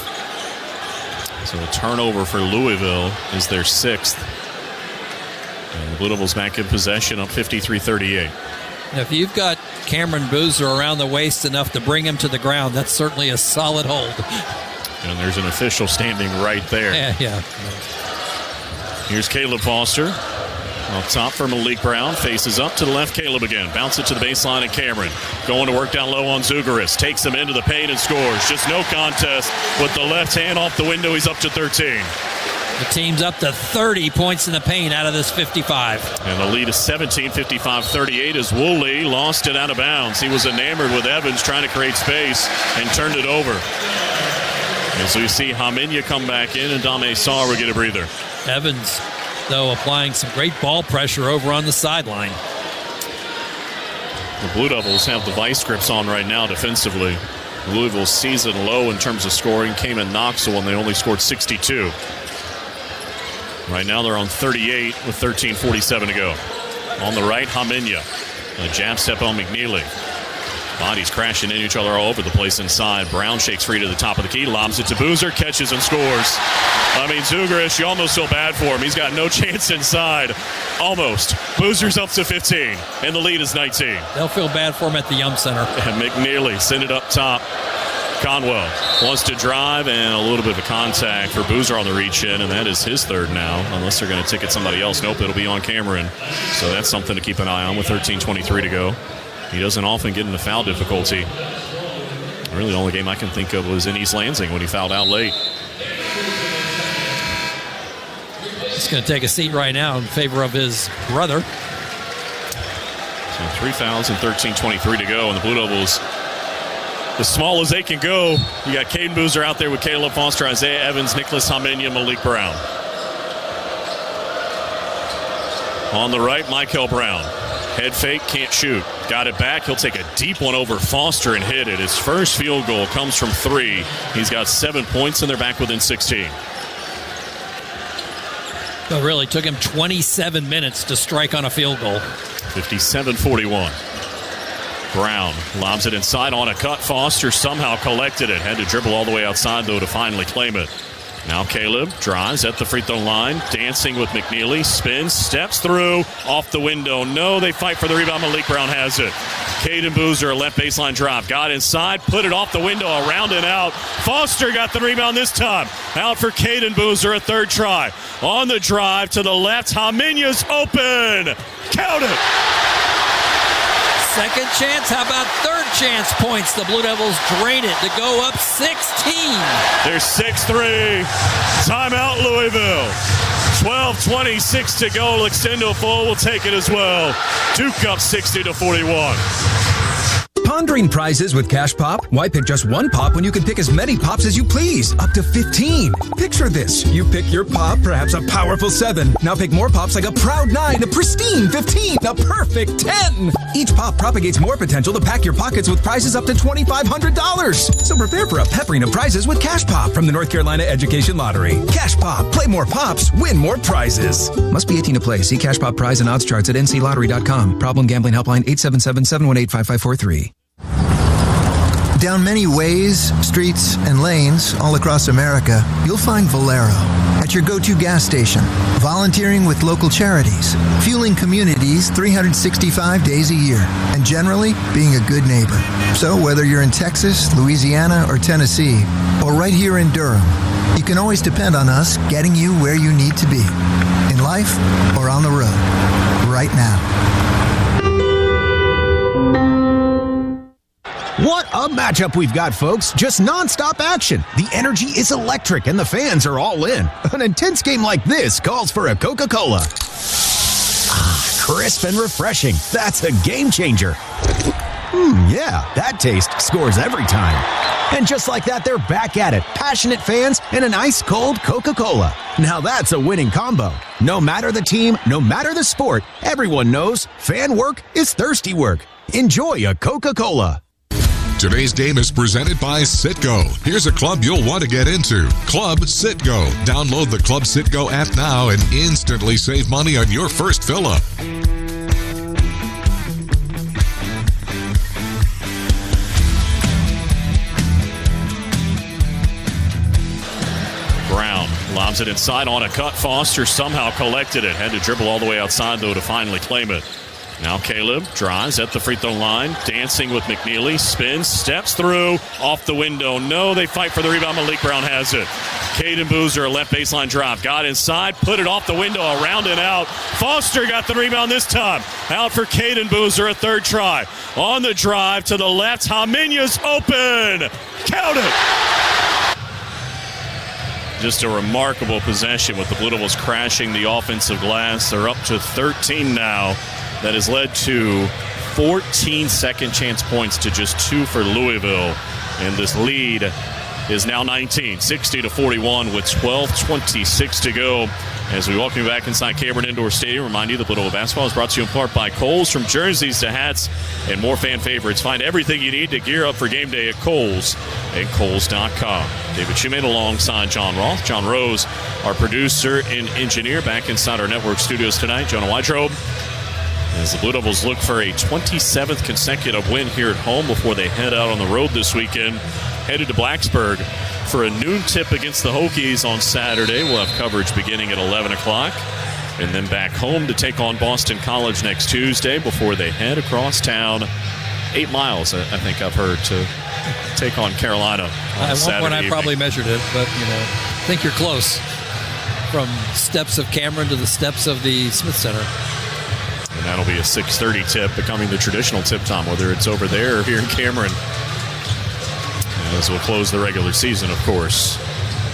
So a turnover for Louisville is their 6th. And the Blue Devils back in possession, up 53-38. If you've got Cameron Boozer around the waist enough to bring him to the ground, that's certainly a solid hold. And there's an official standing right there. Yeah. Here's Caleb Foster. Up top for Malik Brown. Faces up to the left. Caleb again. Bounce it to the baseline, and Cameron going to work down low on Zugeris. Takes him into the paint and scores. Just no contest with the left hand off the window. He's up to 13. The team's up to 30 points in the paint out of this 55. And the lead is 17, 55-38 as Woolley lost it out of bounds. He was enamored with Evans trying to create space and turned it over. And so you see Haminia come back in, and Dame Sarr will get a breather. Evans, though, applying some great ball pressure over on the sideline. The Blue Devils have the vice grips on right now defensively. Louisville's season low in terms of scoring came in Knoxville when they only scored 62. Right now they're on 38 with 13:47 to go. On the right, Haminia. A jab step on McNeely. Bodies crashing into each other all over the place inside. Brown shakes free to the top of the key, lobs it to Boozer, catches and scores. I mean, Zugeris, you almost feel bad for him. He's got no chance inside. Almost. Boozer's up to 15, and the lead is 19. They'll feel bad for him at the Yum Center. And McNeely send it up top. Conwell wants to drive, and a little bit of a contact for Boozer on the reach in, and that is his third now, unless they're going to ticket somebody else. Nope, it'll be on Cameron. So that's something to keep an eye on with 13:23 to go. He doesn't often get into foul difficulty. Really, the only game I can think of was in East Lansing when he fouled out late. He's going to take a seat right now in favor of his brother. So 3 fouls and 13:23 to go, and the Blue Devils, as small as they can go. You got Caden Boozer out there with Caleb Foster, Isaiah Evans, Nicholas Haminia, Malik Brown. On the right, Michael Brown. Head fake, can't shoot. Got it back. He'll take a deep one over Foster and hit it. His first field goal comes from 3. He's got 7 points, and they're back within 16. It really took him 27 minutes to strike on a field goal. 57-41. Brown lobs it inside on a cut. Foster somehow collected it. Had to dribble all the way outside, though, to finally claim it. Now Caleb drives at the free throw line, dancing with McNeely, spins, steps through, off the window. No, they fight for the rebound. Malik Brown has it. Caden Boozer, a left baseline drop, got inside, put it off the window, around and out. Foster got the rebound this time. Out for Caden Boozer, a third try. On the drive to the left, Haminia's open. Count it. Second chance, how about third chance points? The Blue Devils drain it to go up 16. There's 6-3. Timeout, Louisville. 12:26 to go. Extendo full will take it as well. Duke up 60-41. Pondering prizes with Cash Pop? Why pick just one pop when you can pick as many pops as you please? Up to 15. Picture this. You pick your pop, perhaps a powerful 7. Now pick more pops like a proud 9, a pristine 15, a perfect 10. Each pop propagates more potential to pack your pockets with prizes up to $2,500. So prepare for a peppering of prizes with Cash Pop from the North Carolina Education Lottery. Cash Pop. Play more pops. Win more prizes. Must be 18 to play. See Cash Pop prize and odds charts at nclottery.com. Problem gambling helpline 877-718-5543. Down many ways, streets, and lanes all across America, you'll find Valero. At your go-to gas station, volunteering with local charities, fueling communities 365 days a year, and generally being a good neighbor. So whether you're in Texas, Louisiana, or Tennessee, or right here in Durham, you can always depend on us getting you where you need to be, in life or on the road, right now. What a matchup we've got, folks. Just nonstop action. The energy is electric and the fans are all in. An intense game like this calls for a Coca-Cola. Crisp and refreshing. That's a game changer. Yeah, that taste scores every time. And just like that, they're back at it. Passionate fans and an ice-cold Coca-Cola. Now that's a winning combo. No matter the team, no matter the sport, everyone knows fan work is thirsty work. Enjoy a Coca-Cola. Today's game is presented by Citgo. Here's a club you'll want to get into. Club Citgo. Download the Club Citgo app now and instantly save money on your first fill-up. Brown lobs it inside on a cut. Foster somehow collected it. Had to dribble all the way outside, though, to finally claim it. Now Caleb drives at the free throw line, dancing with McNeely, spins, steps through, off the window. No, they fight for the rebound. Malik Brown has it. Caden Boozer, a left baseline drive, got inside, put it off the window, around and out. Foster got the rebound this time. Out for Caden Boozer, a third try. On the drive to the left, Jaminez open. Count it. Just a remarkable possession with the Blue Devils crashing the offensive glass. They're up to 13 now. That has led to 14 second chance points to just 2 for Louisville. And this lead is now 19, 60-41 with 12:26 to go. As we welcome you back inside Cameron Indoor Stadium, remind you that Blue Devil Basketball is brought to you in part by Kohl's. From jerseys to hats and more fan favorites, find everything you need to gear up for game day at Kohl's and Kohl's.com. David Shoemate alongside John Roth. John Rose, our producer and engineer, back inside our network studios tonight. Jonah Wydrobe. As the Blue Devils look for a 27th consecutive win here at home before they head out on the road this weekend, headed to Blacksburg for a noon tip against the Hokies on Saturday. We'll have coverage beginning at 11 o'clock. And then back home to take on Boston College next Tuesday before they head across town 8 miles, I think I've heard, to take on Carolina on At Saturday one point I evening. probably measured it, but, I think you're close. From steps of Cameron to the steps of the Smith Center. And that'll be a 6:30 tip, becoming the traditional tip time, whether it's over there or here in Cameron. As we'll close the regular season, of course,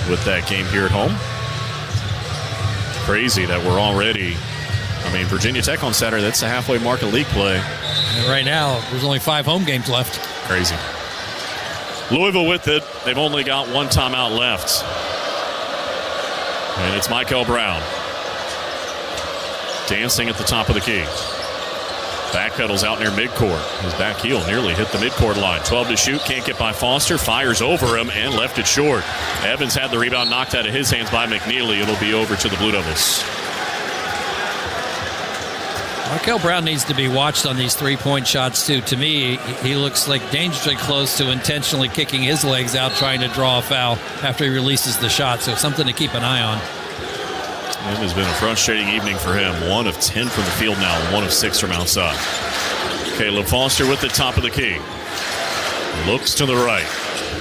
with that game here at home. Crazy that we're already, Virginia Tech on Saturday, that's the halfway mark of league play. And right now, there's only 5 home games left. Crazy. Louisville with it. They've only got 1 timeout left. And it's Michael Brown. Dancing at the top of the key. Backpedals out near midcourt. His back heel nearly hit the midcourt line. 12 to shoot. Can't get by Foster. Fires over him and left it short. Evans had the rebound knocked out of his hands by McNeely. It'll be over to the Blue Devils. Markel Brown needs to be watched on these 3-point shots, too. To me, he looks like dangerously close to intentionally kicking his legs out, trying to draw a foul after he releases the shot. So something to keep an eye on. It has been a frustrating evening for him. 1 of 10 from the field now, 1 of 6 from outside. Caleb Foster with the top of the key. Looks to the right.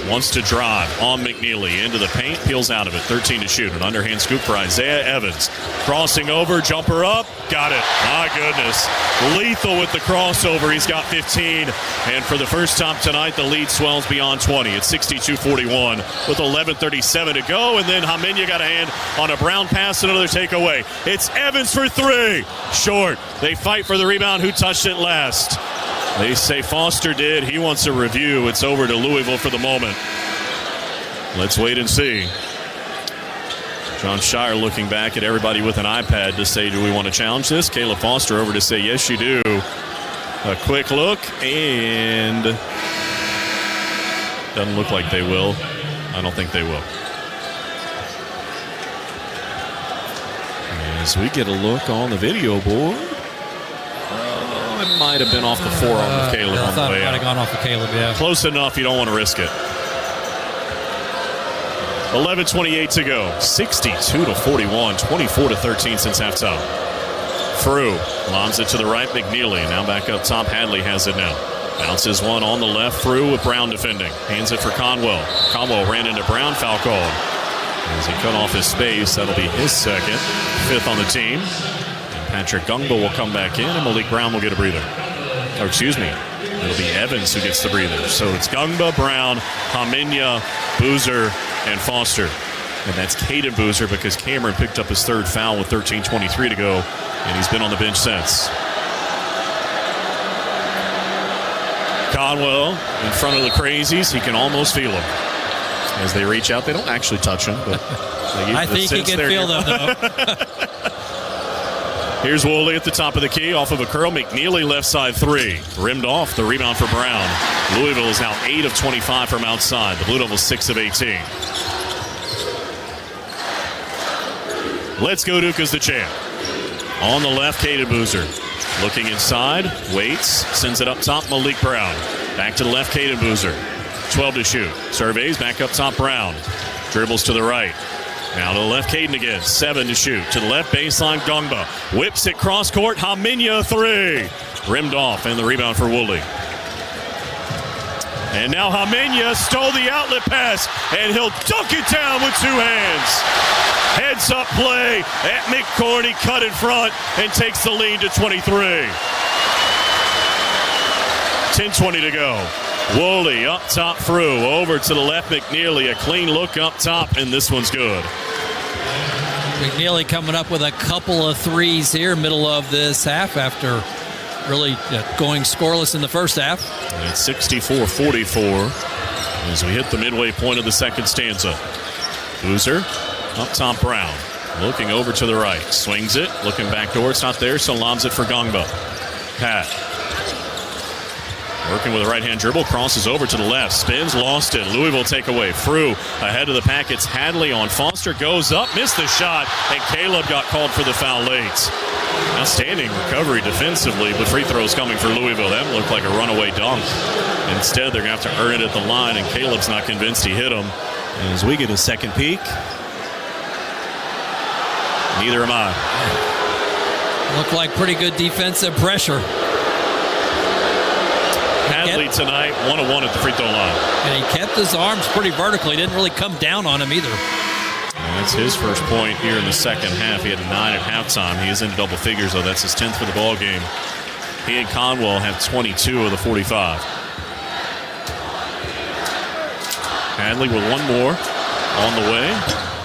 Wants to drive on McNeely into the paint, peels out of it. 13 to shoot. An underhand scoop for Isaiah Evans. Crossing over, jumper up, got it. My goodness. Lethal with the crossover. He's got 15. And for the first time tonight, the lead swells beyond 20. It's 62-41 with 11:37 to go. And then Hamenya got a hand on a Brown pass, another takeaway. It's Evans for three. Short. They fight for the rebound. Who touched it last? They say Foster did. He wants a review. It's over to Louisville for the moment. Let's wait and see. John Shire looking back at everybody with an iPad to say, do we want to challenge this? Caleb Foster over to say, yes, you do. A quick look, and doesn't look like they will. I don't think they will. As we get a look on the video board, it might have been off the forearm of Caleb on the way out. I thought it might have gone off of Caleb, yeah. Close enough, you don't want to risk it. 11:28 to go. 62-41, 24-13 since halftime. Frew lobs it to the right, McNeely. Now back up top, Hadley has it now. Bounces one on the left, Frew with Brown defending. Hands it for Conwell. Conwell ran into Brown, foul called. As he cut off his space, that'll be his second, fifth on the team. Patrick Gungba will come back in, and Malik Brown will get a breather. Or excuse me, it'll be Evans who gets the breather. So it's Gungba, Brown, Hamenya, Boozer, and Foster. And that's Caden Boozer because Cameron picked up his third foul with 13:23 to go, and he's been on the bench since. Conwell in front of the Crazies. He can almost feel them. As they reach out, they don't actually touch him, but I think he can feel them, though. Here's Woolley at the top of the key, off of a curl. McNeely left side three. Rimmed off, the rebound for Brown. Louisville is now 8 of 25 from outside. The Blue Devils 6 of 18. Let's go Duke as the champ. On the left, Caden Boozer. Looking inside, waits, sends it up top, Malik Brown. Back to the left, Caden Boozer. 12 to shoot. Surveys, back up top, Brown. Dribbles to the right. Now to the left, Caden again. 7 to shoot. To the left baseline, Gungba. Whips it cross court. Hamenya three. Rimmed off, and the rebound for Woolley. And now Hamenya stole the outlet pass, and he'll dunk it down with two hands. Heads up play at midcourt. He cut in front and takes the lead to 23. 10:20 to go. Woolley up top, Frew. Over to the left, McNeely. A clean look up top, and this one's good. McNeely coming up with a couple of threes here, middle of this half after really going scoreless in the first half. It's 64-44 as we hit the midway point of the second stanza. Boozer up top, Brown. Looking over to the right. Swings it. Looking back door. It's not there, so lobs it for Gungba. Pat. Working with a right-hand dribble, crosses over to the left, spins, lost it. Louisville takeaway. Frew ahead of the pack. It's Hadley on Foster, goes up, missed the shot, and Caleb got called for the foul late. Outstanding recovery defensively, but free throws coming for Louisville. That looked like a runaway dunk. Instead, they're going to have to earn it at the line, and Caleb's not convinced he hit him. And as we get a second peek, neither am I. Looked like pretty good defensive pressure. Hadley tonight, 1-of-1 at the free throw line. And he kept his arms pretty vertically. Didn't really come down on him either. And that's his first point here in the second half. He had 9 at halftime. He is into double figures, though. That's his 10th for the ball game. He and Conwell have 22 of the 45. Hadley with one more on the way.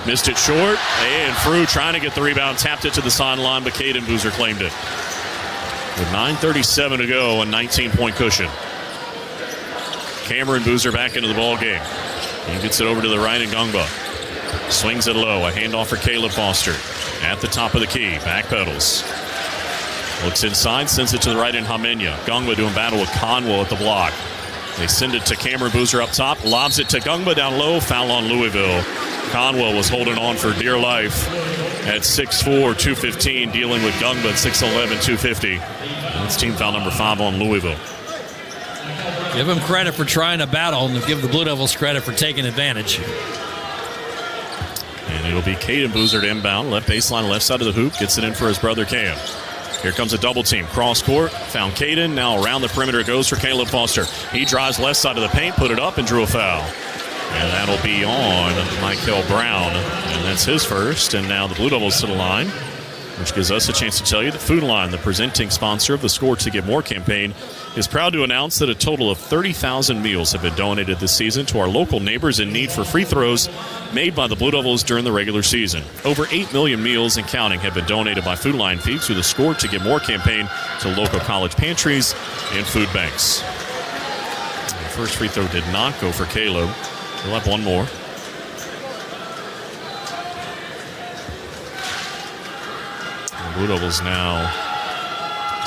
Missed it short. And Frew trying to get the rebound. Tapped it to the sideline, but Caden Boozer claimed it. With 9:37 to go, a 19-point cushion. Cameron Boozer back into the ball game. He gets it over to the right, and Gungba swings it low. A handoff for Caleb Foster at the top of the key. Back pedals. Looks inside, sends it to the right in Hamenya. Gungba doing battle with Conwell at the block. They send it to Cameron Boozer up top. Lobs it to Gungba down low. Foul on Louisville. Conwell was holding on for dear life at 6'4", 215, dealing with Gungba at 6'11", 250. That's team foul number 5 on Louisville. Give him credit for trying to battle and give the Blue Devils credit for taking advantage. And it'll be Caden Boozer to inbound. Left baseline, left side of the hoop. Gets it in for his brother Cam. Here comes a double team. Cross court. Found Caden. Now around the perimeter it goes for Caleb Foster. He drives left side of the paint, put it up, and drew a foul. And that'll be on Michael Brown. And that's his first. And now the Blue Devils to the line, which gives us a chance to tell you that Food Line, the presenting sponsor of the Score to Get More campaign, is proud to announce that a total of 30,000 meals have been donated this season to our local neighbors in need for free throws made by the Blue Devils during the regular season. Over 8 million meals and counting have been donated by Food Line Feeds through the Score to Get More campaign to local college pantries and food banks. The first free throw did not go for Caleb. He'll have one more. The Blue Devils now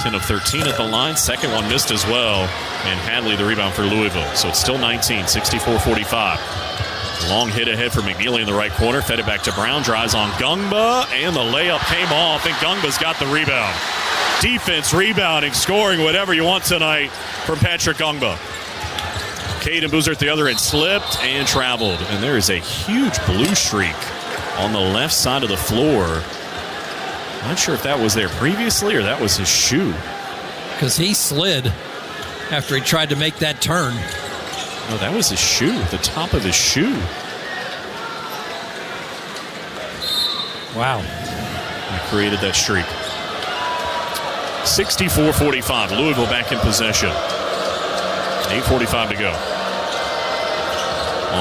10 of 13 at the line. Second one missed as well. And Hadley the rebound for Louisville. So it's still 19, 64-45. Long hit ahead for McNeely in the right corner. Fed it back to Brown. Drives on Gungba. And the layup came off. And Gungba's got the rebound. Defense, rebounding, scoring, whatever you want tonight from Patrick Gungba. Caden Boozer at the other end slipped and traveled. And there is a huge blue streak on the left side of the floor. Not sure if that was there previously or that was his shoe. Because he slid after he tried to make that turn. No, that was his shoe, the top of his shoe. Wow. He created that streak. 64-45. Louisville back in possession. 8:45 to go.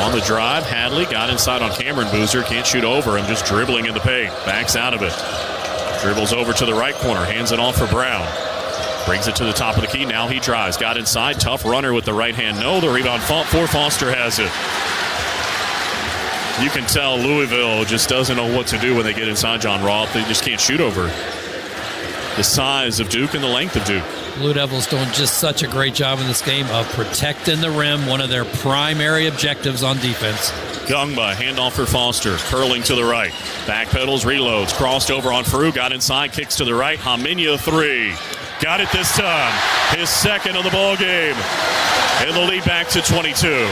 On the drive, Hadley got inside on Cameron Boozer. Can't shoot over him, just dribbling in the paint. Backs out of it. Dribbles over to the right corner, hands it off for Brown. Brings it to the top of the key, now he drives. Got inside, tough runner with the right hand. No, the rebound for Foster has it. You can tell Louisville just doesn't know what to do when they get inside John Roth. They just can't shoot over the size of Duke and the length of Duke. Blue Devils doing just such a great job in this game of protecting the rim, one of their primary objectives on defense. Gungba, handoff for Foster, curling to the right. Backpedals, reloads, crossed over on Farouk, got inside, kicks to the right. Haminia 3. Got it this time. His second of the ball game. And the lead back to 22.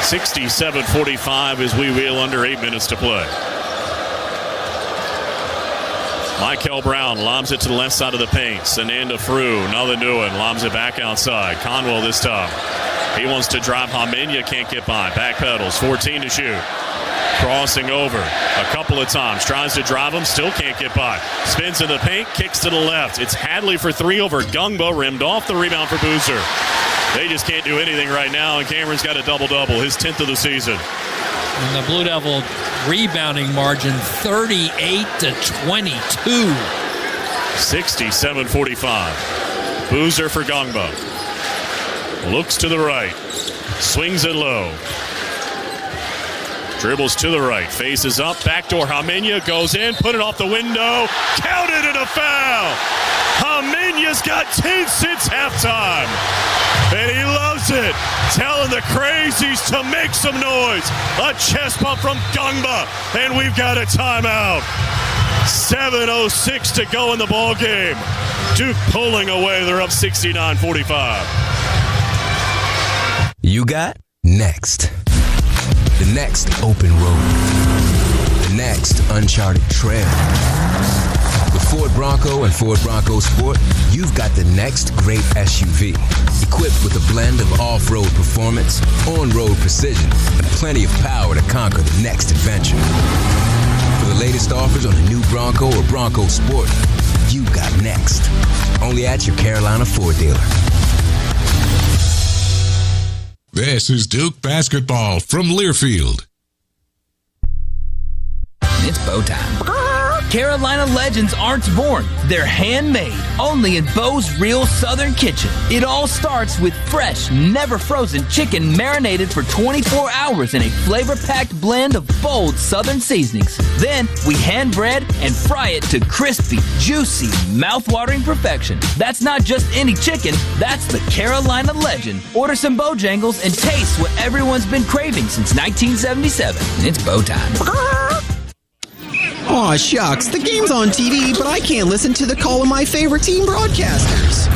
67-45 as we wheel under 8 minutes to play. Michael Brown lobs it to the left side of the paint. Sananda Frew, another new one, lobs it back outside. Conwell this time. He wants to drive Haminia, can't get by. Backpedals, 14 to shoot. Crossing over a couple of times. Tries to drive him, still can't get by. Spins in the paint, kicks to the left. It's Hadley for 3 over Gungba, rimmed off the rebound for Boozer. They just can't do anything right now, and Cameron's got a double-double, his 10th of the season. And the Blue Devil rebounding margin 38-22. 67-45. Boozer for Gungba. Looks to the right. Swings it low. Dribbles to the right. Faces up. Backdoor Haminia goes in. Put it off the window. Counted and a foul. Haminia's got 10 since halftime. And he loves it. Telling the crazies to make some noise. A chest bump from Gungba. And we've got a timeout. 7:06 to go in the ball game. Duke pulling away. They're up 69-45. You got next. The next open road. The next uncharted trail. With Ford Bronco and Ford Bronco Sport, you've got the next great SUV. Equipped with a blend of off-road performance, on-road precision, and plenty of power to conquer the next adventure. For the latest offers on a new Bronco or Bronco Sport, you got next. Only at your Carolina Ford dealer. This is Duke basketball from Learfield. It's bow time. Carolina legends aren't born. They're handmade, only in Bo's Real Southern Kitchen. It all starts with fresh, never frozen chicken marinated for 24 hours in a flavor-packed blend of bold Southern seasonings. Then we hand bread and fry it to crispy, juicy, mouth-watering perfection. That's not just any chicken, that's the Carolina legend. Order some Bojangles and taste what everyone's been craving since 1977. It's bow time. Aw, shucks. The game's on TV, but I can't listen to the call of my favorite team broadcasters.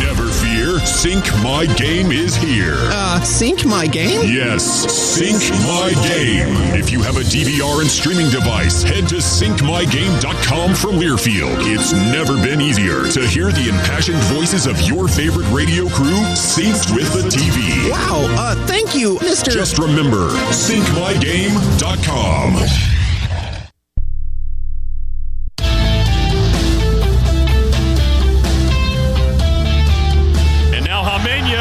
Never fear. Sync My Game is here. Sync My Game? Yes, Sync My Game. If you have a DVR and streaming device, head to syncmygame.com from Learfield. It's never been easier to hear the impassioned voices of your favorite radio crew synced with the TV. Wow, thank you, Mr. Just remember, syncmygame.com.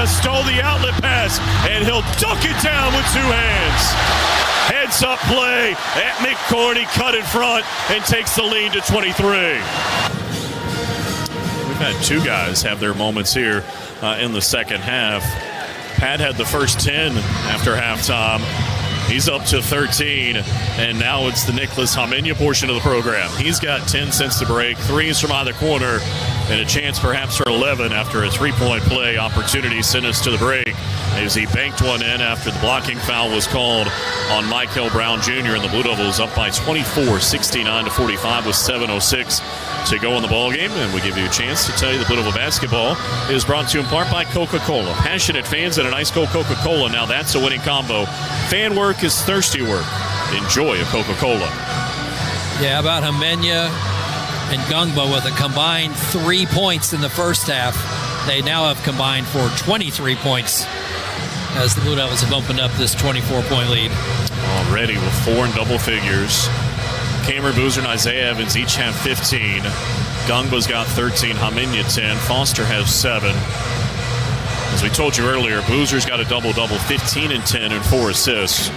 Stole the outlet pass, and he'll dunk it down with two hands. Heads up play at midcourt. He cut in front and takes the lead to 23. We've had two guys have their moments here in the second half. Pat had the first 10 after halftime. He's up to 13, and now it's the Nicholas Hamenya portion of the program. He's got 10 since the break, threes from either corner, and a chance perhaps for 11 after a three-point play opportunity sent us to the break as he banked one in after the blocking foul was called on Michael Brown Jr. and the Blue Devils up by 24, 69-45 with 7:06 to go in the ballgame. And we give you a chance to tell you the Blue Devil basketball is brought to you in part by Coca-Cola. Passionate fans and an ice cold Coca-Cola. Now that's a winning combo. Fan work is thirsty work. Enjoy a Coca-Cola. Yeah, about Hamenya and Gungba with a combined 3 points in the first half. They now have combined for 23 points as the Blue Devils have opened up this 24-point lead. Already with 4 in double figures. Cameron Boozer and Isaiah Evans each have 15. Gungba's got 13, Hamenya 10. Foster has 7. As we told you earlier, Boozer's got a double-double, 15 and 10 and 4 assists.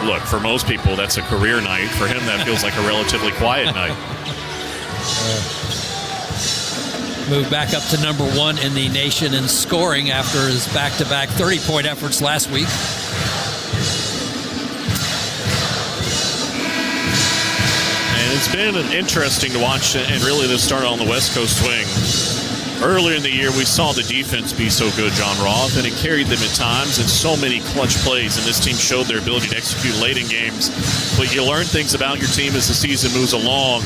Look, for most people, that's a career night. For him, that feels like a relatively quiet night. Moved back up to number 1 in the nation in scoring after his back-to-back 30-point efforts last week. And it's been interesting to watch, and really this started on the West Coast swing. Earlier in the year, we saw the defense be so good, John Roth, and it carried them at times in so many clutch plays, and this team showed their ability to execute late in games. But you learn things about your team as the season moves along.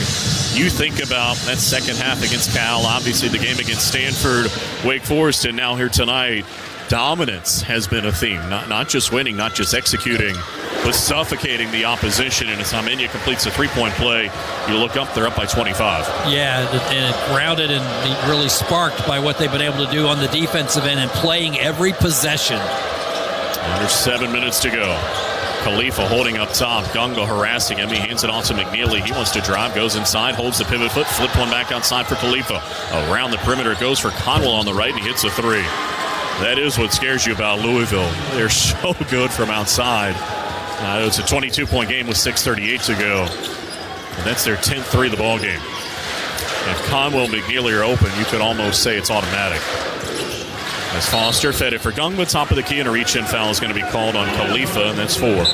You think about that second half against Cal, obviously the game against Stanford, Wake Forest, and now here tonight. Dominance has been a theme, not just winning, not just executing, but suffocating the opposition. And as Hamenya completes a three-point play, you look up, they're up by 25. Yeah, and it grounded and really sparked by what they've been able to do on the defensive end and playing every possession. Under 7 minutes to go. Khalifa holding up top. Gungba harassing him. He hands it off to McNeely. He wants to drive, goes inside, holds the pivot foot, flip one back outside for Khalifa. Around the perimeter it goes for Conwell on the right, and he hits a three. That is what scares you about Louisville. They're so good from outside. It's a 22-point game with 6:38 to go. And that's their 10th three of the ball game. If Conwell and McNeely are open, you could almost say it's automatic. As Foster fed it for Gungba, top of the key, and a reach-in foul is going to be called on Khalifa, and that's 4.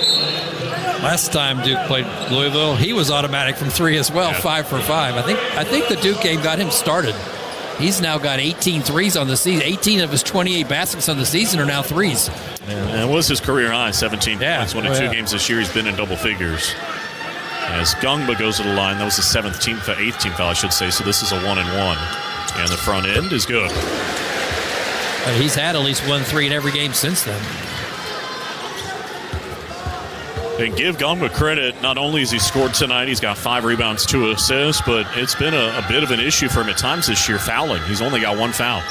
Last time Duke played Louisville, he was automatic from 3 as well, 5 for 5. I think the Duke game got him started. He's now got 18 threes on the season. 18 of his 28 baskets on the season are now threes. And it was his career high, 17 points. One of 2 games this year he's been in double figures. As Gungba goes to the line, that was the 8th team foul, I should say. So this is a 1-and-1. And the front end is good. He's had at least 1 3 in every game since then. And give Gungba credit, not only has he scored tonight, he's got 5 rebounds, 2 assists, but it's been a bit of an issue for him at times this year fouling. He's only got 1 foul.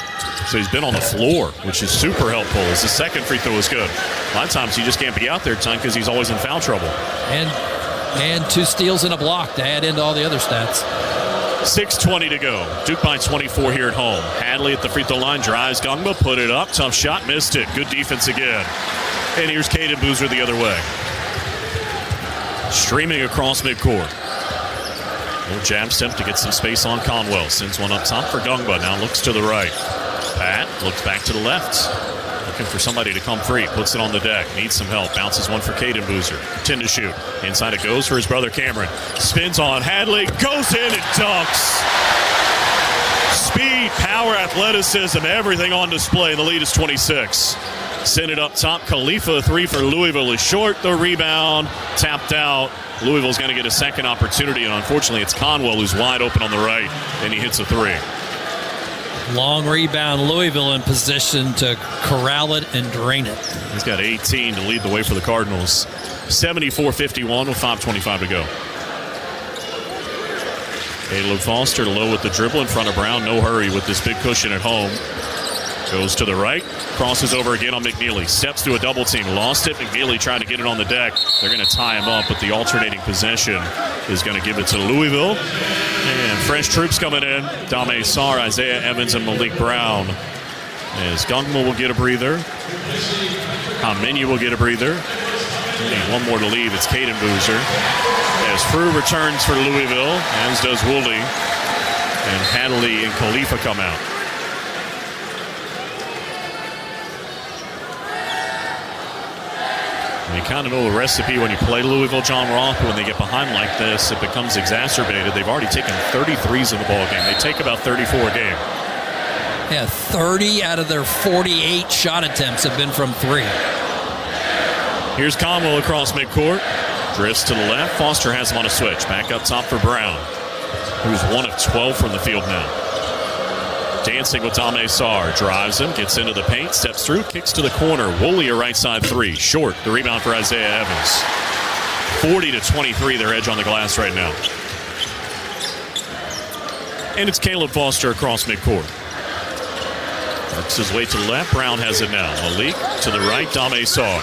So he's been on the floor, which is super helpful. His second free throw is good. A lot of times he just can't be out there tonight because he's always in foul trouble. And 2 steals and a block to add into all the other stats. 6:20 to go. Duke by 24 here at home. Hadley at the free throw line, drives Gungba, put it up. Tough shot, missed it. Good defense again. And here's Caden Boozer the other way. Streaming across midcourt. Little jab step to get some space on Conwell. Sends one up top for Gungba. Now looks to the right. Pat looks back to the left. Looking for somebody to come free. Puts it on the deck. Needs some help. Bounces one for Caden Boozer. 10 to shoot. Inside it goes for his brother Cameron. Spins on Hadley. Goes in and dunks. Speed, power, athleticism, everything on display. The lead is 26. Send it up top. Khalifa, 3 for Louisville is short. The rebound tapped out. Louisville's going to get a second opportunity, and unfortunately it's Conwell who's wide open on the right, and he hits a 3. Long rebound. Louisville in position to corral it and drain it. He's got 18 to lead the way for the Cardinals. 74-51 with 5:25 to go. Caleb Foster low with the dribble in front of Brown. No hurry with this big cushion at home. Goes to the right. Crosses over again on McNeely. Steps to a double team. Lost it. McNeely trying to get it on the deck. They're going to tie him up, but the alternating possession is going to give it to Louisville. And fresh troops coming in. Dame Sarr, Isaiah Evans, and Malik Brown. As Gungma will get a breather. Haminu will get a breather. Need one more to leave. It's Caden Boozer. As Frew returns for Louisville, as does Woolley. And Hadley and Khalifa come out. And you kind of know the recipe when you play Louisville, John Roth, but when they get behind like this, it becomes exacerbated. They've already taken 33s in the ball game. They take about 34 a game. Yeah, 30 out of their 48 shot attempts have been from three. Here's Conwell across midcourt. Drifts to the left. Foster has him on a switch. Back up top for Brown, who's 1 of 12 from the field now. Dancing with Dame Sarr. Drives him, gets into the paint, steps through, kicks to the corner. Woolley a right side three. Short. The rebound for Isaiah Evans. 40-23 their edge on the glass right now. And it's Caleb Foster across midcourt. Works his way to the left. Brown has it now. Malik to the right. Dame Sarr.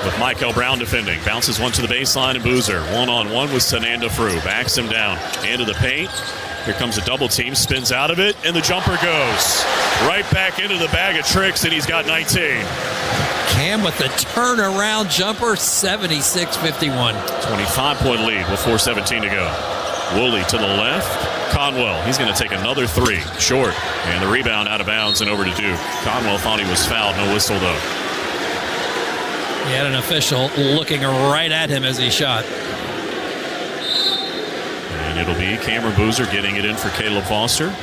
With Michael Brown defending. Bounces one to the baseline and Boozer. One-on-one with Sananda Frew. Backs him down. Into the paint. Here comes a double team. Spins out of it. And the jumper goes. Right back into the bag of tricks. And he's got 19. Cam with the turnaround jumper. 76-51. 25-point lead with 4:17 to go. Woolley to the left. Conwell. He's going to take another three. Short. And the rebound out of bounds and over to Duke. Conwell thought he was fouled. No whistle, though. He had an official looking right at him as he shot. And it'll be Cameron Boozer getting it in for Caleb Foster.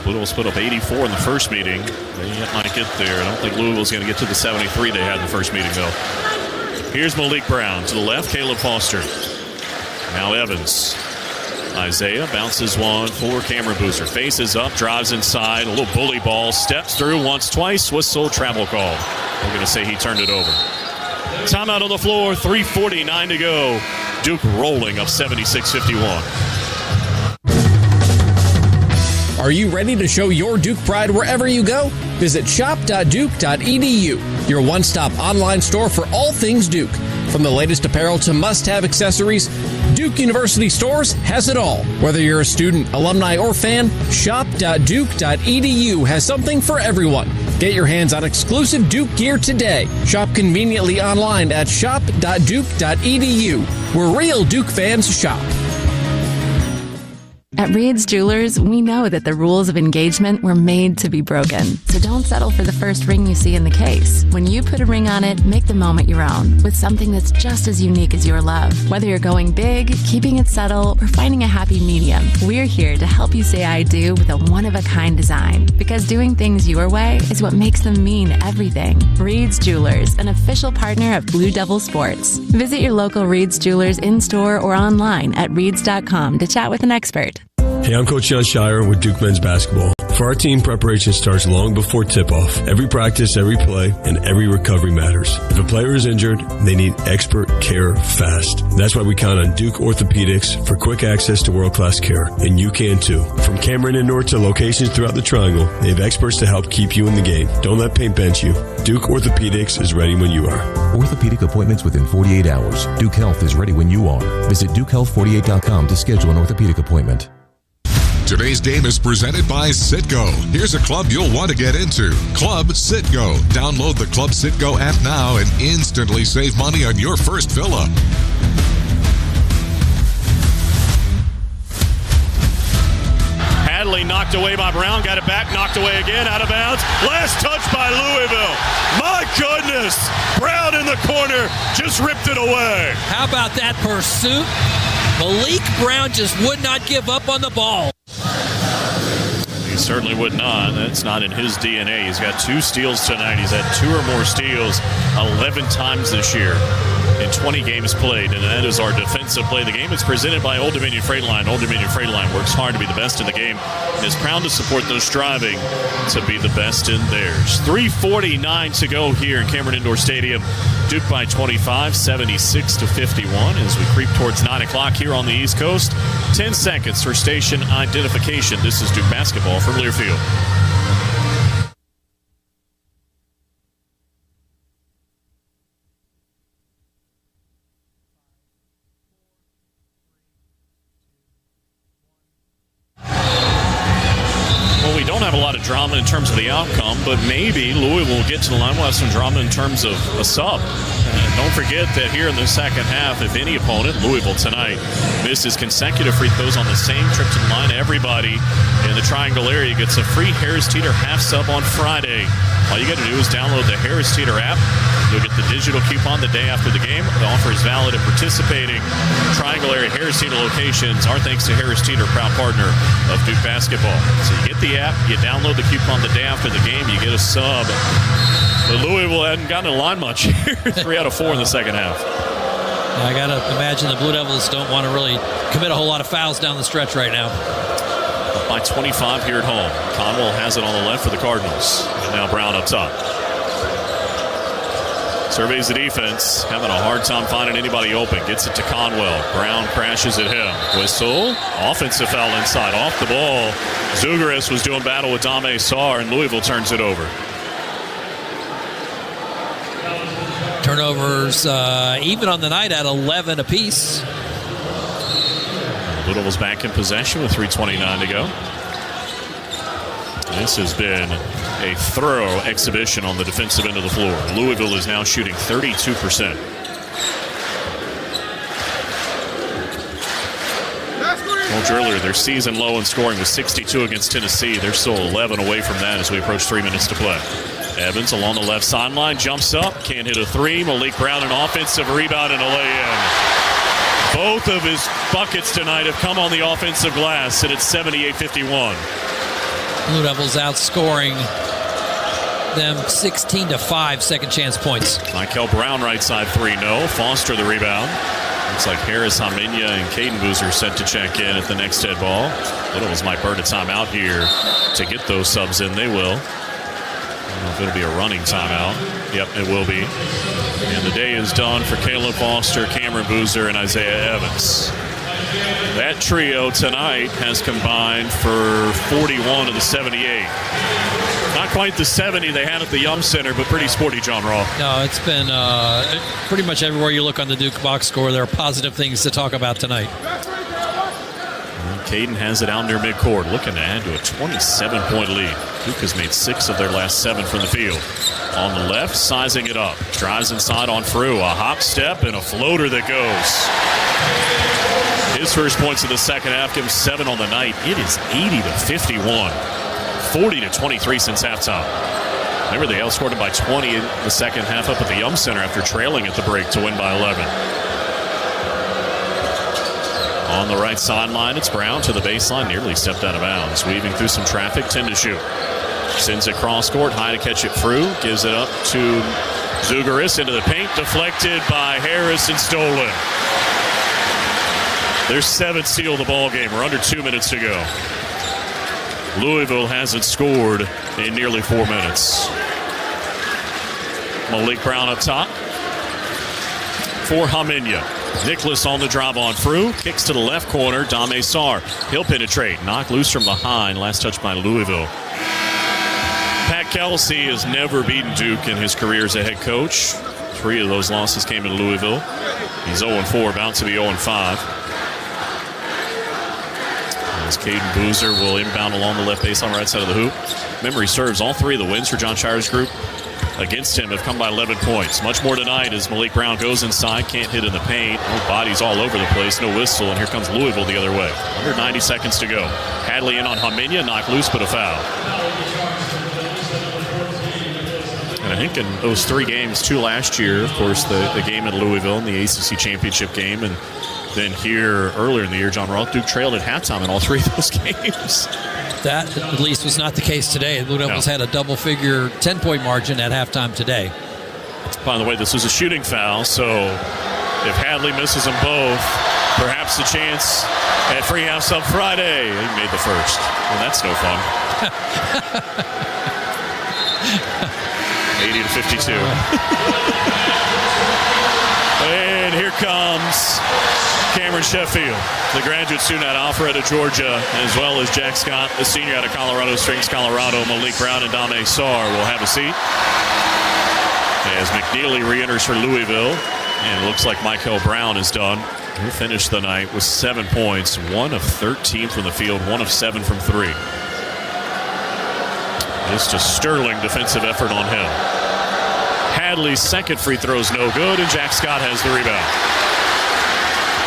Louisville split up 84 in the first meeting. They might get there. I don't think Louisville's going to get to the 73 they had in the first meeting, though. Here's Malik Brown. To the left, Caleb Foster. Now Evans. Isaiah bounces one for Cameron Boozer. Faces up, drives inside. A little bully ball. Steps through once, twice. Whistle, travel call. We're going to say he turned it over. Timeout on the floor. 3:49 to go. Duke rolling up 76-51. Are you ready to show your Duke pride wherever you go? Visit shop.duke.edu, your one-stop online store for all things Duke. From the latest apparel to must-have accessories, Duke University Stores has it all. Whether you're a student, alumni, or fan, shop.duke.edu has something for everyone. Get your hands on exclusive Duke gear today. Shop conveniently online at shop.duke.edu, where real Duke fans shop. At Reed's Jewelers, we know that the rules of engagement were made to be broken. So don't settle for the first ring you see in the case. When you put a ring on it, make the moment your own with something that's just as unique as your love. Whether you're going big, keeping it subtle, or finding a happy medium, we're here to help you say I do with a one-of-a-kind design. Because doing things your way is what makes them mean everything. Reed's Jewelers, an official partner of Blue Devil Sports. Visit your local Reed's Jewelers in-store or online at reeds.com to chat with an expert. Hey, I'm Coach John Shire with Duke men's basketball. For our team, preparation starts long before tip-off. Every practice, every play, and every recovery matters. If a player is injured, they need expert care fast. That's why we count on Duke Orthopedics for quick access to world-class care. And you can too. From Cameron and North to locations throughout the Triangle, they have experts to help keep you in the game. Don't let pain bench you. Duke Orthopedics is ready when you are. Orthopedic appointments within 48 hours. Duke Health is ready when you are. Visit DukeHealth48.com to schedule an orthopedic appointment. Today's game is presented by Citgo. Here's a club you'll want to get into. Club Citgo. Download the Club Citgo app now and instantly save money on your first fill-up. Hadley knocked away by Brown. Got it back. Knocked away again. Out of bounds. Last touch by Louisville. My goodness. Brown in the corner. Just ripped it away. How about that pursuit? Malik Brown just would not give up on the ball. He certainly would not. That's not in his DNA. He's got 2 steals tonight. He's had 2 or more steals 11 times this year in 20 games played, and that is our defensive play of the game. It's presented by Old Dominion Freight Line. Old Dominion Freight Line works hard to be the best in the game and is proud to support those striving to be the best in theirs. 3:49 to go here in Cameron Indoor Stadium. Duke by 25, 76-51 as we creep towards 9 o'clock here on the East Coast. 10 seconds for station identification. This is Duke basketball from Learfield. Well, we don't have a lot of drama in terms of the outcome, but maybe Louisville will get to the line. We'll have some drama in terms of a sub. And don't forget that here in the second half, if any opponent, Louisville tonight, misses consecutive free throws on the same trip to the line, everybody in the Triangle area gets a free Harris Teeter half sub on Friday. All you got to do is download the Harris Teeter app. You'll get the digital coupon the day after the game. The offer is valid at participating Triangle area Harris Teeter locations. Our thanks to Harris Teeter, proud partner of Duke basketball. So you get the app, you download the coupon the day after the game, you get a sub. But Louisville hadn't gotten a line much here. 3 out of 4 in the second half. I got to imagine the Blue Devils don't want to really commit a whole lot of fouls down the stretch right now. Up by 25 here at home. Conwell has it on the left for the Cardinals. And now Brown up top. Surveys the defense, having a hard time finding anybody open. Gets it to Conwell. Brown crashes at him. Whistle. Offensive foul inside. Off the ball. Zugaris was doing battle with Dame Sarr, and Louisville turns it over. Turnovers even on the night at 11 apiece. Louisville's back in possession with 3:29 to go. This has been a thorough exhibition on the defensive end of the floor. Louisville is now shooting 32%. Told you earlier, their season low in scoring was 62 against Tennessee. They're still 11 away from that as we approach 3 minutes to play. Evans along the left sideline, jumps up, can't hit a three. Malik Brown, an offensive rebound and a lay-in. Both of his buckets tonight have come on the offensive glass, and it's 78-51. Blue Devils outscoring them 16-5 second chance points. Michael Brown right side three, no. Foster the rebound. Looks like Harris, Hamenya, and Caden Boozer set to check in at the next head ball. Blue Devils might burn a timeout here to get those subs in. They will. I don't know if it'll be a running timeout. Yep, it will be. And the day is done for Caleb Foster, Cameron Boozer, and Isaiah Evans. That trio tonight has combined for 41 of the 78. Not quite the 70 they had at the Yum Center, but pretty sporty, John Raw. No, it's been pretty much everywhere you look on the Duke box score, there are positive things to talk about tonight. Caden has it out near midcourt, looking to add to a 27-point lead. Duke has made 6 of their last 7 from the field. On the left, sizing it up. Drives inside on Frew. A hop step and a floater that goes. His first points of the second half give him 7 on the night. It is 80-51. 40-23 since halftime. Remember, they outscored him by 20 in the second half up at the Yum Center after trailing at the break to win by 11. On the right sideline, it's Brown to the baseline, nearly stepped out of bounds. Weaving through some traffic, 10 to shoot. Sends it cross court, high to catch it through. Gives it up to Zugaris into the paint, deflected by Harris and stolen. Their 7th steal of the ball game. We're under 2 minutes to go. Louisville hasn't scored in nearly 4 minutes. Malik Brown up top for Hamenya. Nicholas on the drive on Frew. Kicks to the left corner. Dame Sarr. He'll penetrate. Knocked loose from behind. Last touch by Louisville. Pat Kelsey has never beaten Duke in his career as a head coach. 3 of those losses came in Louisville. He's 0-4, about to be 0-5. As Caden Boozer will inbound along the left baseline right side of the hoop. Memory serves, all 3 of the wins for John Shire's group against him have come by 11 points. Much more tonight as Malik Brown goes inside, can't hit in the paint. No bodies all over the place, no whistle, and here comes Louisville the other way. Under 90 seconds to go. Hadley in on Hamenya, knocked loose, but a foul. And I think in those 3 games, 2 last year, of course, the game in Louisville and the ACC championship game, and then here earlier in the year, John Roth, Duke trailed at halftime in all 3 of those games. That, at least, was not the case today. Blue Devils had a double-figure 10-point margin at halftime today. By the way, this was a shooting foul, so if Hadley misses them both, perhaps a chance at free half sub Friday. He made the first. Well, that's no fun. 80-52. And here comes Cameron Sheffield, the graduate student out of Alpharetta, Georgia, as well as Jack Scott, the senior out of Colorado Springs, Colorado. Malik Brown and Dame Sarr will have a seat as McNeely re-enters for Louisville. And it looks like Michael Brown is done. He finished the night with 7 points, 1 of 13 from the field, 1 of 7 from 3. Just a sterling defensive effort on him. Hadley's second free throw is no good, and Jack Scott has the rebound.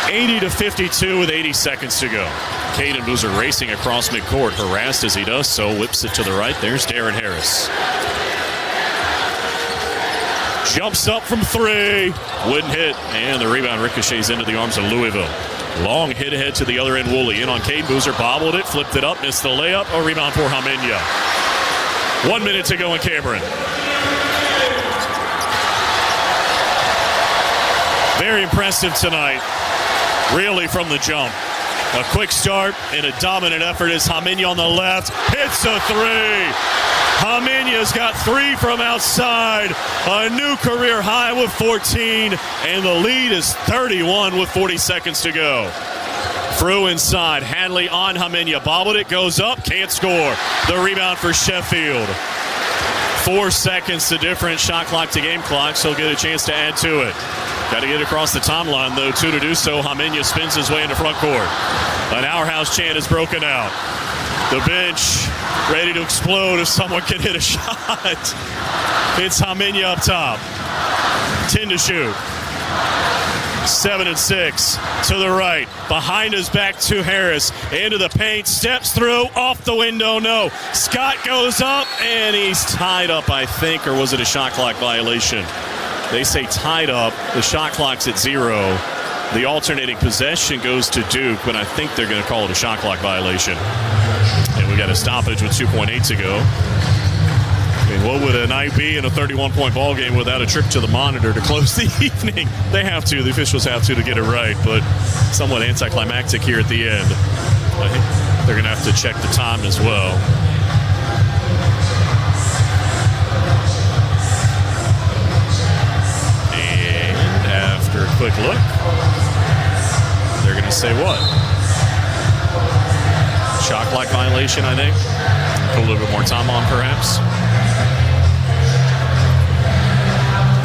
80-52 with 80 seconds to go. Caden Boozer racing across midcourt, harassed as he does so, whips it to the right. There's Darren Harris. Jumps up from 3, wouldn't hit, and the rebound ricochets into the arms of Louisville. Long hit ahead to the other end, Woolley. In on Caden Boozer, bobbled it, flipped it up, missed the layup. A rebound for Hamenya. 1 minute to go in Cameron. Very impressive tonight, really from the jump. A quick start and a dominant effort as Hamenya on the left hits a 3. Hamenya's got 3 from outside, a new career high with 14, and the lead is 31 with 40 seconds to go. Through inside, Hadley on Hamenya, bobbled it, goes up, can't score. The rebound for Sheffield. 4 seconds the difference, shot clock to game clock, so he'll get a chance to add to it. Got to get across the timeline, though, too, to do so. Hamenya spins his way into front court. An Our House chant is broken out. The bench ready to explode if someone can hit a shot. It's Hamenya up top. 10 to shoot. 7 and 6 to the right. Behind his back to Harris. Into the paint. Steps through. Off the window. No. Scott goes up and he's tied up, I think. Or was it a shot clock violation? They say tied up. The shot clock's at 0. The alternating possession goes to Duke, but I think they're going to call it a shot clock violation. And we got a stoppage with 2.8 to go. I mean, what would a night be in a 31-point ball game without a trip to the monitor to close the evening? They have to. The officials have to get it right, but somewhat anticlimactic here at the end. I think they're going to have to check the time as well. And after a quick look, they're going to say what? Shot clock violation, I think. Put a little bit more time on, perhaps.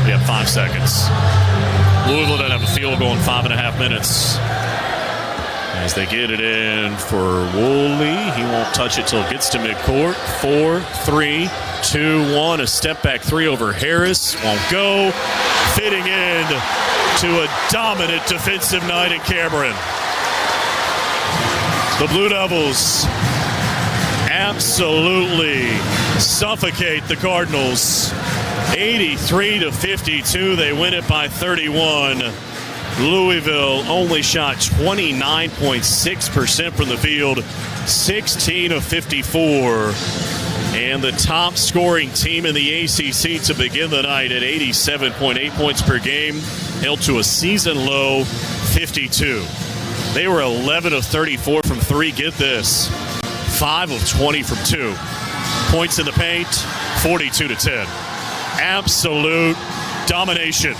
We have 5 seconds. Louisville doesn't have a field goal in 5.5 minutes. As they get it in for Woolley. He won't touch it till it gets to midcourt. 4, 3, 2, 1. A step back 3 over Harris. Won't go. Fitting in to a dominant defensive night in Cameron. The Blue Devils absolutely suffocate the Cardinals. 83-52. They win it by 31. Louisville only shot 29.6% from the field, 16 of 54. And the top scoring team in the ACC to begin the night at 87.8 points per game, held to a season low 52. They were 11 of 34 from 3. Get this. 5 of 20 from 2. Points in the paint, 42-10. Absolute domination.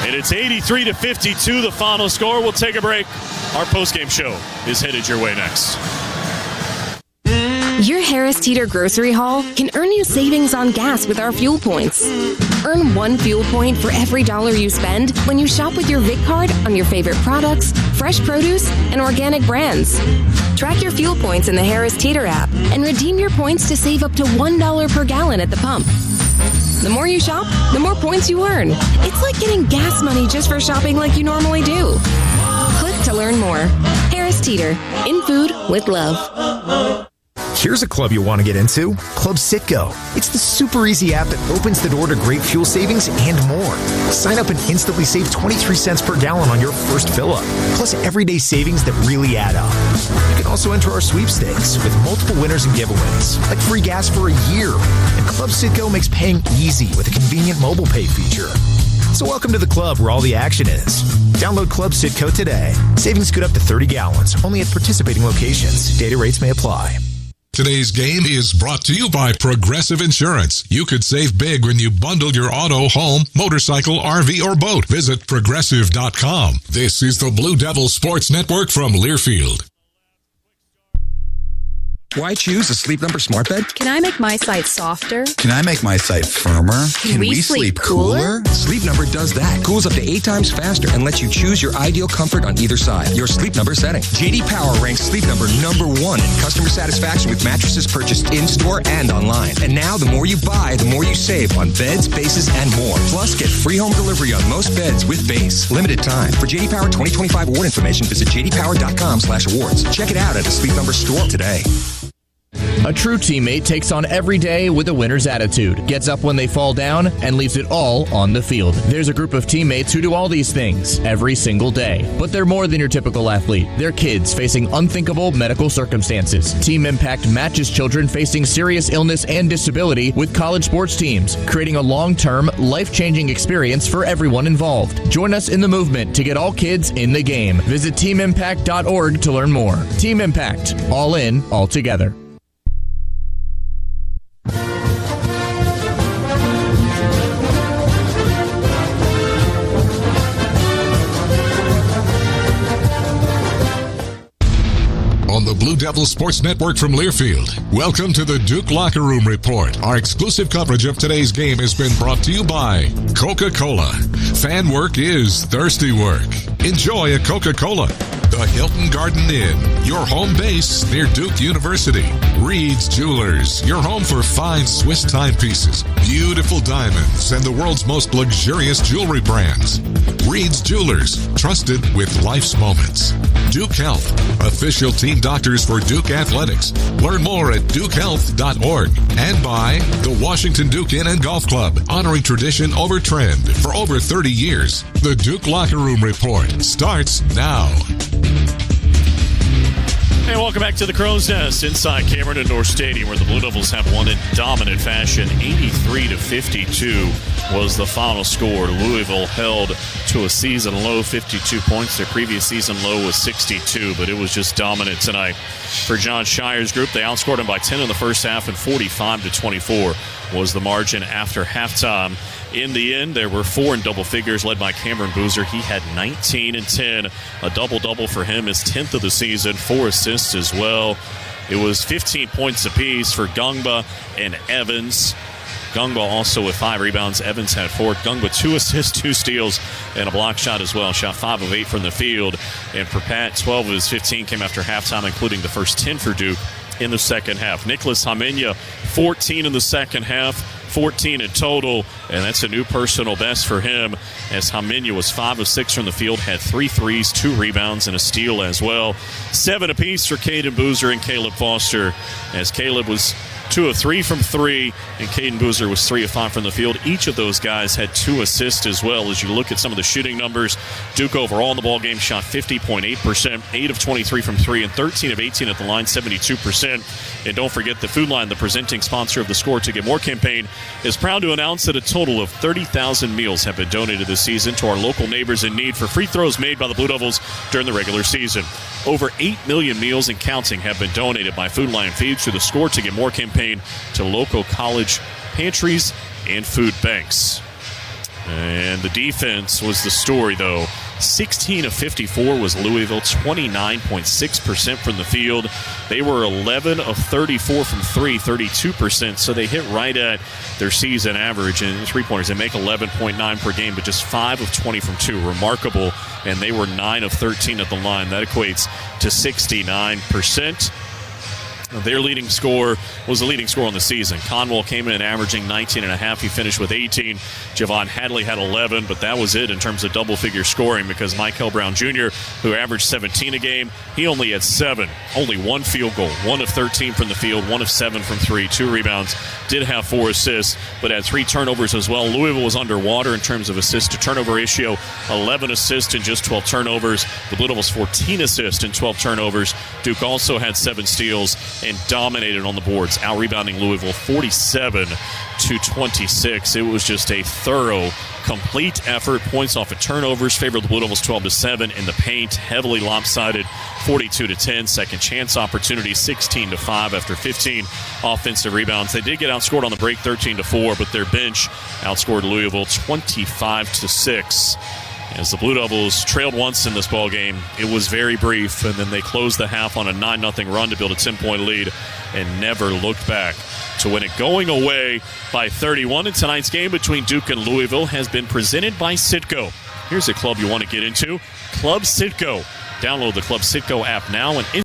And it's 83-52, the final score. We'll take a break. Our postgame show is headed your way next. Your Harris Teeter grocery haul can earn you savings on gas with our fuel points. Earn 1 fuel point for every $1 you spend when you shop with your Vic card on your favorite products, fresh produce, and organic brands. Track your fuel points in the Harris Teeter app and redeem your points to save up to $1 per gallon at the pump. The more you shop, the more points you earn. It's like getting gas money just for shopping like you normally do. Click to learn more. Harris Teeter, in food with love. Here's a club you'll want to get into. Club Citgo. It's the super easy app that opens the door to great fuel savings and more. Sign up and instantly save 23 cents per gallon on your first fill-up. Plus everyday savings that really add up. You can also enter our sweepstakes with multiple winners and giveaways, like free gas for a year. And Club Citgo makes paying easy with a convenient mobile pay feature. So welcome to the club where all the action is. Download Club Citgo today. Savings good up to 30 gallons, only at participating locations. Data rates may apply. Today's game is brought to you by Progressive Insurance. You could save big when you bundle your auto, home, motorcycle, RV, or boat. Visit Progressive.com. This is the Blue Devil Sports Network from Learfield. Why choose a Sleep Number smart bed? Can I make my site softer? Can I make my site firmer? Can we sleep cooler? Sleep Number does that. Cools up to 8 times faster and lets you choose your ideal comfort on either side. Your Sleep Number setting. JD Power ranks Sleep Number #1 in customer satisfaction with mattresses purchased in-store and online. And now, the more you buy, the more you save on beds, bases, and more. Plus, get free home delivery on most beds with base. Limited time. For JD Power 2025 award information, visit jdpower.com/awards. Check it out at a Sleep Number store today. A true teammate takes on every day with a winner's attitude, gets up when they fall down, and leaves it all on the field. There's a group of teammates who do all these things every single day. But they're more than your typical athlete. They're kids facing unthinkable medical circumstances. Team Impact matches children facing serious illness and disability with college sports teams, creating a long-term, life-changing experience for everyone involved. Join us in the movement to get all kids in the game. Visit teamimpact.org to learn more. Team Impact. All in, all together. On the Blue Devil Sports Network from Learfield, welcome to the Duke Locker Room Report. Our exclusive coverage of today's game has been brought to you by Coca-Cola. Fan work is thirsty work. Enjoy a Coca-Cola. The Hilton Garden Inn, your home base near Duke University. Reed's Jewelers, your home for fine Swiss timepieces, beautiful diamonds, and the world's most luxurious jewelry brands. Reed's Jewelers, trusted with life's moments. Duke Health, official team doctors for Duke Athletics. Learn more at dukehealth.org. And by the Washington Duke Inn and Golf Club, honoring tradition over trend for over 30 years. The Duke Locker Room Report starts now. Hey, welcome back to the Crow's Nest inside Cameron Indoor Stadium, where the Blue Devils have won in dominant fashion. 83-52 was the final score. Louisville held to a season-low 52 points. Their previous season low was 62, but it was just dominant tonight for John Shire's group. They outscored them by 10 in the first half, and 45-24 was the margin after halftime. In the end, there were 4 in double figures, led by Cameron Boozer. He had 19 and 10, a double-double for him, his 10th of the season, 4 assists as well. It was 15 points apiece for Gungba and Evans. Gungba also with 5 rebounds. Evans had 4. Gungba 2 assists, 2 steals, and a block shot as well. Shot 5 of 8 from the field. And for Pat, 12 of his 15 came after halftime, including the first 10 for Duke in the second half. Nicholas Hamenya, 14 in the second half, 14 in total, and that's a new personal best for him, as Hamenya was 5 of 6 from the field, had 3 threes, 2 rebounds, and a steal as well. 7 apiece for Caden Boozer and Caleb Foster, as Caleb was 2 of 3 from 3, and Caden Boozer was 3 of 5 from the field. Each of those guys had 2 assists as well. As you look at some of the shooting numbers, Duke overall in the ballgame shot 50.8%, 8 of 23 from 3, and 13 of 18 at the line, 72%. And don't forget, the Food Line, the presenting sponsor of the Score to Get More campaign, is proud to announce that a total of 30,000 meals have been donated this season to our local neighbors in need for free throws made by the Blue Devils during the regular season. Over 8 million meals and counting have been donated by Food Line Feeds through the Score to Get More campaign to local college pantries and food banks. And the defense was the story, though. 16 of 54 was Louisville, 29.6% from the field. They were 11 of 34 from 3, 32%, so they hit right at their season average in three-pointers. They make 11.9 per game, but just 5 of 20 from 2. Remarkable, and they were 9 of 13 at the line. That equates to 69%. Their leading scorer was the leading scorer on the season. Conwell came in averaging 19.5. He finished with 18. Javon Hadley had 11, but that was it in terms of double-figure scoring because Michael Brown Jr., who averaged 17 a game, he only had 7. Only 1 field goal, 1 of 13 from the field, 1 of 7 from 3, 2 rebounds. Did have 4 assists, but had 3 turnovers as well. Louisville was underwater in terms of assist-to-turnover ratio, 11 assists and just 12 turnovers. The Blue Devils 14 assists and 12 turnovers. Duke also had 7 steals and dominated on the boards, out-rebounding Louisville 47-26. It was just a thorough, complete effort. Points off of turnovers favored the Blue Devils 12-7 in the paint. Heavily lopsided 42-10. Second chance opportunity 16-5 after 15 offensive rebounds. They did get outscored on the break 13-4, but their bench outscored Louisville 25-6. As the Blue Devils trailed once in this ball game, it was very brief, and then they closed the half on a 9-0 run to build a 10-point lead and never looked back to win it. Going away by 31 in tonight's game between Duke and Louisville has been presented by Citgo. Here's a club you want to get into, Club Citgo. Download the Club Citgo app now and